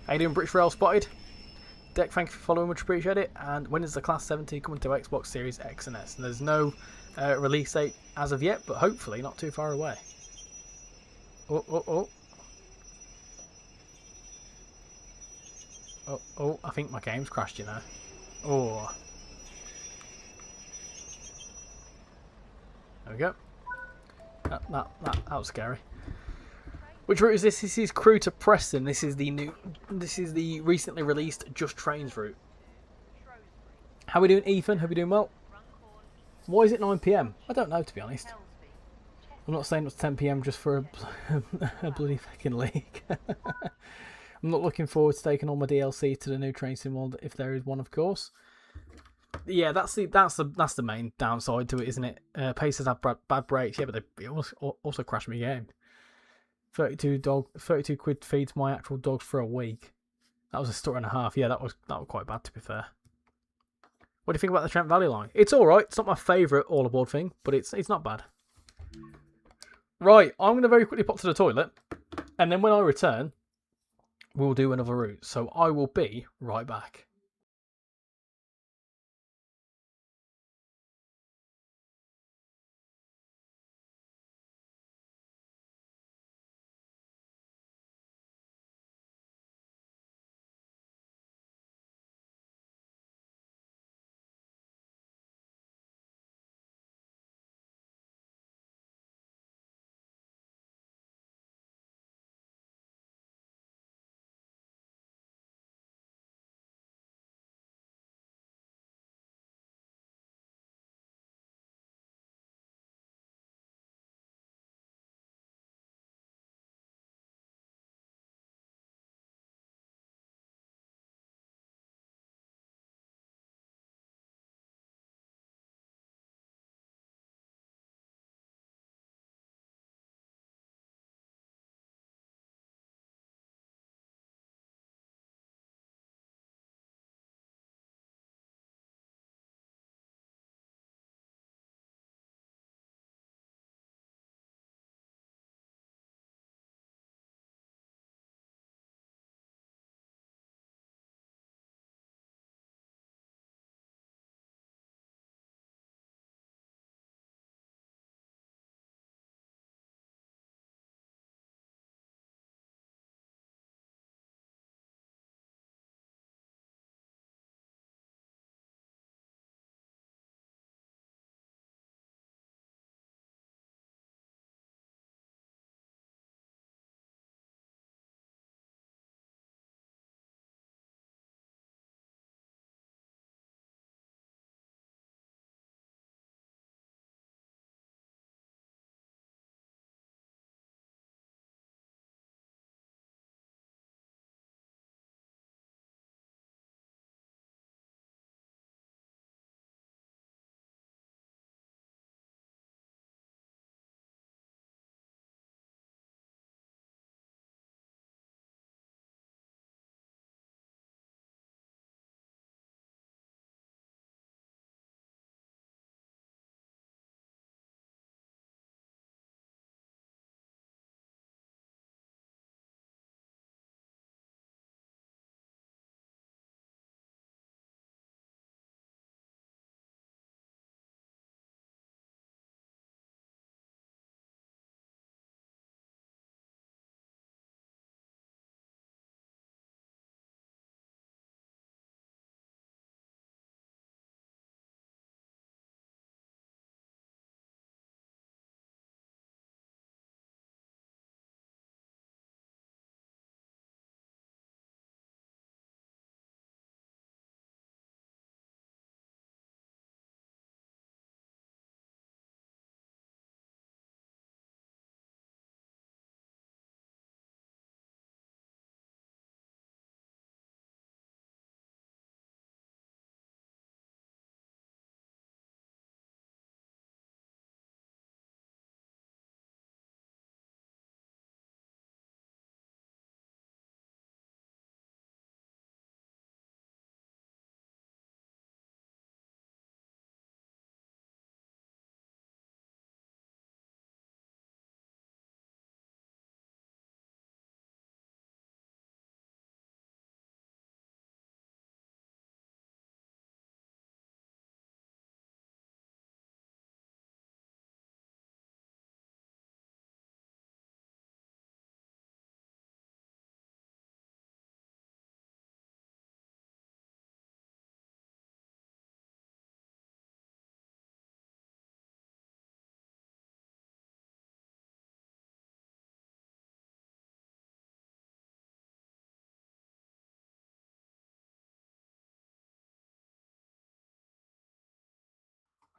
How you doing, RichyRail spotted? Deck, thank you for following, much appreciate it. And when is the Class 70 coming to Xbox Series X and S? And there's no release date as of yet, but hopefully not too far away. Oh, oh, oh. Oh, oh, I think my game's crashed, you know. Oh. There we go. That was scary. Which route is this? This is Crewe to Preston. This is the recently released Just Trains route. How are we doing, Ethan? Hope you're doing well. Why is it 9 PM? I don't know, to be honest. I'm not saying it's 10 PM just for a bloody fucking league. I'm not looking forward to taking all my DLC to the new Train Sim world, if there is one, of course. Yeah, that's the main downside to it, isn't it? Pacers have bad breaks, yeah, but they also crash my game. 32 quid feeds my actual dogs for a week. That was a store and a half. Yeah, that was quite bad, to be fair. What do you think about the Trent Valley line? It's all right. It's not my favourite all aboard thing, but it's not bad. Right, I'm going to very quickly pop to the toilet, and then when I return, we'll do another route. So I will be right back.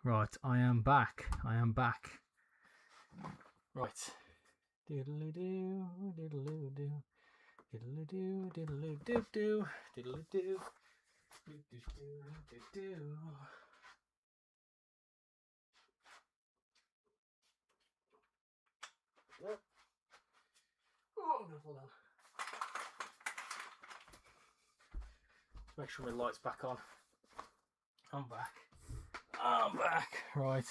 Right, I am back. I am back. Right. Diddly-doo, diddly-doo, diddly-doo, diddly-doo-doo, diddly-doo, diddly-doo-doo-doo. Oh, I'm gonna fall down. Make sure my light's back on. I'm back. I'm back. Right.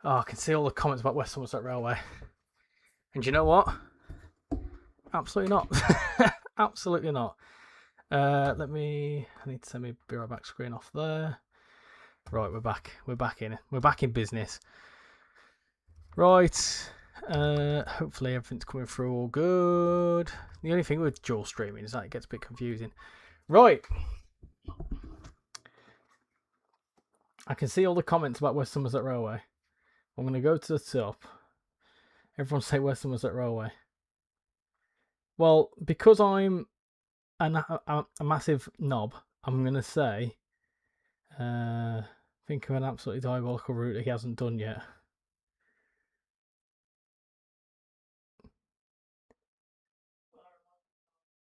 Oh, I can see all the comments about West Somerset Railway. And you know what? Absolutely not. Absolutely not. I need to send me be right back screen off there. Right, we're back. We're back in business. Right. Hopefully everything's coming through all good. The only thing with dual streaming is that it gets a bit confusing. Right. I can see all the comments about West Somerset Railway. I'm going to go to the top. Everyone say West Somerset Railway. Well, because I'm a massive knob, I'm going to say, think of an absolutely diabolical route that he hasn't done yet.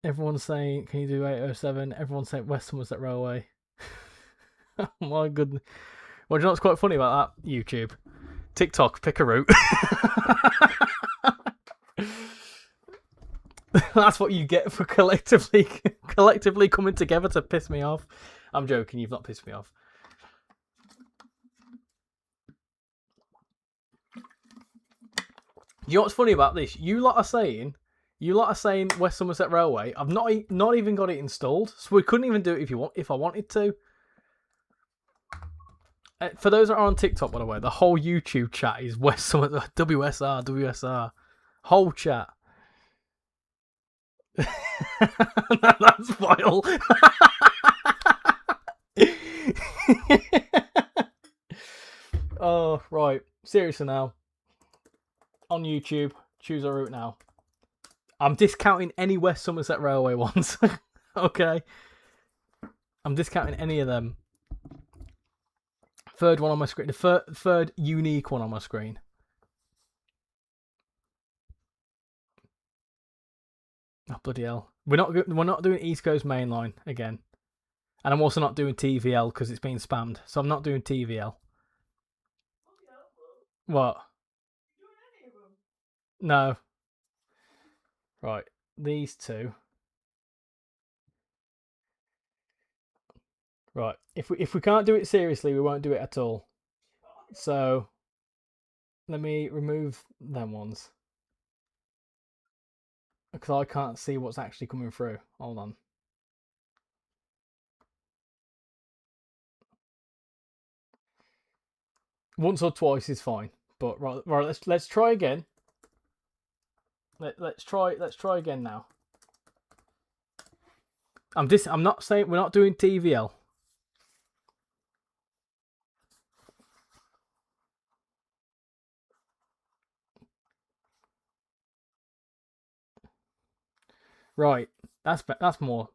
Everyone's saying, can you do 807? Everyone's saying West Somerset Railway. Oh my goodness. Well, do you know what's quite funny about that? YouTube. TikTok, pick a route. That's what you get for collectively coming together to piss me off. I'm joking, you've not pissed me off. You know what's funny about this? You lot are saying West Somerset Railway. I've not even got it installed, so we couldn't even do it if I wanted to. For those that are on TikTok, by the way, the whole YouTube chat is West Somerset WSR. Whole chat. That's vile. Oh, right. Seriously now. On YouTube, choose a route now. I'm discounting any West Somerset Railway ones. Okay. I'm discounting any of them. Third one on my screen. The third unique one on my screen. Oh, bloody hell. We're not doing East Coast Main Line again. And I'm also not doing TVL because it's been spammed. So I'm not doing TVL. What? No. Right. These two. Right. If we can't do it seriously, we won't do it at all. So let me remove them ones. Because I can't see what's actually coming through. Hold on. Once or twice is fine. But right, let's try again. Let's try again now. I'm not saying we're not doing TVL. Right. That's more.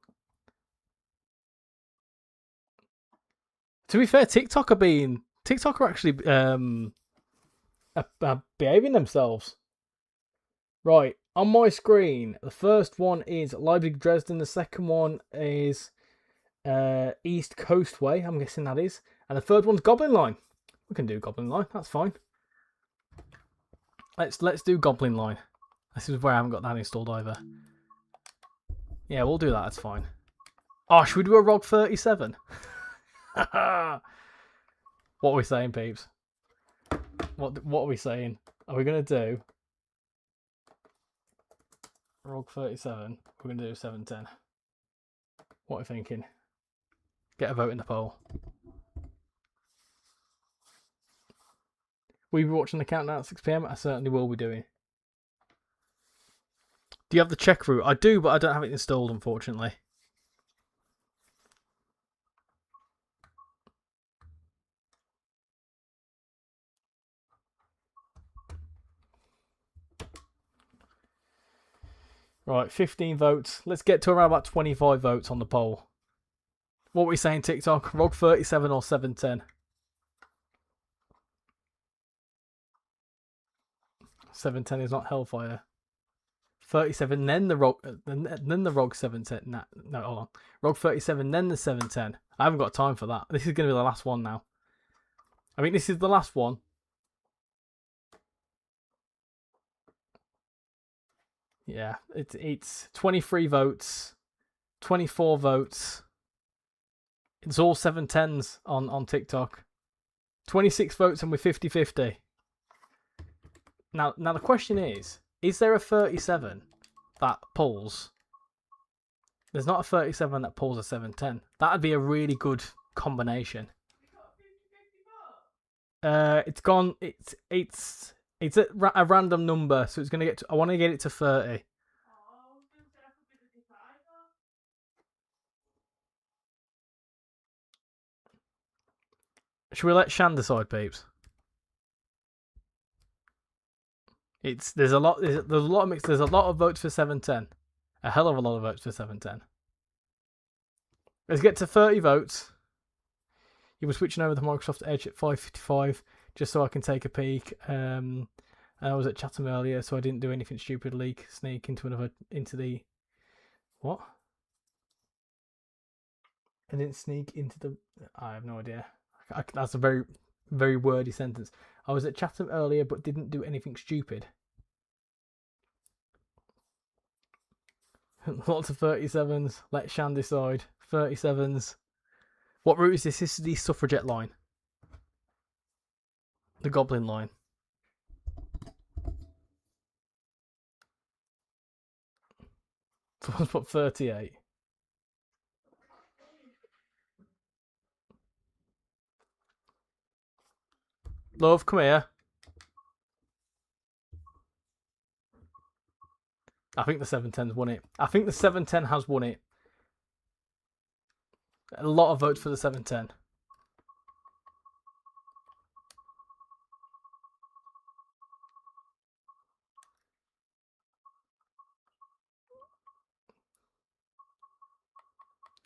To be fair, TikTok are actually behaving themselves. Right, on my screen, the first one is Leipzig Dresden. The second one is East Coast Way. I'm guessing that is, and the third one's Goblin Line. We can do Goblin Line. That's fine. Let's do Goblin Line. This is where I haven't got that installed either. Yeah, we'll do that. That's fine. Oh, should we do a ROG 37? What are we saying, peeps? What are we saying? Are we gonna do ROG 37? We're gonna do 710. What are you thinking? Get a vote in the poll. Will you be watching the countdown at 6 PM? I certainly will be doing. Do you have the check route? I do, but I don't have it installed, unfortunately. Right, 15 votes. Let's get to around about 25 votes on the poll. What are we saying, TikTok? ROG 37 or 710? 710 is not Hellfire. 37, then the ROG, then the ROG 710. No, hold on. ROG 37, then the 710. I haven't got time for that. This is going to be the last one now. I mean, this is the last one. Yeah, it's 23 votes, 24 votes. It's all 710s on TikTok. 26 votes and we're 50-50. Now the question is there a 37 that pulls? There's not a 37 that pulls a 710. That'd be a really good combination. It's gone. It's at a random number, so it's gonna get. I want to get it to 30. Should we let Shan decide, peeps? There's a lot of mix. There's a lot of votes for 710. A hell of a lot of votes for 710. Let's get to 30 votes. You were switching over the Microsoft Edge at 5:55 just so I can take a peek. I was at Chatham earlier, so I didn't do anything stupid. Sneak into the what? I didn't sneak into the. I have no idea. That's a very, very wordy sentence. I was at Chatham earlier, but didn't do anything stupid. Lots of 37s. Let Shan decide. 37s. What route is this? This is the Suffragette line. The Goblin line. Someone's put 38. Love, come here. I think the 710's won it. I think the 710 has won it. A lot of votes for the 710.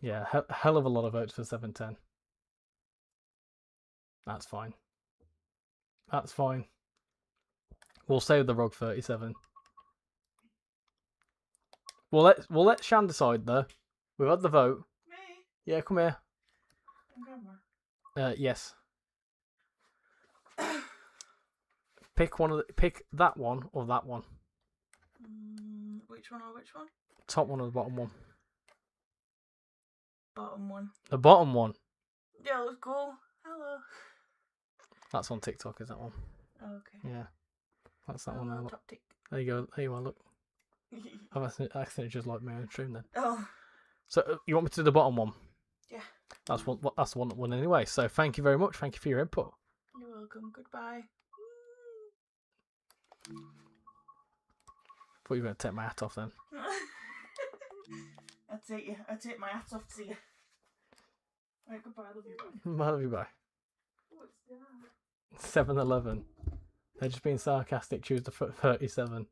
Yeah, hell of a lot of votes for 710. That's fine. That's fine. We'll save the ROG 37. We'll let Shan decide though. We've had the vote. Me? Yeah, come here. On camera. Yes. Pick that one or that one. Which one or which one? Top one or the bottom one? Bottom one. The bottom one. Yeah, looks cool. Hello. That's on TikTok, is that one? Okay. Yeah. That's that one Hello, there. Look. top tick. There you go. There you are, look. I've accidentally just like my own stream then. Oh. So you want me to do the bottom one? Yeah. That's the one that won anyway. So thank you very much. Thank you for your input. You're welcome. Goodbye. Thought you were going to take my hat off then. I take my hat off to you. Right, goodbye. I love you. I love you, bye. What's that? 7-Eleven. They're just being sarcastic. Choose the 37.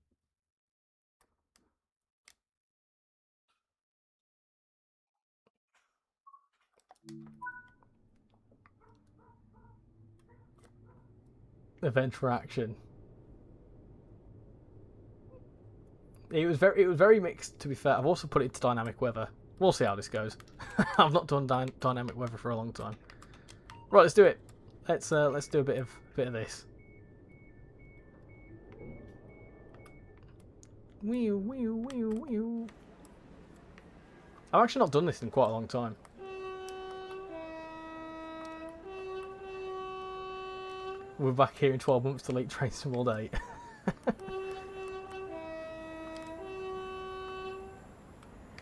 Event for action. It was very mixed, to be fair. I've also put it into dynamic weather. We'll see how this goes. I've not done dynamic weather for a long time. Right, let's do it. Let's do a bit of this. I've actually not done this in quite a long time. We're back here in 12 months to Lake Train Sim all day.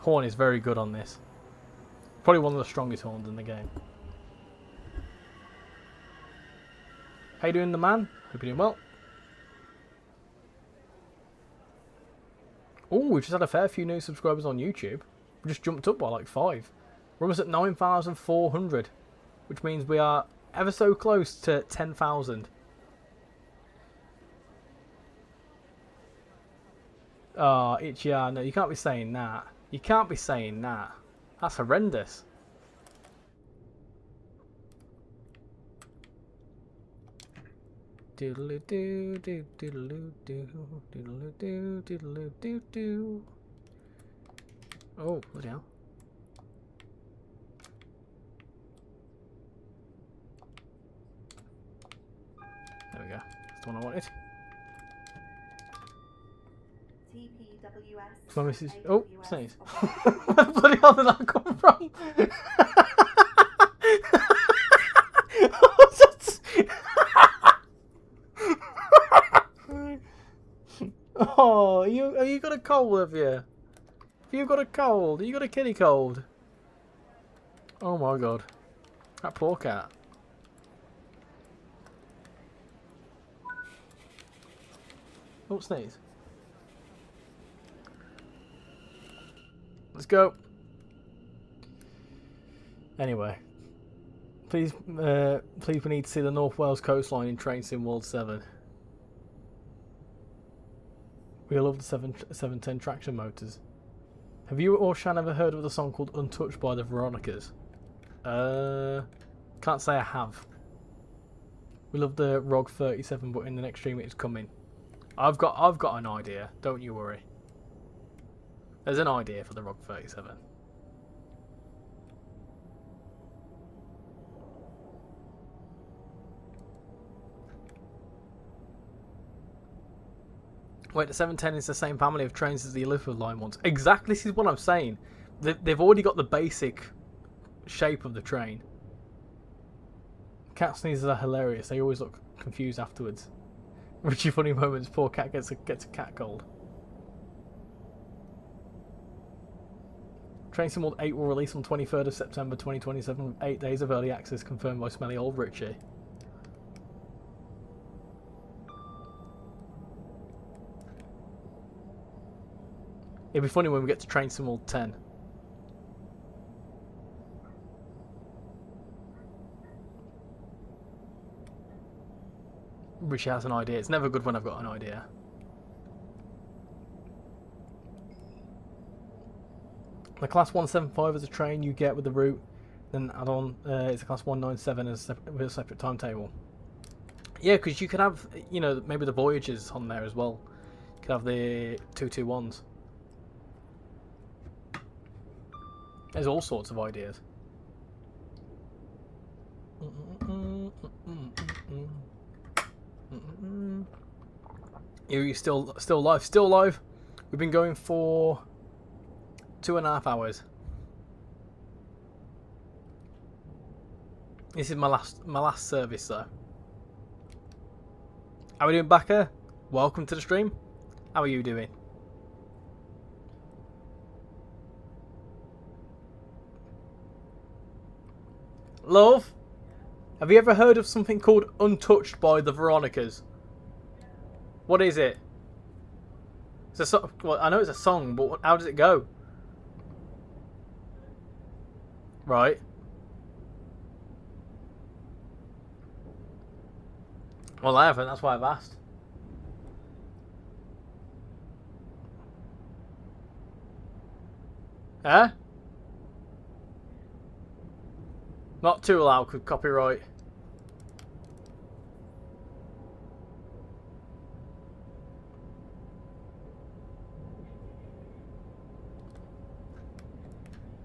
Horn is very good on this. Probably one of the strongest horns in the game. How you doing, the man? Hope you're doing well. Oh, we've just had a fair few new subscribers on YouTube. We just jumped up by like 5. We're almost at 9,400, which means we are ever so close to 10,000. Oh, yeah, no, you can't be saying that. You can't be saying that. That's horrendous. Doodle doo doo doodle doo doodle doo doodle doo doo. Oh, bloody hell. There we go. That's the one I wanted. TPWS. So Mrs. Oh, sneeze. Where the bloody hell did that come from? Oh, you got a cold, have you? Have you got a cold? You got a kitty cold? Oh my god. That poor cat. Oh, sneeze. Let's go. Anyway. Please we need to see the North Wales coastline in Train Sim World 7. We love the 710 traction motors. Have you or Shan ever heard of the song called Untouched by the Veronicas? Can't say I have. We love the ROG 37, but in the next stream it's coming. I've got an idea, don't you worry. There's an idea for the ROG 37. Wait, the 710 is the same family of trains as the Elizabeth line ones. Exactly, this is what I'm saying. They've already got the basic shape of the train. Cat sneezes are hilarious. They always look confused afterwards. Richie funny moments. Poor cat gets a cat cold. Train Sim World 8 will release on 23rd of September 2027 with 8 days of early access confirmed by smelly old Richie. It'll be funny when we get to Train Sim World 10. Richie has an idea. It's never good when I've got an idea. The Class 175 is a train you get with the route, then add on it's a Class 197 with a separate timetable. Yeah, because you could have, you know, maybe the Voyagers on there as well. You could have the 221s. There's all sorts of ideas. You're still live? Still live. We've been going for 2.5 hours. This is my last service though. How are we doing, Backer? Welcome to the stream. How are you doing? Love, have you ever heard of something called Untouched by the Veronicas? What is it? It's a well, I know it's a song, but how does it go? Right. Well, I haven't, that's why I've asked. Huh? Not too loud, could copyright.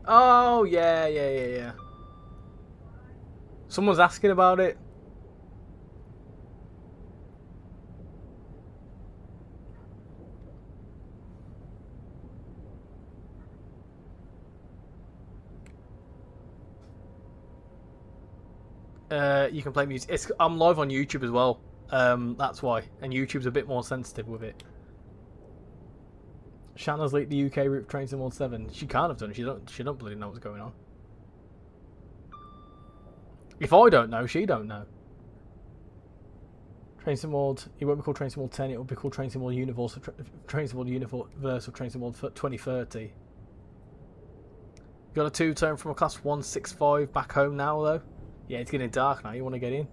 Oh, yeah. Someone's asking about it. You can play music. I'm live on YouTube as well. That's why. And YouTube's a bit more sensitive with it. Shanna's leaked the UK route Train Sim World 7. She can't have done. She don't bloody know what's going on. If I don't know, she don't know. Train Sim World. It won't be called Train Sim World 10. It will be called Train Sim World Universe. Train Sim World Universe or Train Sim World 2030. Got a two-tone from a Class 165 back home now though. Yeah, it's getting dark now. You want to get in?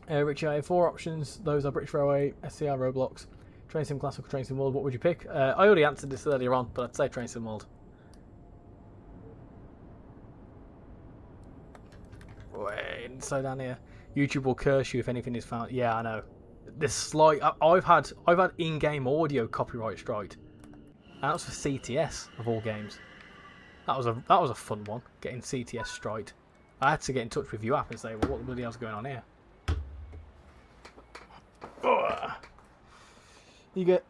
Richie, I have 4 options. Those are British Railway, SCR, Roblox, Train Sim Classic, or Train Sim World. What would you pick? I already answered this earlier on, but I'd say Train Sim World. So down here, YouTube will curse you if anything is found. Yeah, I know. This slight. I've had in-game audio copyright strike. And that was for CTS of all games. That was a fun one. Getting CTS striked. I had to get in touch with you app and say, well, what the bloody hell's going on here? Ugh. You get.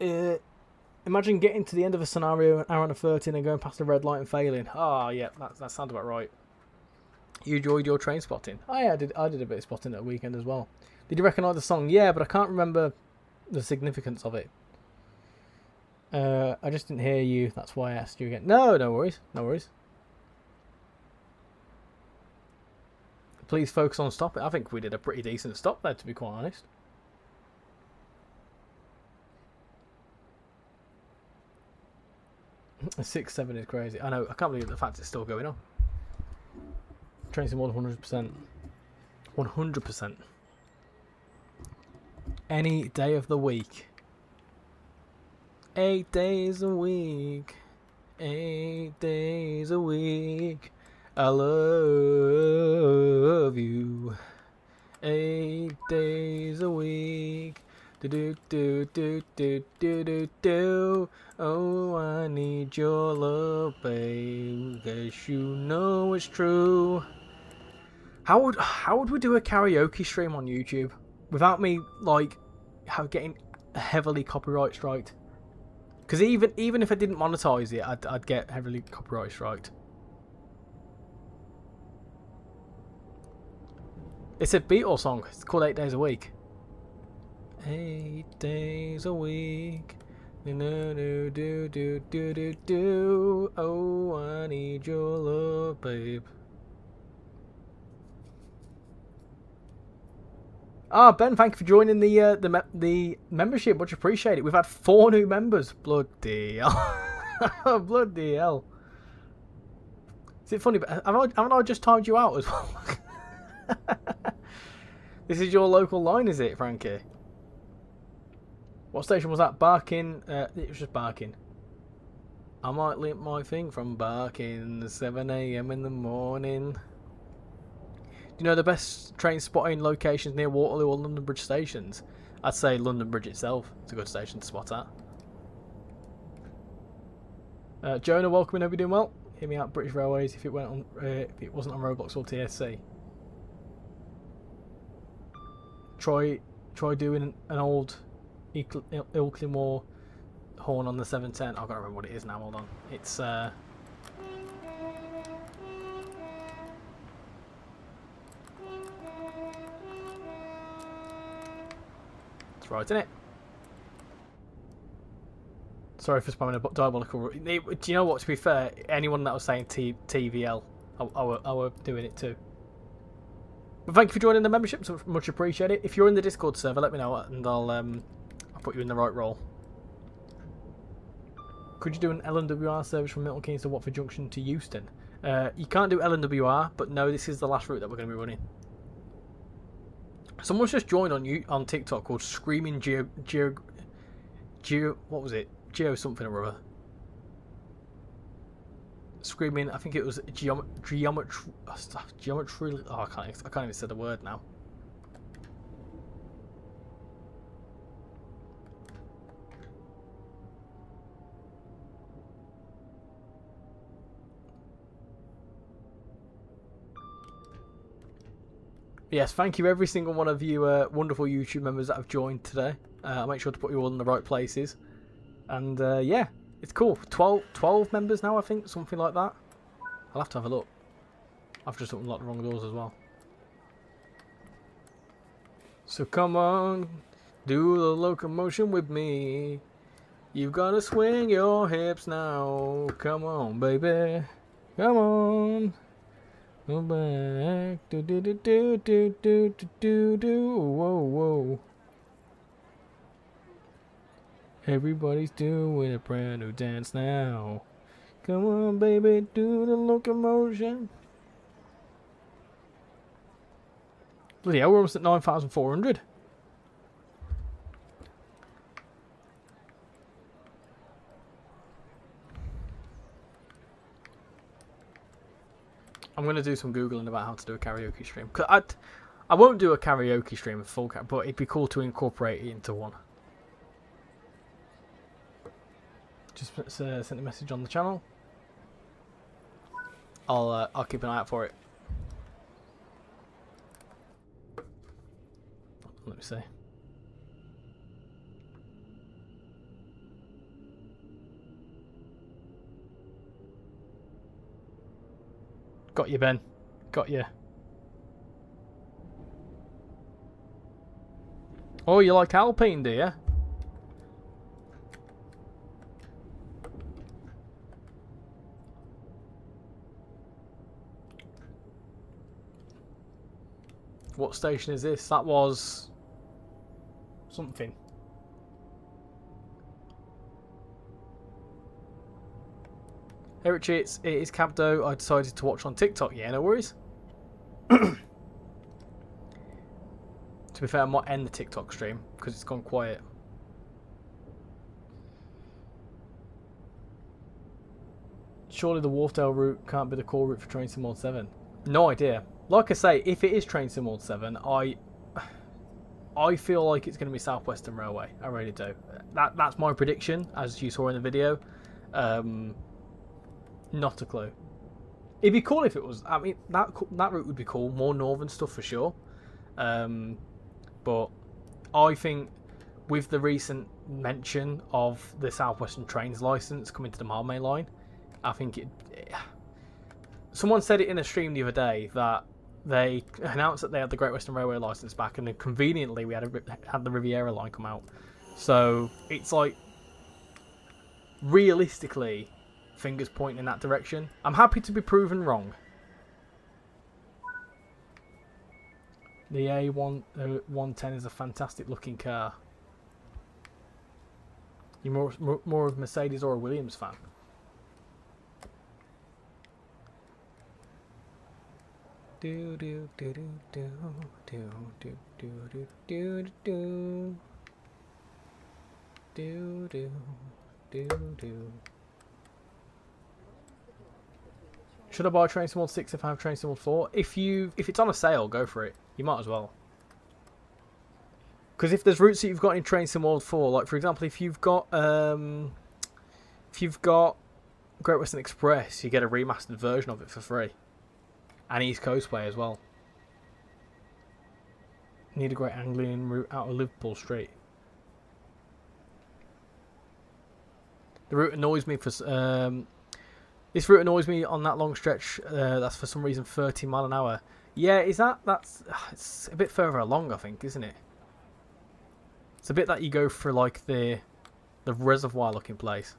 Imagine getting to the end of a scenario, an hour and 30, and going past the red light and failing. Oh, yeah, that sounds about right. You enjoyed your train spotting? Oh, yeah, I did a bit of spotting at the weekend as well. Did you recognise the song? Yeah, but I can't remember the significance of it. I just didn't hear you. That's why I asked you again. No, no worries. No worries. Please focus on stopping. I think we did a pretty decent stop there, to be quite honest. A 6-7 is crazy. I know. I can't believe the fact it's still going on. Trains in 100%. 100%. Any day of the week. 8 days a week. 8 days a week. I love you. 8 days a week. Do do do do do do do do. Oh, I need your love, babe. 'Cause you know it's true. How would we do a karaoke stream on YouTube without me like getting heavily copyright striked? Because even if I didn't monetize it, I'd get heavily copyright striked. It's a Beatles song. It's called 8 Days a Week. 8 days a week. Do do do do do do do. Oh, I need your love, babe. Ah, Ben, thank you for joining the membership. Much appreciated. We've had 4 new members. Bloody hell. Bloody hell. Is it funny? But haven't I just timed you out as well? This is your local line, is it, Frankie? What station was that? Barking. It was just Barking. I might limp my thing from Barking 7 AM in the morning. Do you know the best train spotting locations near Waterloo or London Bridge stations? I'd say London Bridge itself. It's a good station to spot at. Jonah, welcome in. Hope you're doing well. Hear me out, British Railways. If it wasn't on Roblox or TSC. Try doing an old Ilkley horn on the 710. I've got to remember what it is now. Hold on. It's it's right, isn't it? Sorry for spamming a diabolical. Do you know what? To be fair, anyone that was saying TVL, I were doing it too. But thank you for joining the membership. So much appreciate it. If you're in the Discord server, let me know and I'll put you in the right role. Could you do an LNWR service from Milton Keynes to Watford Junction to Euston? You can't do LNWR, but no, this is the last route that we're going to be running. Someone's just joined on TikTok called Screaming Geo. What was it? Geo something or other. Screaming. I think it was geometry. Oh, I can't even say the word now. Yes, thank you every single one of you wonderful YouTube members that have joined today. I'll make sure to put you all in the right places. And yeah, it's cool. 12 members now, I think, something like that. I'll have to have a look. I've just unlocked the wrong doors as well. So come on, do the locomotion with me. You've got to swing your hips now. Come on, baby. Come on. Go back. Do do do do do do do do. Whoa whoa. Everybody's doing a brand new dance now. Come on, baby, do the locomotion. Bloody hell, we're almost at 9,400. I'm going to do some Googling about how to do a karaoke stream. Cause I won't do a karaoke stream with full but it'd be cool to incorporate it into one. Just sent a message on the channel. I'll keep an eye out for it. Let me see. Got you, Ben. Got you. Oh, you like Alpine, do you? What station is this? That was something. Hey Richie, it is Cabdo. I decided to watch on TikTok. Yeah, no worries. To be fair, I might end the TikTok stream because it's gone quiet. Surely the Wharfdale route can't be the core route for Train Sim World 7. No idea. Like I say, if it is Train Sim World 7, I feel like it's going to be South Western Railway. I really do. That's my prediction, as you saw in the video. Not a clue. It'd be cool if it was. I mean, that route would be cool. More northern stuff for sure. But I think with the recent mention of the South Western Trains license coming to the Malmö line, I think someone said it in a stream the other day that they announced that they had the Great Western Railway license back, and then conveniently we had the Riviera line come out. So it's like, realistically, fingers pointing in that direction. I'm happy to be proven wrong. The A110 is a fantastic looking car. You're more of a Mercedes or a Williams fan? Do do do do do do do do do do do do do do. Should I buy Train Sim World 6 if I have Train Sim World 4? If it's on a sale, go for it. You might as well. Because if there's routes that you've got in Train Sim World 4, like for example, if you've got Great Western Express, you get a remastered version of it for free. And East Coast Way as well. Need a Great Anglian route out of Liverpool Street. The route annoys me for this route annoys me on that long stretch. That's for some reason 30 mile an hour. Yeah, that's it's a bit further along, I think, isn't it? It's a bit that you go through like the reservoir looking place.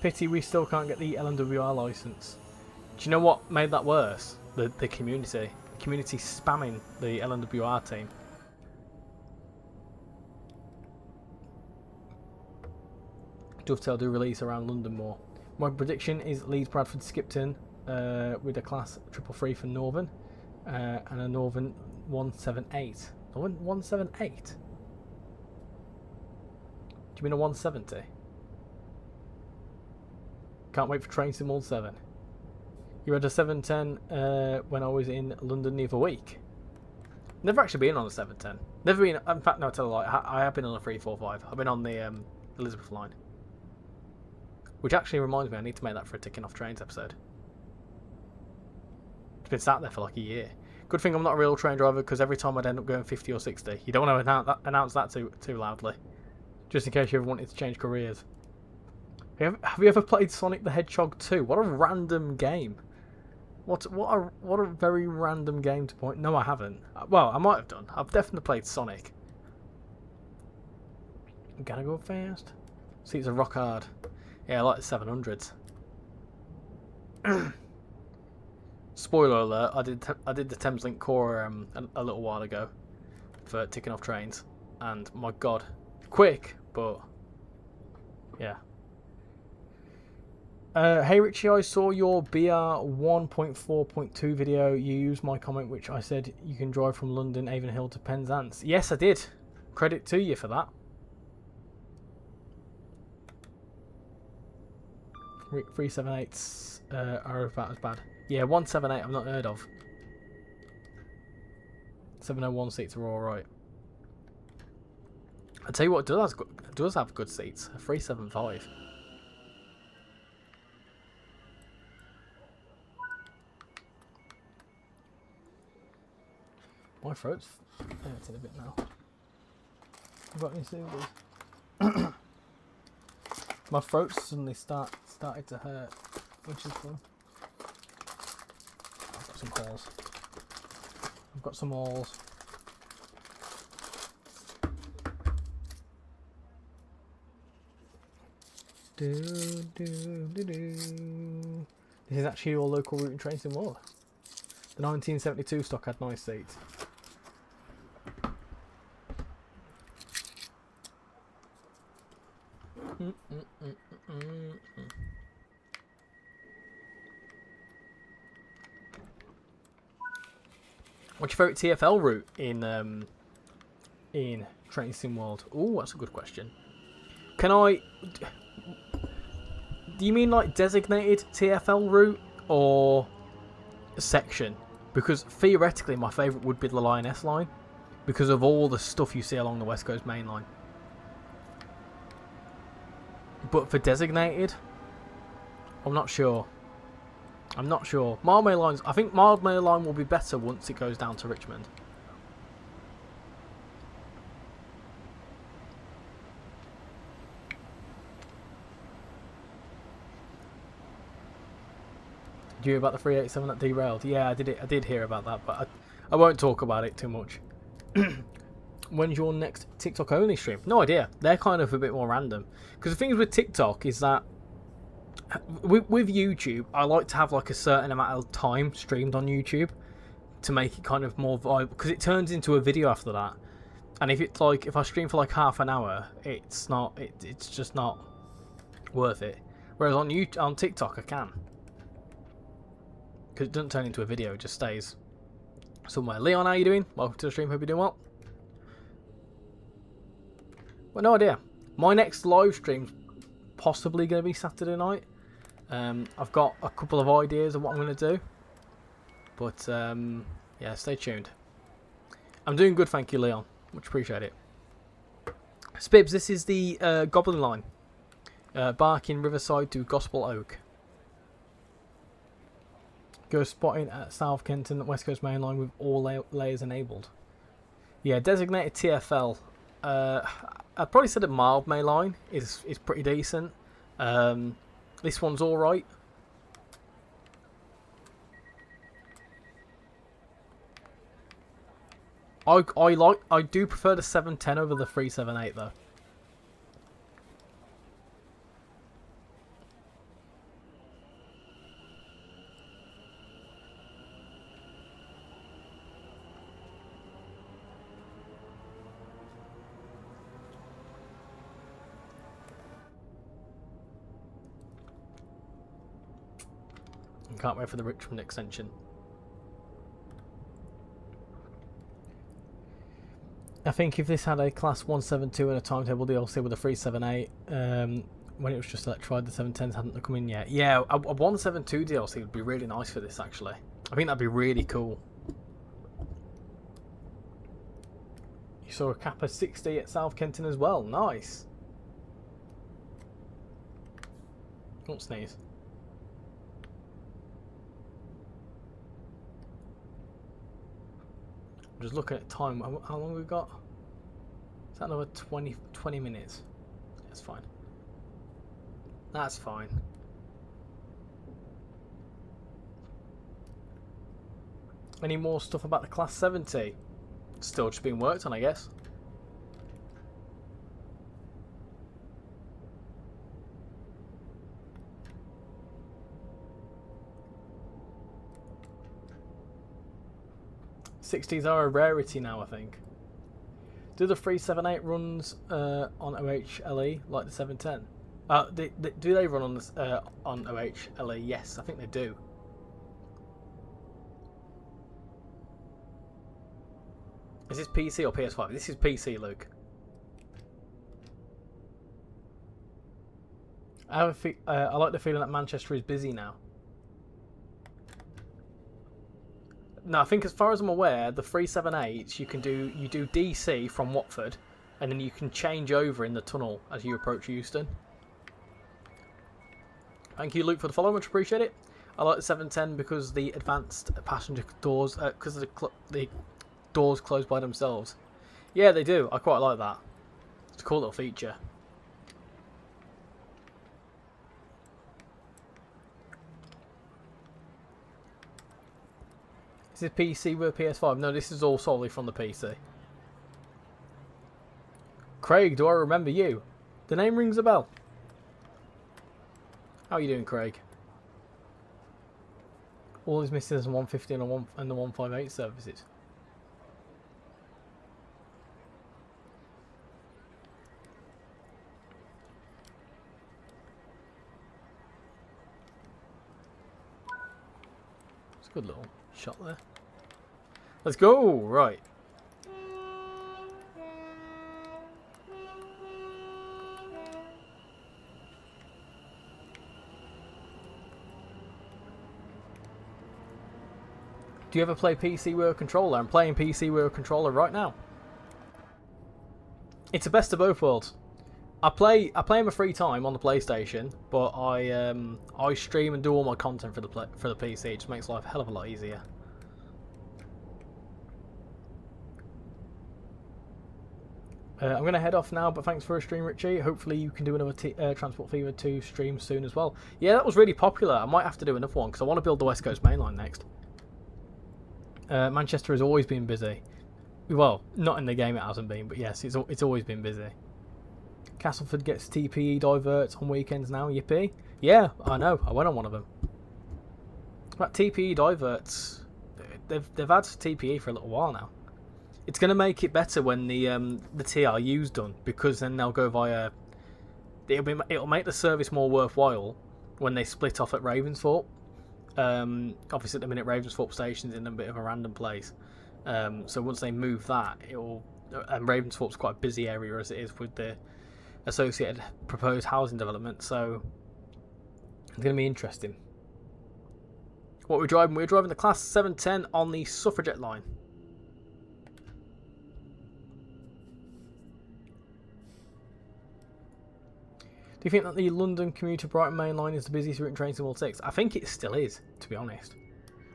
Pity we still can't get the LMWR license. Do you know what made that worse? The community. The community spamming the LMWR team. Dovetail do release around London more. My prediction is Leeds, Bradford, Skipton with a class 333 for Northern and a Northern 178. 178? Do you mean a 170? Can't wait for Train Sim World 7. You had a 710 when I was in London the other week. Never actually been on a 710. Never been. In fact, no, I tell a lie. I have been on a 345. I've been on the Elizabeth line. Which actually reminds me, I need to make that for a Ticking Off Trains episode. It's been sat there for like a year. Good thing I'm not a real train driver, because every time I'd end up going 50 or 60. You don't want to announce that too loudly. Just in case you ever wanted to change careers. Have you ever played Sonic the Hedgehog 2? What a random game. What a very random game to point. No, I haven't. Well, I might have done. I've definitely played Sonic. I'm gonna go fast. Seats are rock hard. Yeah, I like the 700s. Spoiler alert, I did the Thameslink Core a little while ago for Ticking Off Trains, and my god, quick, but yeah. Hey Richie, I saw your BR 1.4.2 video. You used my comment, which I said you can drive from London, Avonhill to Penzance. Yes, I did. Credit to you for that. 378s are about as bad. Yeah, 178 I've not heard of. 701 seats are alright. I tell you what, does have good seats. A 375. My throat's hurting a bit now. I've got any soothers. My throat's suddenly started to hurt, which is fun. I've got some halls. I've got some halls. This is actually your local route and train sim world. The 1972 stock had nice seats. What's your favourite TFL route in Train Sim World? Oh, that's a good question. Can I? Do you mean like designated TFL route or section? Because theoretically, my favourite would be the Lioness line because of all the stuff you see along the West Coast main line. But for designated, I'm not sure. I'm not sure. Mildmay lines. I think Mildmay line will be better once it goes down to Richmond. Did you hear about the 387 that derailed? Yeah, I did hear about that, but I won't talk about it too much. When's your next TikTok only stream? No idea. They're kind of a bit more random. Because the thing with TikTok is that with YouTube, I like to have like a certain amount of time streamed on YouTube to make it kind of more viable, because it turns into a video after that. And if it's like, if I stream for like half an hour, it's just not worth it. Whereas on TikTok, I can, because it doesn't turn into a video; it just stays somewhere. Leon, how you doing? Welcome to the stream. Hope you're doing well. Well, no idea. My next live stream's possibly going to be Saturday night. I've got a couple of ideas of what I'm going to do, but yeah, stay tuned. I'm doing good, thank you, Leon. Much appreciate it. Spibs, this is the Goblin line. Barking Riverside to Gospel Oak. Go spotting at South Kenton, West Coast Main Line with all layers enabled. Yeah, designated TFL. I'd probably say that Mildmay line is pretty decent. This one's all right. I do prefer the 710 over the 378 though. Can't wait for the Richmond extension. I think if this had a class 172 and a timetable DLC with a 378, when it was just electrified, the 710s hadn't come in yet. Yeah, a 172 DLC would be really nice for this actually. I think that'd be really cool. You saw a Kappa 60 at South Kenton as well. Nice. Don't sneeze. I'm just looking at time. How long have we got? Is that another 20 minutes? That's fine. That's fine. Any more stuff about the Class 70? Still just being worked on, I guess. '60s are a rarity now, I think. Do the 378 runs on OHLE like the 710? Do they run on this on OHLE? Yes, I think they do. Is this PC or PS5? This is PC, Luke. I like the feeling that Manchester is busy now. No, I think as far as I'm aware, the 378s you do DC from Watford, and then you can change over in the tunnel as you approach Euston. Thank you, Luke, for the follow. Much appreciate it. I like the 710 because the advanced passenger doors, because the doors close by themselves. Yeah, they do. I quite like that. It's a cool little feature. Is this PC with PS5? No, this is all solely from the PC. Craig, do I remember you? The name rings a bell. How are you doing, Craig? All is missing is the 150 and the 158 services. It's a good little shot there. Let's go! Right. Do you ever play PC with a controller? I'm playing PC with a controller right now. It's the best of both worlds. I play in my free time on the PlayStation, but I stream and do all my content for the PC. It just makes life a hell of a lot easier. I'm going to head off now, but thanks for a stream, Richie. Hopefully you can do another Transport Fever 2 stream soon as well. Yeah, that was really popular. I might have to do another one because I want to build the West Coast Main Line next. Manchester has always been busy. Well, not in the game it hasn't been, but yes, it's always been busy. Castleford gets TPE diverts on weekends now, yippee. Yeah, I know, I went on one of them. That TPE diverts, they've had TPE for a little while now. It's going to make it better when the TRU's done, because then they'll go via... It'll make the service more worthwhile when they split off at Ravensthorpe. Obviously at the minute Ravensthorpe Station's in a bit of a random place. So once they move that, and Ravensthorpe's quite a busy area as it is with the associated proposed housing development, so it's going to be interesting. What we're driving? We're driving the Class 710 on the Suffragette line. Do you think that the London commuter Brighton Main Line is the busiest route in Train Sim World 6? I think it still is, to be honest.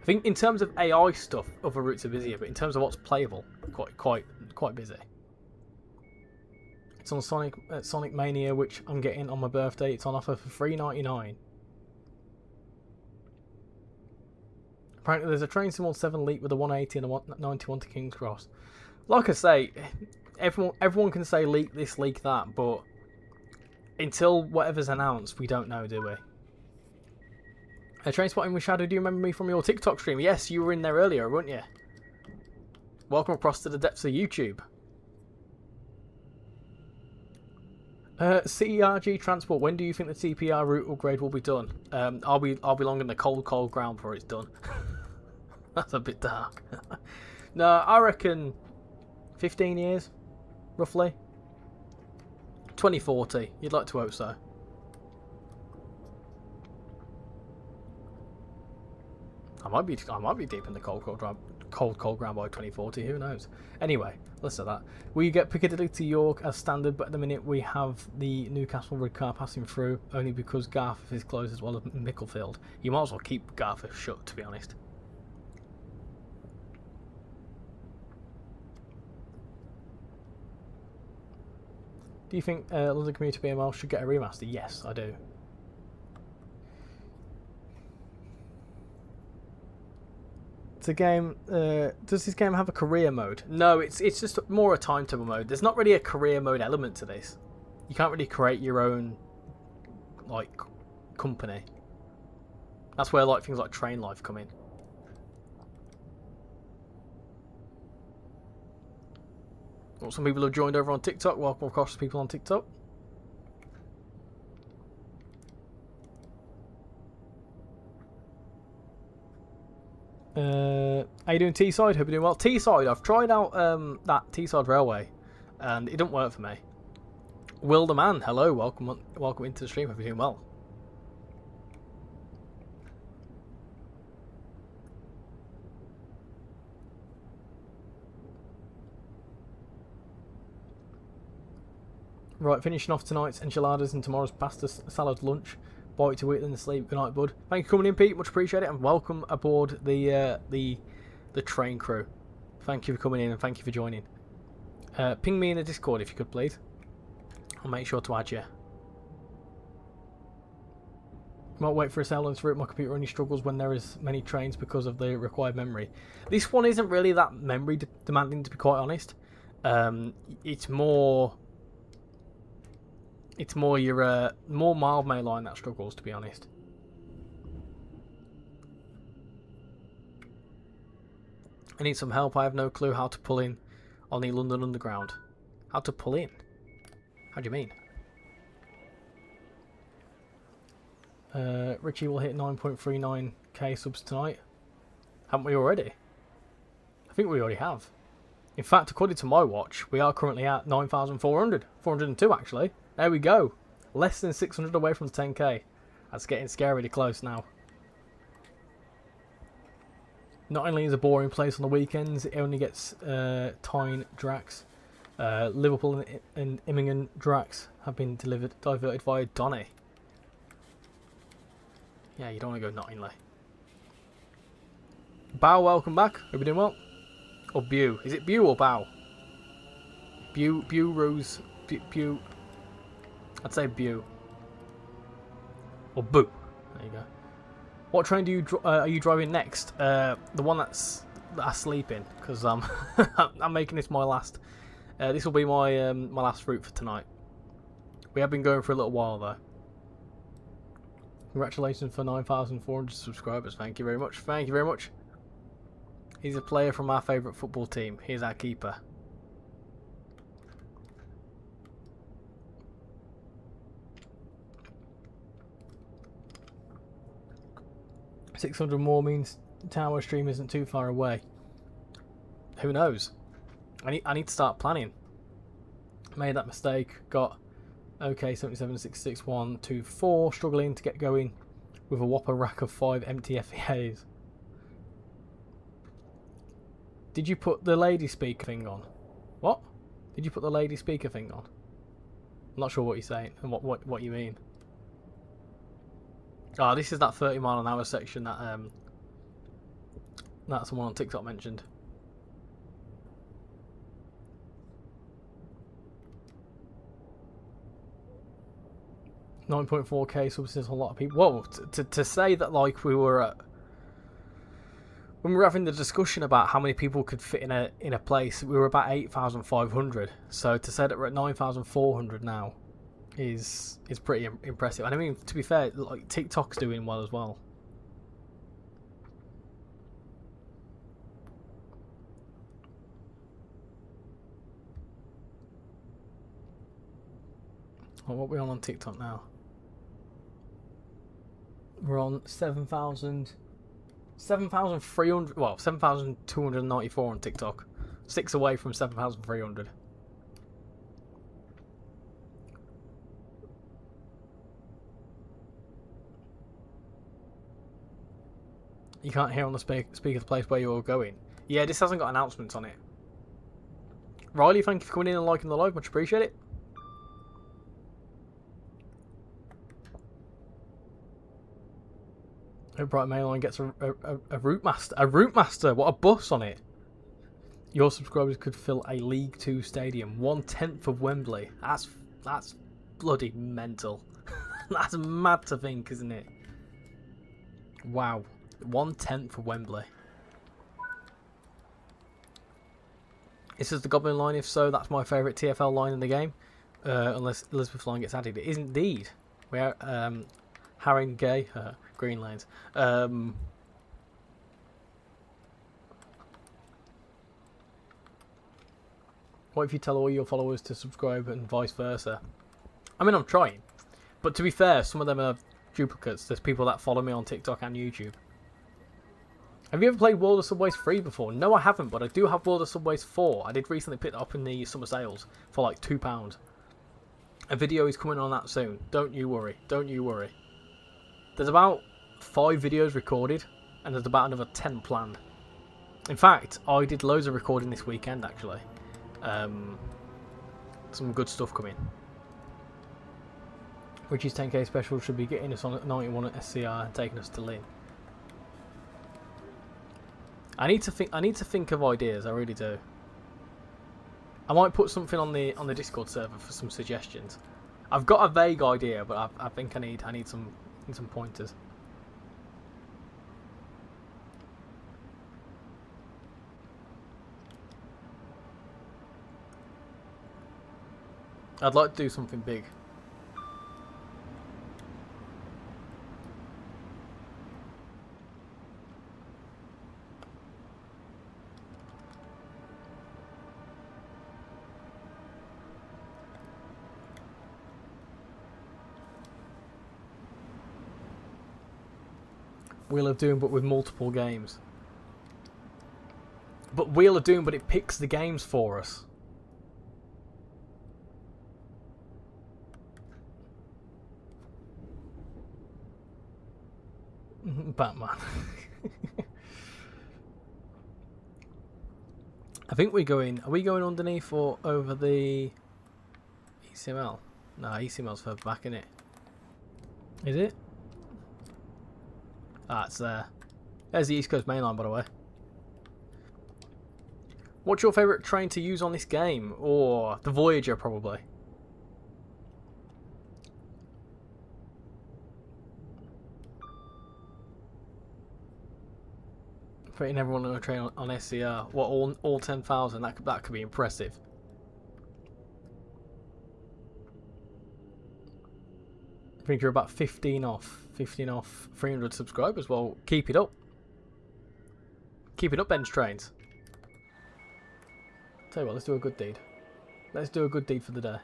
I think in terms of AI stuff, other routes are busier, but in terms of what's playable, quite busy. It's on Sonic Mania, which I'm getting on my birthday. It's on offer for $3.99. Apparently, there's a Train Sim World 7 leak with a 180 and a 191 to King's Cross. Like I say, everyone can say leak this, leak that, but until whatever's announced, we don't know, do we? Train Spotting with Shadow, do you remember me from your TikTok stream? Yes, you were in there earlier, weren't you? Welcome across to the depths of YouTube. CERG Transport, when do you think the TPR route upgrade will be done? I'll be long in the cold ground before it's done. That's a bit dark. No, I reckon 15 years, roughly. 2040, you'd like to hope so. I might be deep in the cold ground by 2040. Who knows? Anyway, let's say that we get Piccadilly to York as standard, but at the minute we have the Newcastle Red Car passing through only because Garforth is closed as well as Micklefield. You might as well keep Garforth shut, to be honest. Do you think London Commuter BML should get a remaster? Yes, I do. It's a game. Does this game have a career mode? No, it's just more a timetable mode. There's not really a career mode element to this. You can't really create your own like company. That's where like things like Train Life come in. Well, some people have joined over on TikTok. Welcome across to people on TikTok. How you doing, Teesside? Hope you're doing well. Teesside, I've tried out that Teesside Railway, and it didn't work for me. Will the man, hello, welcome into the stream. Hope you're doing well. Right, finishing off tonight's enchiladas and tomorrow's pasta salad lunch. Bite to eat and sleep. Good night, bud. Thank you for coming in, Pete. Much appreciate it, and welcome aboard the train crew. Thank you for coming in and thank you for joining. Ping me in the Discord if you could, please. I'll make sure to add you. Might wait for a sale and route. My computer only struggles when there is many trains because of the required memory. This one isn't really that memory demanding, to be quite honest. It's more your more mild mail line that struggles, to be honest. I need some help. I have no clue how to pull in on the London Underground. How to pull in? How do you mean? Richie will hit 9.39k subs tonight. Haven't we already? I think we already have. In fact, according to my watch, we are currently at 9,400. 402 actually. There we go. Less than 600 away from 10k. That's getting scarily close now. Not only is it a boring place on the weekends, it only gets Tyne Drax. Liverpool and Immingham Drax have been diverted via Donny. Yeah, you don't want to go Nottingley. Bow, welcome back. Hope you're doing well. Or Bew. Is it Bew or Bow? Bew Rose. Bew. I'd say Bew. Or Boo. There you go. What train do you are you driving next? The one that I sleep in, because I'm making this my last. This will be my my last route for tonight. We have been going for a little while though. Congratulations for 9,400 subscribers. Thank you very much. Thank you very much. He's a player from our favourite football team. Here's our keeper. $600 more means Tower Stream isn't too far away. Who knows? I need to start planning. Made that mistake. Got OK 77666124. Struggling to get going with a whopper rack of 5 empty FEAs. Did you put the lady speaker thing on? What? Did you put the lady speaker thing on? I'm not sure what you're saying and what you mean. Oh, this is that 30 mph section that that someone on TikTok mentioned. $9.4k subs is a lot of people. Whoa, to say that like we were at when we were having the discussion about how many people could fit in a place, we were about 8,500. So to say that we're at 9,400 now is pretty impressive. And I mean, to be fair, like TikTok's doing well as well. Well, what are we on TikTok now? We're on 7,300. Well, 7,294 on TikTok. 6 away from 7,300. You can't hear on the speaker the place where you're going. Yeah, this hasn't got announcements on it. Riley, thank you for coming in and liking the live. Much appreciate it. Hope Bright Mainline gets a route master. A route master. What a bus on it. Your subscribers could fill a League 2 stadium. 1/10 of Wembley. That's bloody mental. That's mad to think, isn't it? Wow. 1/10 of Wembley. This is the Goblin line. If so, that's my favourite TFL line in the game. Unless Elizabeth line gets added. It is indeed. We are Harring Gay. Green lanes. What if you tell all your followers to subscribe and vice versa? I mean, I'm trying. But to be fair, some of them are duplicates. There's people that follow me on TikTok and YouTube. Have you ever played World of Subways 3 before? No, I haven't, but I do have World of Subways 4. I did recently pick that up in the summer sales for like £2. A video is coming on that soon. Don't you worry. Don't you worry. There's about 5 videos recorded, and there's about another 10 planned. In fact, I did loads of recording this weekend, actually. Some good stuff coming. Richie's 10k special should be getting us on at 91 at SCR and taking us to Lynn. I need to think of ideas. I really do. I might put something on the Discord server for some suggestions. I've got a vague idea, but I think I need some pointers. I'd like to do something big. Wheel of Doom, but with multiple games. But Wheel of Doom, but it picks the games for us. Batman. I think we're going. Are we going underneath or over the ECML? No, ECML's further back, isn't it? Is it? Ah, it's there. There's the East Coast Main Line, by the way. What's your favourite train to use on this game? Or the Voyager, probably. Putting everyone on a train on SCR. What, all 10,000? That could be impressive. I think you're about 15 off 300 subscribers. Well, keep it up. Keep it up, Ben's Trains. Tell you what, let's do a good deed. Let's do a good deed for the day.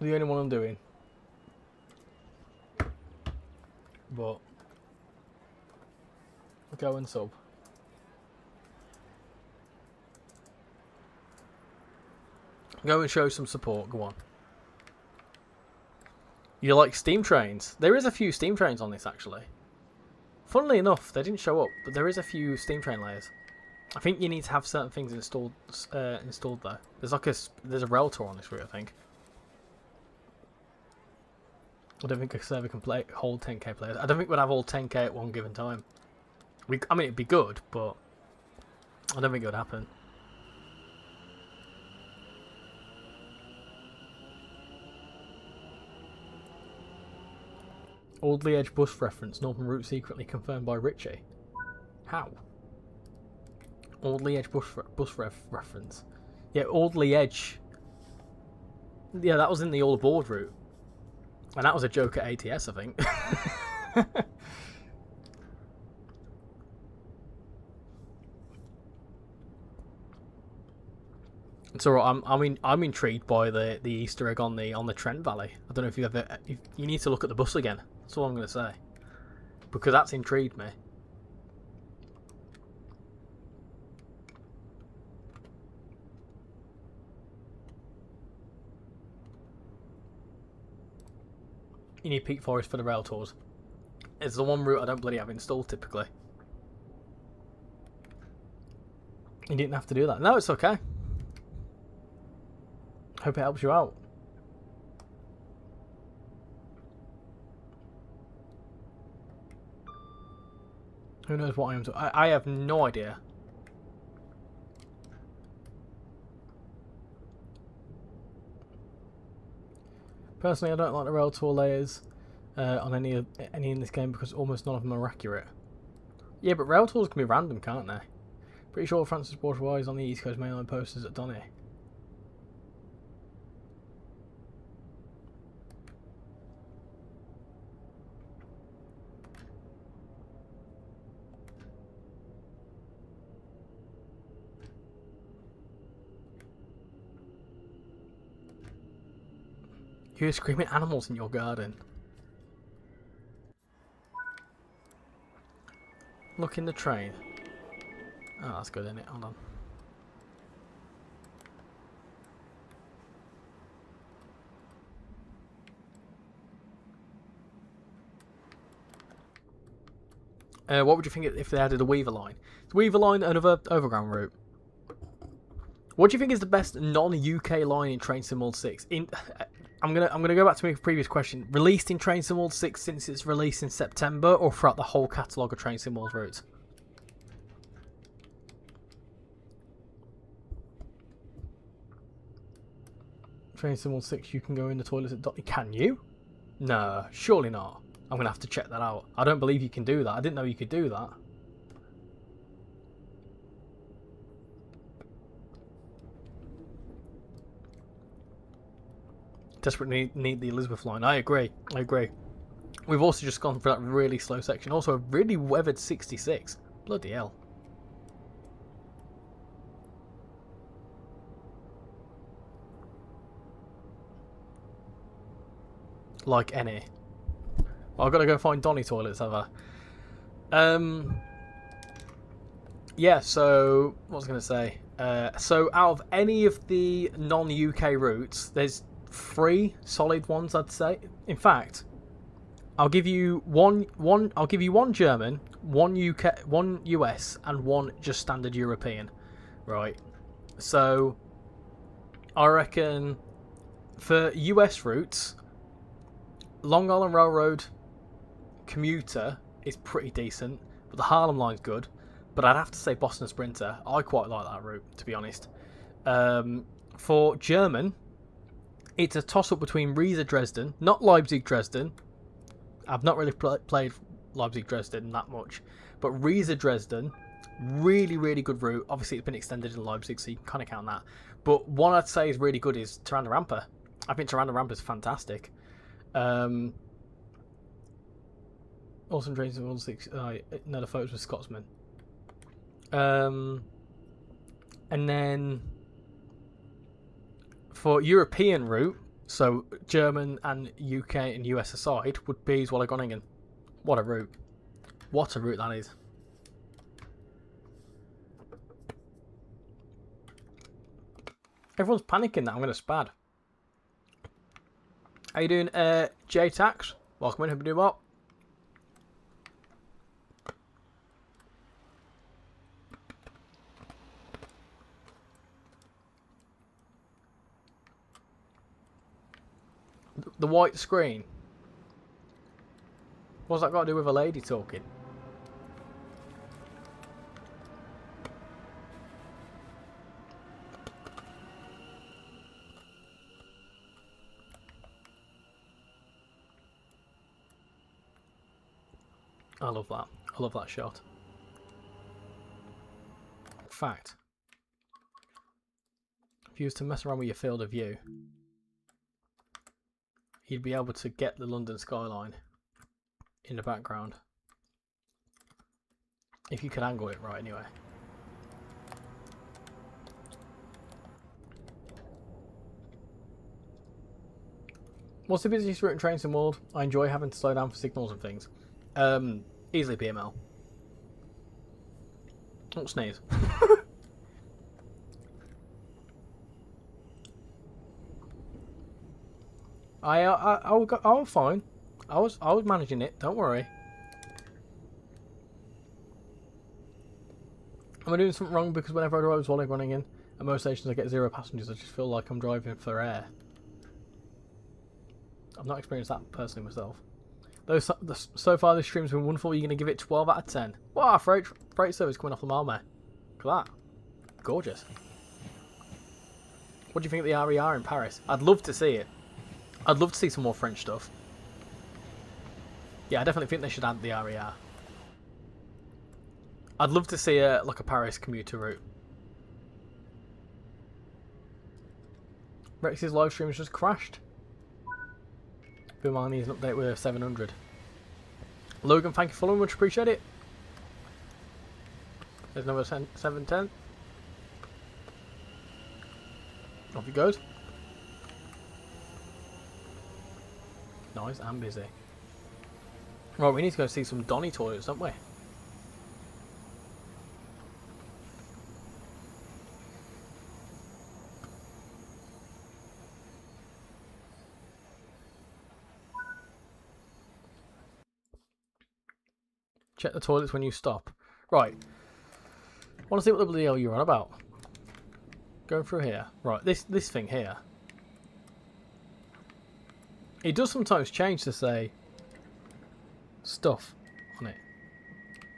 The only one I'm doing. But go and sub. Go and show some support. Go on. You like steam trains? There is a few steam trains on this, actually. Funnily enough, they didn't show up, but there is a few steam train layers. I think you need to have certain things installed though. There's a rail tour on this route, I think. I don't think a server can hold 10k players. I don't think we'd have all 10k at one given time. I mean, it'd be good, but I don't think it would happen. Audley Edge bus reference. Northern route secretly confirmed by Richie. How? Audley Edge bus reference. Yeah, Audley Edge. Yeah, that was in the all aboard route. And that was a joke at ATS, I think. It's alright. I'm intrigued by the Easter egg on the Trent Valley. I don't know if you need to look at the bus again. That's all I'm going to say, because that's intrigued me. You need Peak Forest for the rail tours. It's the one route I don't bloody have installed typically. You didn't have to do that. No, it's okay. Hope it helps you out. Who knows what I am doing? I have no idea. Personally, I don't like the rail tour layers on any in this game because almost none of them are accurate. Yeah, but rail tours can be random, can't they? Pretty sure Francis Bourgeois is on the East Coast Mainline posters at Donny. You hear screaming animals in your garden. Look in the train. Oh, that's good, isn't it? Hold on. What would you think if they added a Weaver line? Is Weaver line another overground route? What do you think is the best non-UK line in Train Sim World 6? I'm gonna go back to my previous question. Released in Train Sim World 6 since its release in September, or throughout the whole catalogue of Train Sim World routes? Train Sim World 6, you can go in the toilets at Dotty. Can you? No, surely not. I'm gonna have to check that out. I don't believe you can do that. I didn't know you could do that. Desperately need the Elizabeth line. I agree. I agree. We've also just gone for that really slow section. Also, a really weathered 66. Bloody hell. Like any. Well, I've got to go find Donny toilets, have I? Yeah, so... What was I going to say? So, out of any of the non-UK routes, there's 3 solid ones, I'd say. In fact, I'll give you one German, one UK, one US, and one just standard European. Right. So, I reckon for US routes, Long Island Railroad commuter is pretty decent, but the Harlem line's good. But I'd have to say Boston Sprinter. I quite like that route, to be honest. For German, it's a toss-up between Riesa Dresden, not Leipzig Dresden. I've not really played Leipzig Dresden that much, but Riesa Dresden, really, really good route. Obviously, it's been extended in Leipzig, so you can kind of count that. But one I'd say is really good is Tirana Rampa. I think Tirana Rampa is fantastic. Awesome Trains in 1-6. No, the photos with Scotsman. And then for European route, so German and UK and US aside, would be Zwolle-Groningen. What a route. What a route that is. Everyone's panicking that I'm going to spad. How you doing, J-Tax? Welcome in, hope you do well. The white screen. What's that got to do with a lady talking? I love that. I love that shot. In fact, if you was to mess around with your field of view, you'd be able to get the London skyline in the background. If you could angle it right, anyway. What's the busiest route in Trains in the world? I enjoy having to slow down for signals and things. Easily PML. Don't sneeze. I was fine. I was managing it. Don't worry. Am I doing something wrong? Because whenever I drive Zwolle-Groningen at most stations I get 0 passengers. I just feel like I'm driving for air. I've not experienced that personally myself. Though so far this stream's been wonderful. You're going to give it 12 out of 10. Wow, freight service coming off the Malmö. Look at that. Gorgeous. What do you think of the RER in Paris? I'd love to see it. I'd love to see some more French stuff. Yeah, I definitely think they should add the RER. I'd love to see like a Paris commuter route. Rex's live stream has just crashed. Bumani needs an update with 700. Logan, thank you for following, much appreciate it. There's another 710. Off he goes. Nice and busy. Right, we need to go see some Donny toilets, don't we? Check the toilets when you stop. Right. Want to see what the bloody hell you're on about? Going through here. Right, this thing here. It does sometimes change to say stuff on it.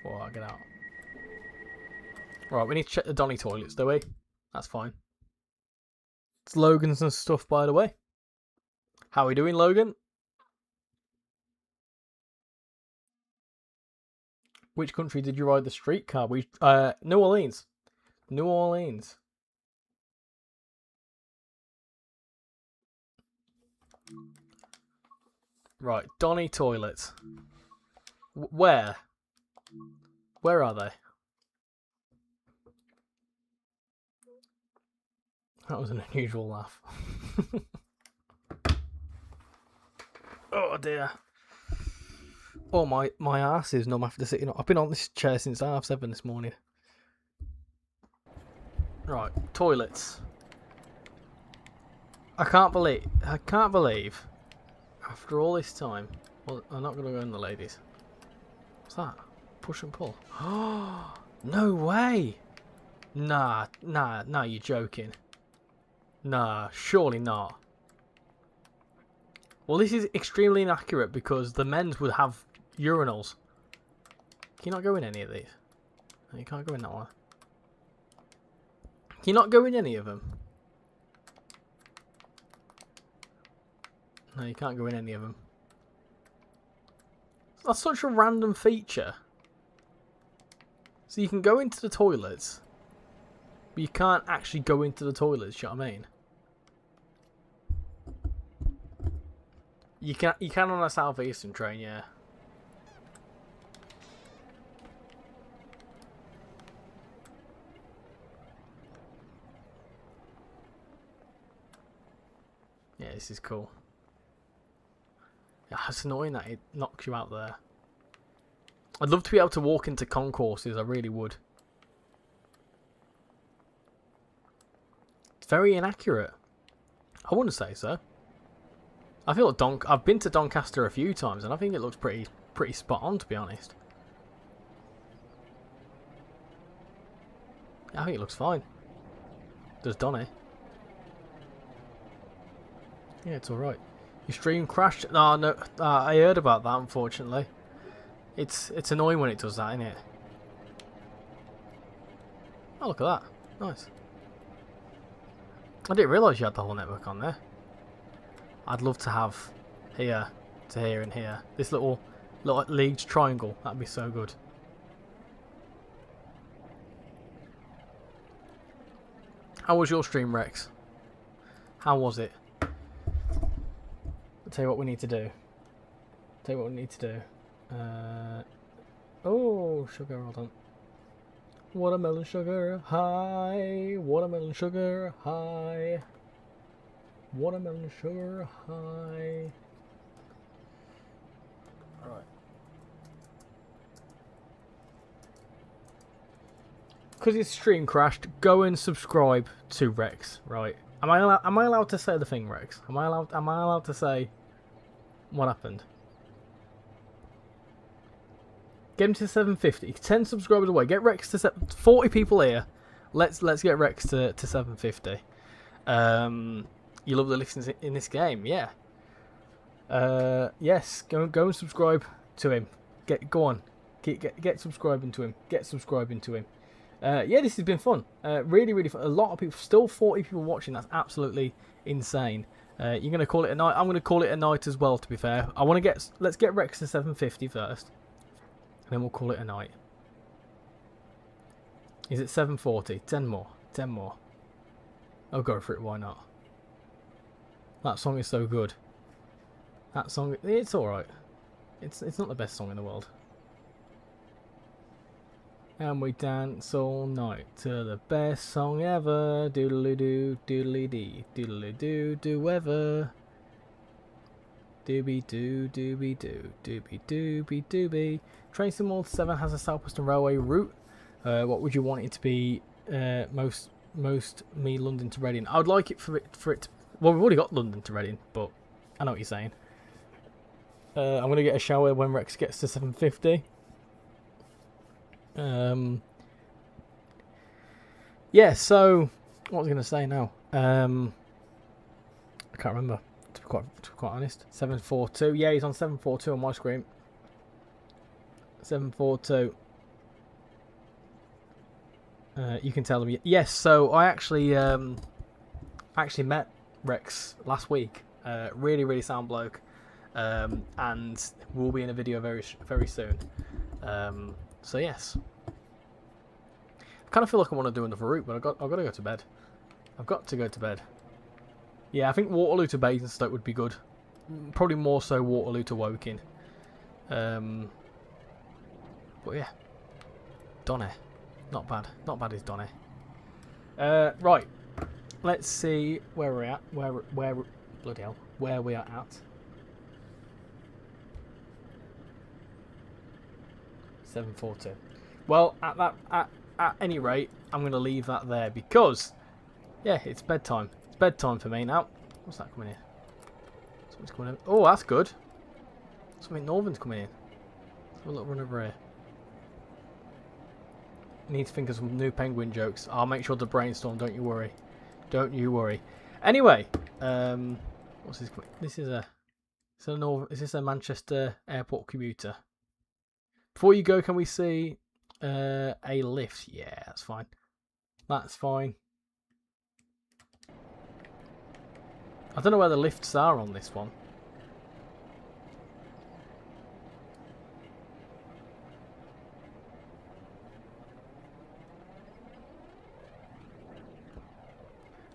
Oh, I'll get out. Right, we need to check the Donny toilets, do we? That's fine. It's Logan's and stuff, by the way. How are we doing, Logan? Which country did you ride the streetcar? New Orleans. New Orleans. Right, Donny toilets. Where? Where are they? That was an unusual laugh. Oh dear. Oh, my ass is numb after sitting on. I've been on this chair since 7:30 this morning. Right, toilets. I can't believe after all this time. Well, I'm not gonna go in the ladies. What's that? Push and pull. Oh, no way. Nah, you're joking. Nah, surely not. Well, this is extremely inaccurate because the men's would have urinals. Can you not go in any of these? No, you can't go in that one. Can you not go in any of them? No, you can't go in any of them. That's such a random feature. So you can go into the toilets, but you can't actually go into the toilets, you know what I mean? You can on a Southeastern train, yeah. Yeah, this is cool. Yeah, it's annoying that it knocks you out there. I'd love to be able to walk into concourses, I really would. It's very inaccurate. I wouldn't say so. I feel like I've been to Doncaster a few times and I think it looks pretty spot on, to be honest. I think it looks fine. Does Donny? Yeah, it's alright. Your stream crashed? Oh, no, I heard about that, unfortunately. It's annoying when it does that, isn't it? Oh, look at that. Nice. I didn't realise you had the whole network on there. I'd love to have here to here and here. This little leagued triangle. That'd be so good. How was your stream, Rex? How was it? I'll tell you what we need to do. Oh, sugar, hold on. Watermelon sugar high. Watermelon sugar high. Watermelon sugar high. Alright. Because his stream crashed, go and subscribe to Rex, right? Am I allowed to say the thing, Rex? Am I allowed to say what happened? Get him to 750. 10 subscribers away. Get Rex to 40 people here. Let's get Rex to 750. You love the listens in this game, yeah. Yes, go and subscribe to him. Go on. Get subscribing to him. Get subscribing to him. Yeah, this has been fun. Really fun. A lot of people, still 40 people watching. That's absolutely insane. You're gonna call it a night. I'm gonna call it a night as well. To be fair, let's get Rex to 750 first, and then we'll call it a night. Is it 740? 10 more. 10 more. I'll go for it. Why not? That song is so good. That song, it's alright. It's not the best song in the world. And we dance all night to the best song ever. Doodly doo, doodly dee, doodly doo, do ever. Doobie doo, doobie doo, doobie doobie doobie. Train Sim World 7 has a South Western Railway route. What would you want it to be? Most me London to Reading. I would like it for it to. Well, we've already got London to Reading, but I know what you're saying. I'm gonna get a shower when Rex gets to 750. Yeah, so what was I going to say now? I can't remember, to be quite honest. 742. Yeah, he's on 742 on my screen. 742. You can tell them. Yes, so I actually met Rex last week. Really, really sound bloke. And we'll be in a video very, very soon. So yes, I kind of feel like I want to do another route, but I've got to go to bed. I've got to go to bed. Yeah, I think Waterloo to Basingstoke would be good. Probably more so Waterloo to Woking. But yeah, Donny, not bad. Not bad is Donny. Right, let's see where we're at. Where bloody hell, where we are at. 742. Well, at any rate, I'm going to leave that there because, yeah, it's bedtime. It's bedtime for me now. What's that coming in? Something's coming in. Oh, that's good. Something Northern's coming in. Let's have a little run over here. Need to think of some new penguin jokes. I'll make sure to brainstorm. Don't you worry. Don't you worry. Anyway, what's this? This is a. Is this a Manchester Airport commuter? Before you go, can we see a lift? Yeah, that's fine. That's fine. I don't know where the lifts are on this one.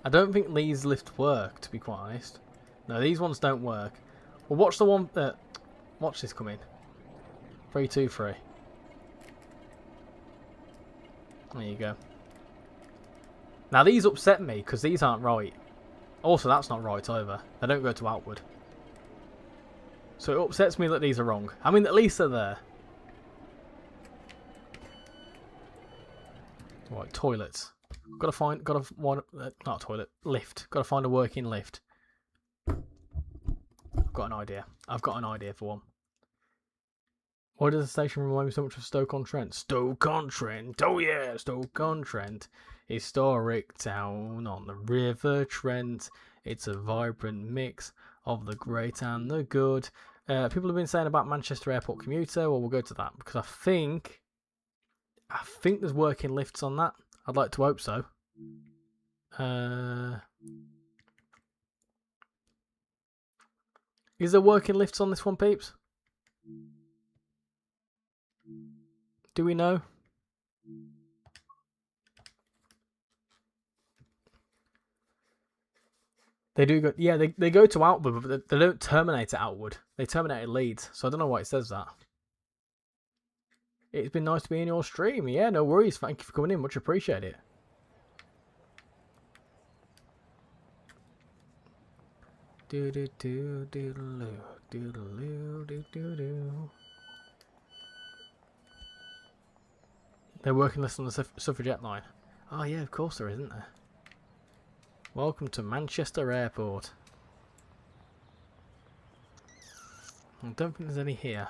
I don't think these lifts work, to be quite honest. No, these ones don't work. Well, watch the one that... watch this come in. 323. There you go. Now, these upset me, because these aren't right. Also, that's not right either. They don't go to outward. So it upsets me that these are wrong. I mean, at least they're there. Right, toilets. Not a toilet, lift. Gotta find a working lift. I've got an idea. I've got an idea for one. Why does the station remind me so much of Stoke-on-Trent? Stoke-on-Trent, oh yeah, Stoke-on-Trent. Historic town on the River Trent. It's a vibrant mix of the great and the good. People have been saying about Manchester Airport commuter. Well, we'll go to that because I think there's working lifts on that. I'd like to hope so. Is there working lifts on this one, peeps? Do we know? They do go. Yeah, they go to outward, but they don't terminate at outward. They terminate at Leeds. So I don't know why it says that. It's been nice to be in your stream. Yeah, no worries. Thank you for coming in. Much appreciated. Do do do do do do do do do do. They're working less on the suffragette line. Oh yeah, of course there isn't there. Welcome to Manchester Airport. I don't think there's any here.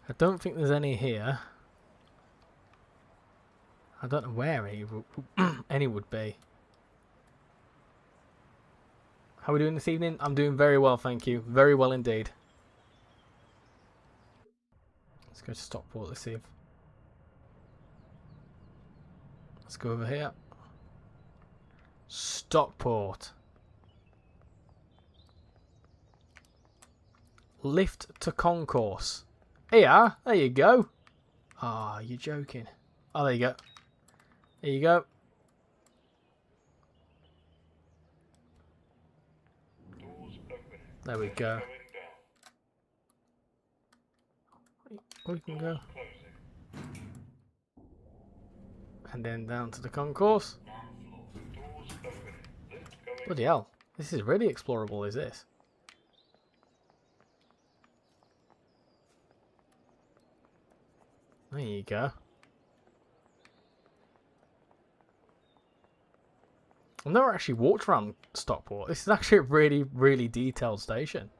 I don't think there's any here. I don't know where any would be. How are we doing this evening? I'm doing very well, thank you. Very well indeed. Let's go to Stockport, let's see if... Let's go over here. Stockport. Lift to concourse. Here, there you go. Ah, oh, you're joking. Oh, there you go. There you go. There we go. We can go. And then down to the concourse. Bloody hell. This is really explorable, is this? There you go. I've never actually walked around Stockport. This is actually a really, really detailed station.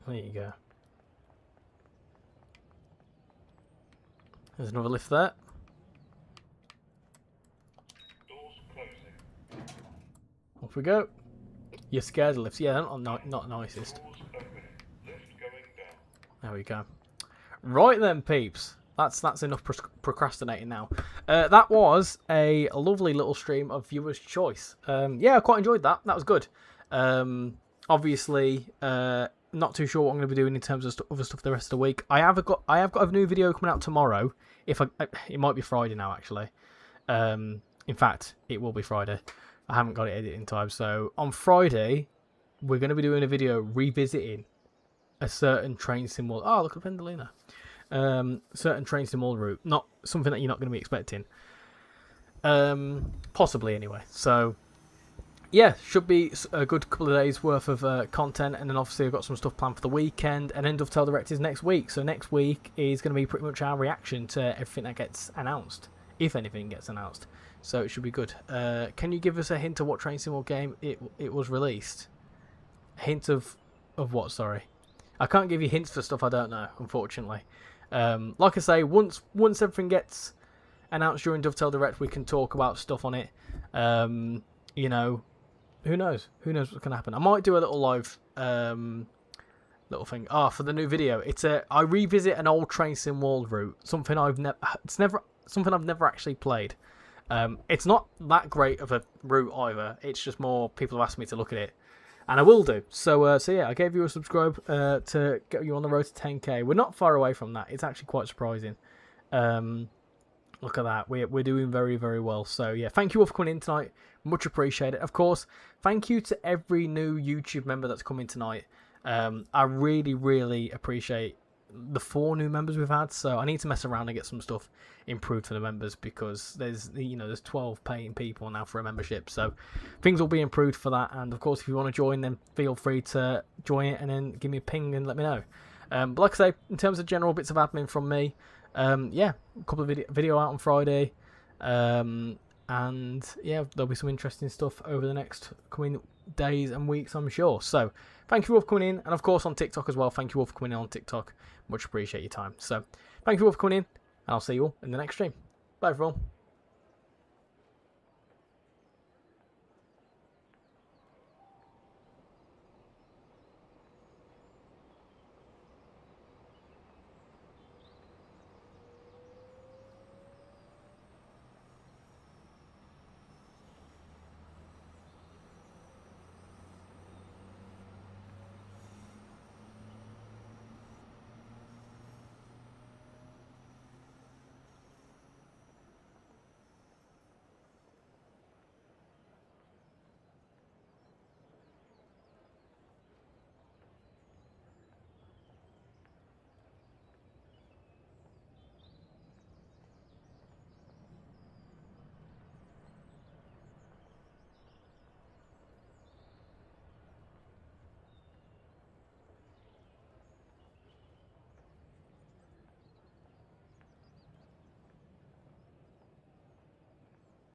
There you go. There's another lift there. Off we go. You're scared of lifts. Yeah, they're not nicest. There we go. Right then, peeps. That's enough procrastinating now. That was a lovely little stream of viewers' choice. Yeah, I quite enjoyed that. That was good. Obviously, not too sure what I'm going to be doing in terms of other stuff the rest of the week. I have got a new video coming out tomorrow. It might be Friday now, actually. In fact, it will be Friday. I haven't got it edited in time. So on Friday, we're going to be doing a video revisiting a certain train sim world. Oh, look at Pendolina. Certain train sim world route. Not something that you're not going to be expecting. Possibly anyway. So yeah, should be a good couple of days worth of content, and then obviously I've got some stuff planned for the weekend, and then Dovetail Direct is next week. So next week is going to be pretty much our reaction to everything that gets announced, if anything gets announced. So it should be good. Can you give us a hint of what Train Sim World game it was released? A hint of what? Sorry, I can't give you hints for stuff I don't know, unfortunately. Like I say, once everything gets announced during Dovetail Direct, we can talk about stuff on it. You know. Who knows? Who knows what's going to happen? I might do a little live little thing. For the new video, I revisit an old Train Sim World route. Something I've never actually played. It's not that great of a route either. It's just more people have asked me to look at it, and I will do. So yeah, I gave you a subscribe to get you on the road to 10k. We're not far away from that. It's actually quite surprising. Look at that. We're doing very, very well. So yeah, thank you all for coming in tonight. Much appreciated. Of course, thank you to every new YouTube member that's come in tonight. I really, really appreciate the 4 new members we've had. So I need to mess around and get some stuff improved for the members, because there's 12 paying people now for a membership. So things will be improved for that. And of course, if you want to join, then feel free to join it and then give me a ping and let me know. But like I say, in terms of general bits of admin from me, yeah, a couple of video out on Friday, and yeah, there'll be some interesting stuff over the next coming days and weeks, I'm sure. So thank you all for coming in, and of course on TikTok as well. Thank you all for coming in on TikTok. Much appreciate your time. So thank you all for coming in, and I'll see you all in the next stream. Bye everyone.